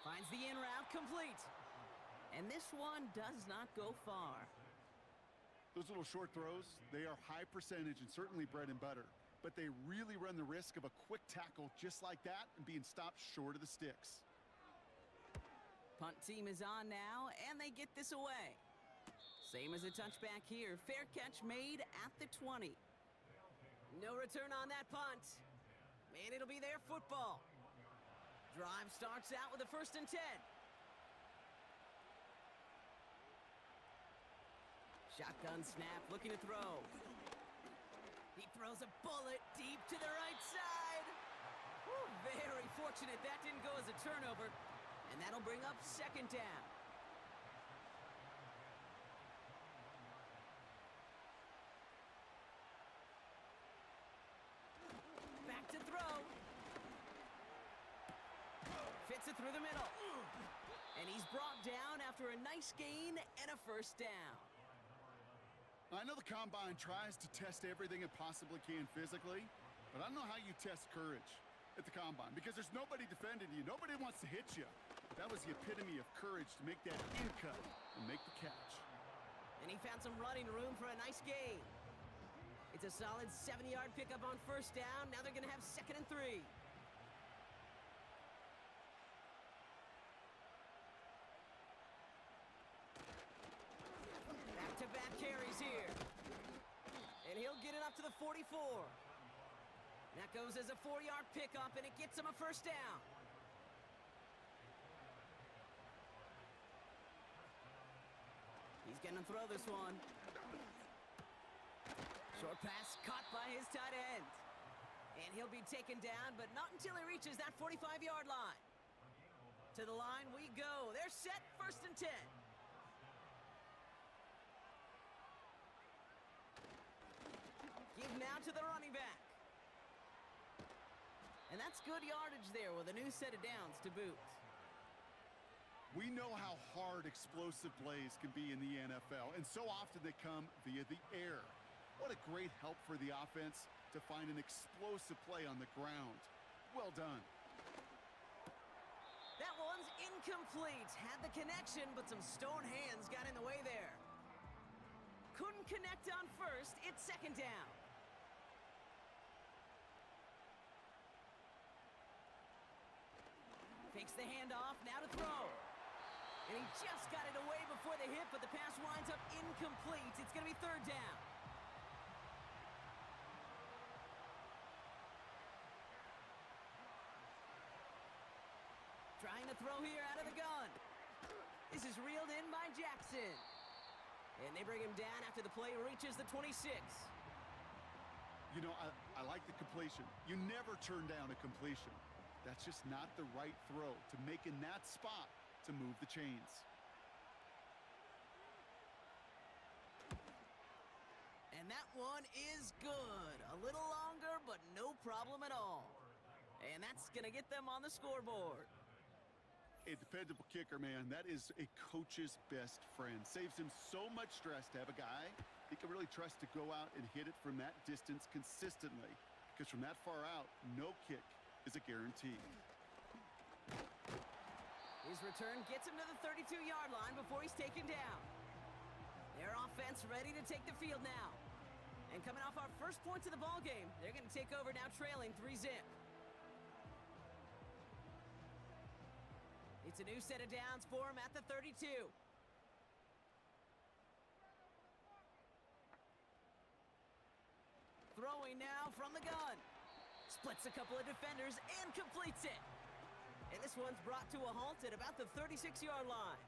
Finds the in route complete. And this one does not go far. Those little short throws, they are high percentage and certainly bread and butter. But they really run the risk of a quick tackle just like that and being stopped short of the sticks. Punt team is on now, and they get this away. Same as a touchback here. Fair catch made at the 20. No return on that punt. And it'll be their football. Drive starts out with a 1st and 10. Shotgun snap, looking to throw. He throws a bullet deep to the right side. Whew, very fortunate that didn't go as a turnover. And that'll bring up second down. Back to throw. Fits it through the middle. And he's brought down after a nice gain and a 1st down. I know the Combine tries to test everything it possibly can physically, but I don't know how you test courage at the Combine because there's nobody defending you. Nobody wants to hit you. That was the epitome of courage to make that in cut and make the catch. And he found some running room for a nice gain. It's a solid 70-yard pickup on 1st down. Now they're going to have 2nd and 3. Back-to-back carries here. And he'll get it up to the 44. That goes as a 4-yard pickup, and it gets him a 1st down. He's going to throw this one. Short pass caught by his tight end. And he'll be taken down, but not until he reaches that 45-yard line. To the line we go. They're set, 1st and 10. Give now to the running back. And that's good yardage there with a new set of downs to boot. We know how hard explosive plays can be in the NFL, and so often they come via the air. What a great help for the offense to find an explosive play on the ground. Well done. That one's incomplete. Had the connection, but some stone hands got in the way there. Couldn't connect on 1st. It's 2nd down. Fakes the handoff, now to throw. And he just got it away before the hit, but the pass winds up incomplete. It's going to be 3rd down. Trying to throw here out of the gun. This is reeled in by Jackson. And they bring him down after the play reaches the 26. You know, I like the completion. You never turn down a completion. That's just not the right throw to make in that spot to move the chains. And that one is good. A little longer, but no problem at all. And that's going to get them on the scoreboard. A dependable kicker, man. That is a coach's best friend. Saves him so much stress to have a guy he can really trust to go out and hit it from that distance consistently. Because from that far out, no kick is a guarantee. His return gets him to the 32-yard line before he's taken down. Their offense ready to take the field now. And coming off our first points of the ball game, they're going to take over now trailing 3-zip. It's a new set of downs for him at the 32. Throwing now from the gun. Splits a couple of defenders and completes it. And this one's brought to a halt at about the 36-yard line.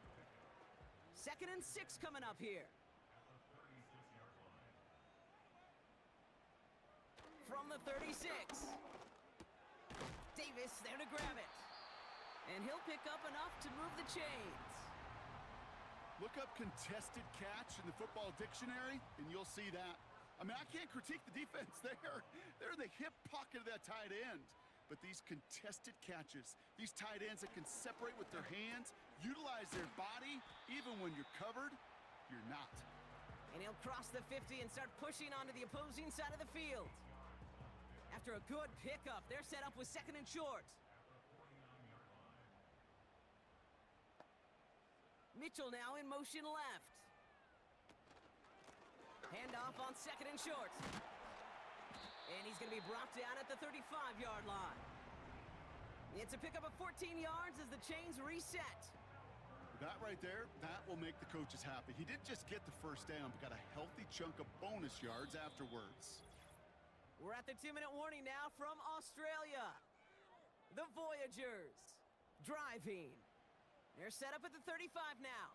2nd and 6 coming up here. From the 36. Davis there to grab it. And he'll pick up enough to move the chains. Look up contested catch in the football dictionary, and you'll see that. I mean, I can't critique the defense there. They're in the hip pocket of that tight end. But these contested catches, these tight ends that can separate with their hands, utilize their body, even when you're covered, you're not. And he'll cross the 50 and start pushing onto the opposing side of the field. After a good pickup, they're set up with 2nd and short. Mitchell now in motion left. Handoff on 2nd and short. And he's going to be brought down at the 35-yard line. It's a pickup of 14 yards as the chains reset. That right there, that will make the coaches happy. He didn't just get the first down, but got a healthy chunk of bonus yards afterwards. We're at the 2-minute warning now from Australia. The Voyagers driving. They're set up at the 35 now.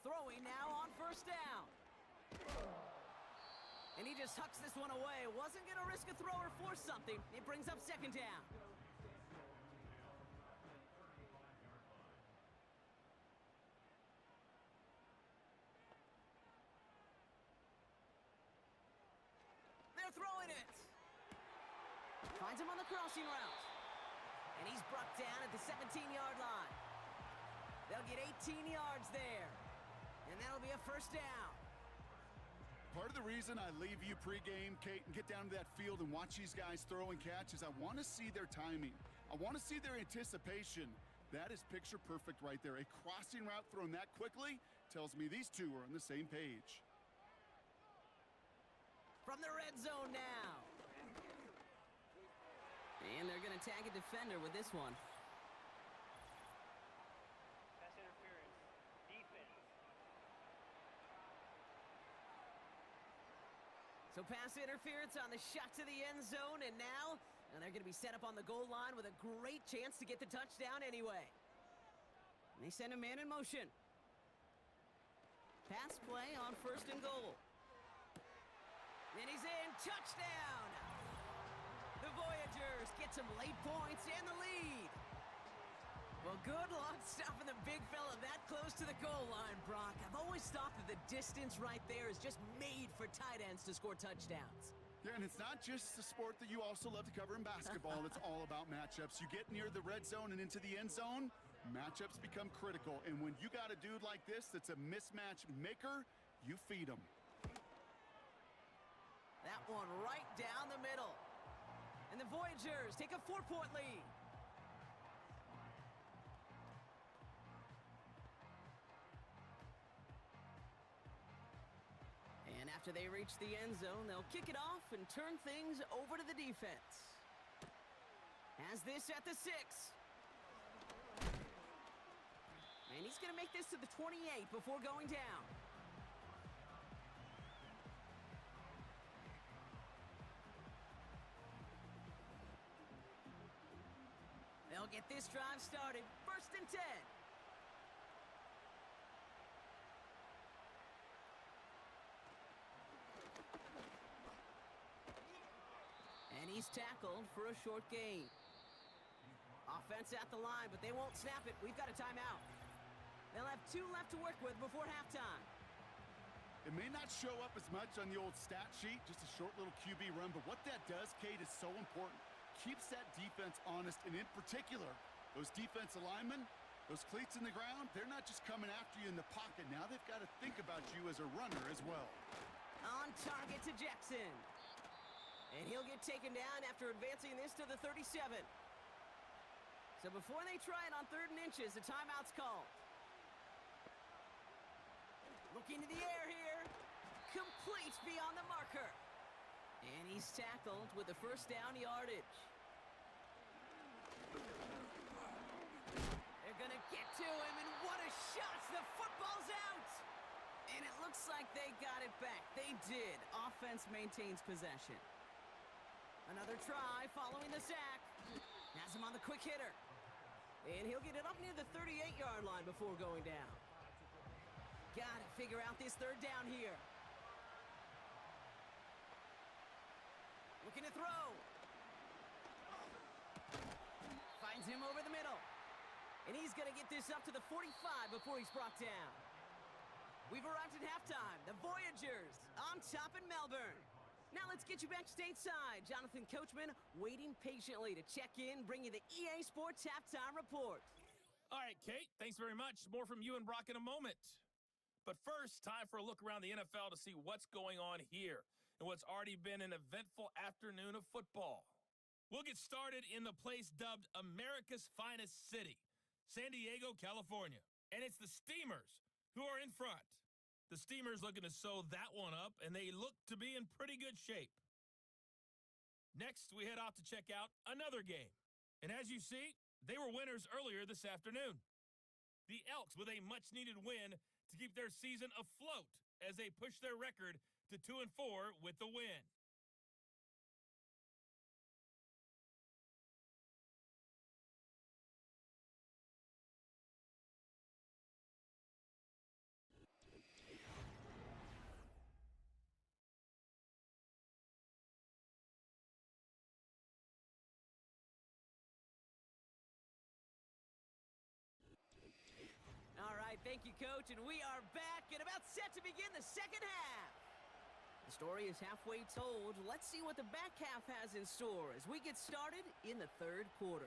Throwing now on 1st down. And he just hucks this one away. Wasn't going to risk a throw or force something. It brings up 2nd down. They're throwing it. Finds him on the crossing route. And he's brought down at the 17-yard line. They'll get 18 yards there. And that'll be a 1st down. Part of the reason I leave you pregame, Kate, and get down to that field and watch these guys throw and catch is I want to see their timing. I want to see their anticipation. That is picture perfect right there. A crossing route thrown that quickly tells me these two are on the same page. From the red zone now. And they're going to tag a defender with this one. Pass interference. Defense. So pass interference on the shot to the end zone, and now they're going to be set up on the goal line with a great chance to get the touchdown anyway. And they send a man in motion. Pass play on 1st and goal. And he's in. Touchdown! The Voyagers get some late points and the lead. Well, good luck stopping the big fella that close to the goal line, Brock. I've always thought that the distance right there is just made for tight ends to score touchdowns. Yeah, and it's not just the sport that you also love to cover in basketball. It's all about matchups. You get near the red zone and into the end zone, matchups become critical. And when you got a dude like this that's a mismatch maker, you feed him. That one right down the middle. And the Voyagers take a 4-point lead. And after they reach the end zone, they'll kick it off and turn things over to the defense. Has this at the 6. And he's going to make this to the 28 before going down. They'll get this drive started. 1st and 10. And he's tackled for a short gain. Offense at the line, but they won't snap it. We've got a timeout. They'll have 2 left to work with before halftime. It may not show up as much on the old stat sheet, just a short little QB run, but what that does, Kate, is so important. Keeps that defense honest, and in particular, those defensive linemen, those cleats in the ground, they're not just coming after you in the pocket. Now they've got to think about you as a runner as well. On target to Jackson. And he'll get taken down after advancing this to the 37. So before they try it on 3rd and inches, a timeout's called. Looking to the air here. Complete beyond the marker. And he's tackled with the first down yardage. They're going to get to him, and what a shot! The football's out! And it looks like they got it back. They did. Offense maintains possession. Another try following the sack. Has him on the quick hitter. And he'll get it up near the 38-yard line before going down. Got to figure out this 3rd down here. Looking to throw. Finds him over the middle. And he's going to get this up to the 45 before he's brought down. We've arrived at halftime. The Voyagers on top in Melbourne. Now let's get you back stateside. Jonathan Coachman waiting patiently to check in, bring you the EA Sports Halftime Report. All right, Kate, thanks very much. More from you and Brock in a moment. But first, time for a look around the NFL to see what's going on here and what's already been an eventful afternoon of football. We'll get started in the place dubbed America's finest city, San Diego, California. And it's the Steamers who are in front. The Steamers looking to sew that one up, and they look to be in pretty good shape. Next, we head off to check out another game. And as you see, they were winners earlier this afternoon. The Elks with a much-needed win to keep their season afloat as they push their record to 2-4 with the win. Thank you, Coach, and we are back and about set to begin the second half. The story is halfway told. Let's see what the back half has in store as we get started in the 3rd quarter.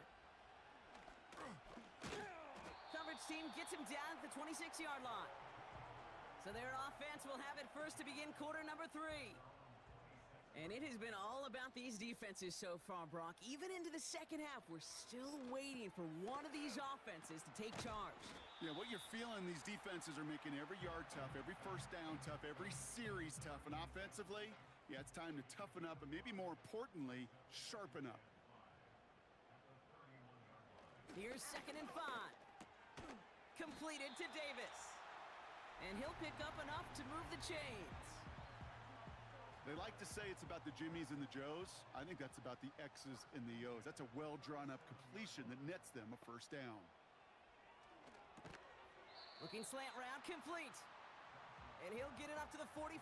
Coverage team gets him down at the 26-yard line. So their offense will have it first to begin quarter number 3. And it has been all about these defenses so far, Brock. Even into the second half, we're still waiting for one of these offenses to take charge. Yeah, what you're feeling, these defenses are making every yard tough, every first down tough, every series tough. And offensively, yeah, it's time to toughen up and maybe more importantly, sharpen up. Here's 2nd and 5. Completed to Davis. And he'll pick up enough to move the chains. They like to say it's about the Jimmies and the Joes. I think that's about the X's and the O's. That's a well-drawn-up completion that nets them a first down. Looking slant route, complete. And he'll get it up to the 44.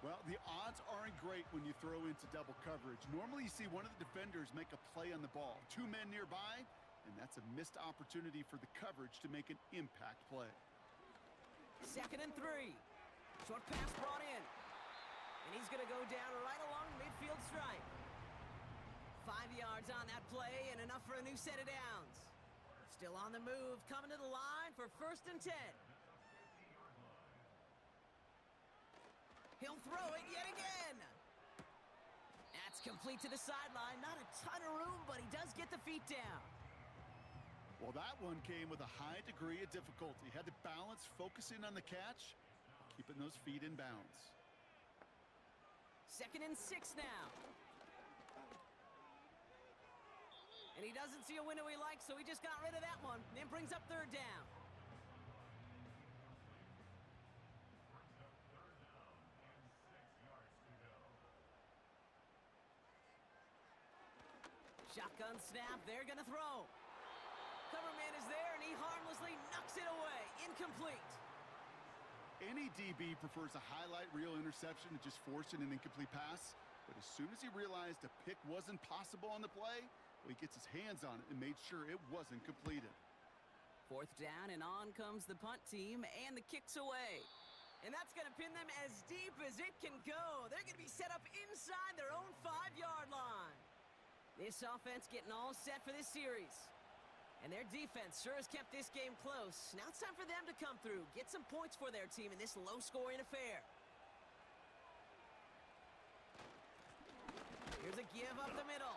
Well, the odds aren't great when you throw into double coverage. Normally you see one of the defenders make a play on the ball. 2 men nearby, and that's a missed opportunity for the coverage to make an impact play. 2nd and 3. Short pass brought in. And he's going to go down right along midfield stripe. 5 yards on that play and enough for a new set of downs. Still on the move, coming to the line for 1st and 10. He'll throw it yet again. That's complete to the sideline. Not a ton of room, but he does get the feet down. Well, that one came with a high degree of difficulty. Had to balance, focusing on the catch, keeping those feet in bounds. 2nd and 6 now. And he doesn't see a window he likes, so he just got rid of that one. Then brings up 3rd down. Shotgun snap, they're gonna throw. Cover man is there, and he harmlessly knocks it away. Incomplete. Any DB prefers a highlight reel interception to just forcing an incomplete pass. But as soon as he realized a pick wasn't possible on the play, Well, he gets his hands on it and made sure it wasn't completed. 4th down, and on comes the punt team, and the kick's away. And that's going to pin them as deep as it can go. They're going to be set up inside their own 5-yard line. This offense getting all set for this series. And their defense sure has kept this game close. Now it's time for them to come through, get some points for their team in this low-scoring affair. Here's a give up the middle.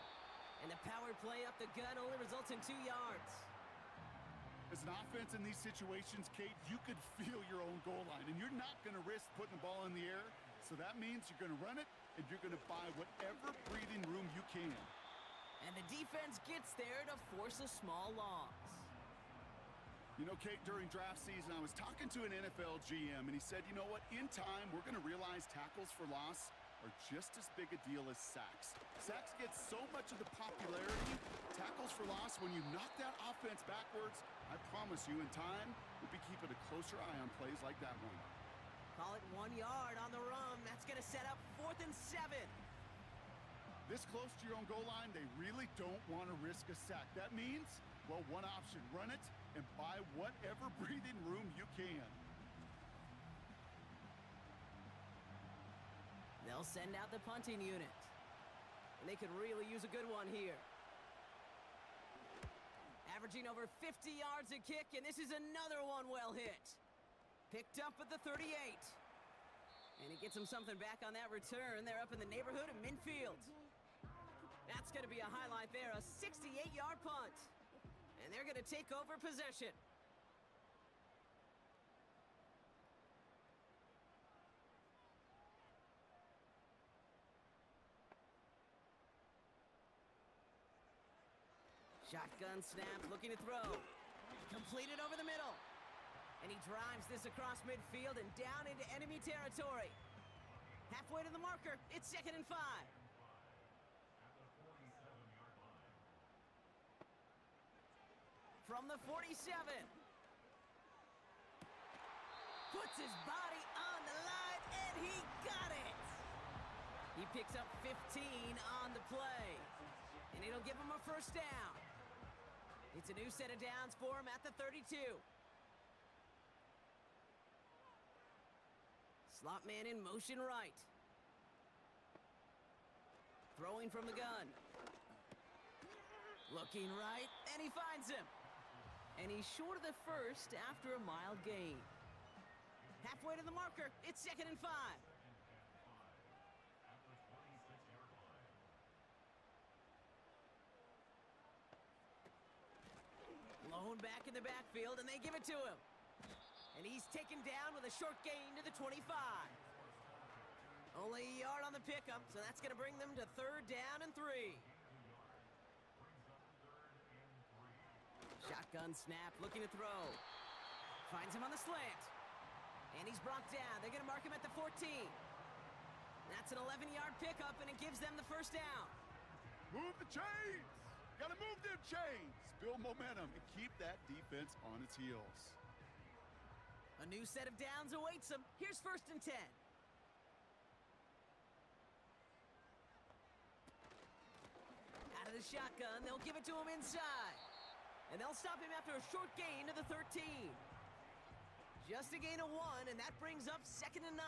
And the power play up the gut only results in 2 yards. As an offense in these situations, Kate, you could feel your own goal line, and you're not going to risk putting the ball in the air. So that means you're going to run it, and you're going to buy whatever breathing room you can. And the defense gets there to force a small loss. You know, Kate, during draft season, I was talking to an NFL GM, and he said, you know what, in time, we're going to realize tackles for loss are just as big a deal as sacks. Sacks get so much of the popularity. Tackles for loss, when you knock that offense backwards, I promise you, in time, we'll be keeping a closer eye on plays like that one. Call it 1 yard on the run. That's going to set up 4th and 7. This close to your own goal line, they really don't want to risk a sack. That means, well, one option, run it and buy whatever breathing room you can. They'll send out the punting unit. And they could really use a good one here. Averaging over 50 yards a kick, and this is another one well hit. Picked up at the 38. And he gets him something back on that return. They're up in the neighborhood of midfield. That's going to be a highlight there, a 68-yard punt. And they're going to take over possession. Shotgun snap, looking to throw. Completed over the middle. And he drives this across midfield and down into enemy territory. Halfway to the marker, it's 2nd and 5. From the 47. Puts his body on the line, and he got it. He picks up 15 on the play. And it'll give him a 1st down. It's a new set of downs for him at the 32. Slot man in motion right. Throwing from the gun. Looking right, and he finds him. And he's short of the 1st after a mild gain. Halfway to the marker, it's 2nd and 5. Blown back in the backfield, and they give it to him. And he's taken down with a short gain to the 25. Only a yard on the pickup, so that's going to bring them to 3rd down and 3. Shotgun snap, looking to throw. Finds him on the slant. And he's brought down. They're going to mark him at the 14. That's an 11-yard pickup, and it gives them the 1st down. Move the chains! Gotta move them chains! Build momentum and keep that defense on its heels. A new set of downs awaits them. Here's 1st and 10. Out of the shotgun, they'll give it to him inside. And they'll stop him after a short gain to the 13. Just a gain of 1, and that brings up 2nd and 9.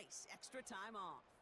nice extra time off.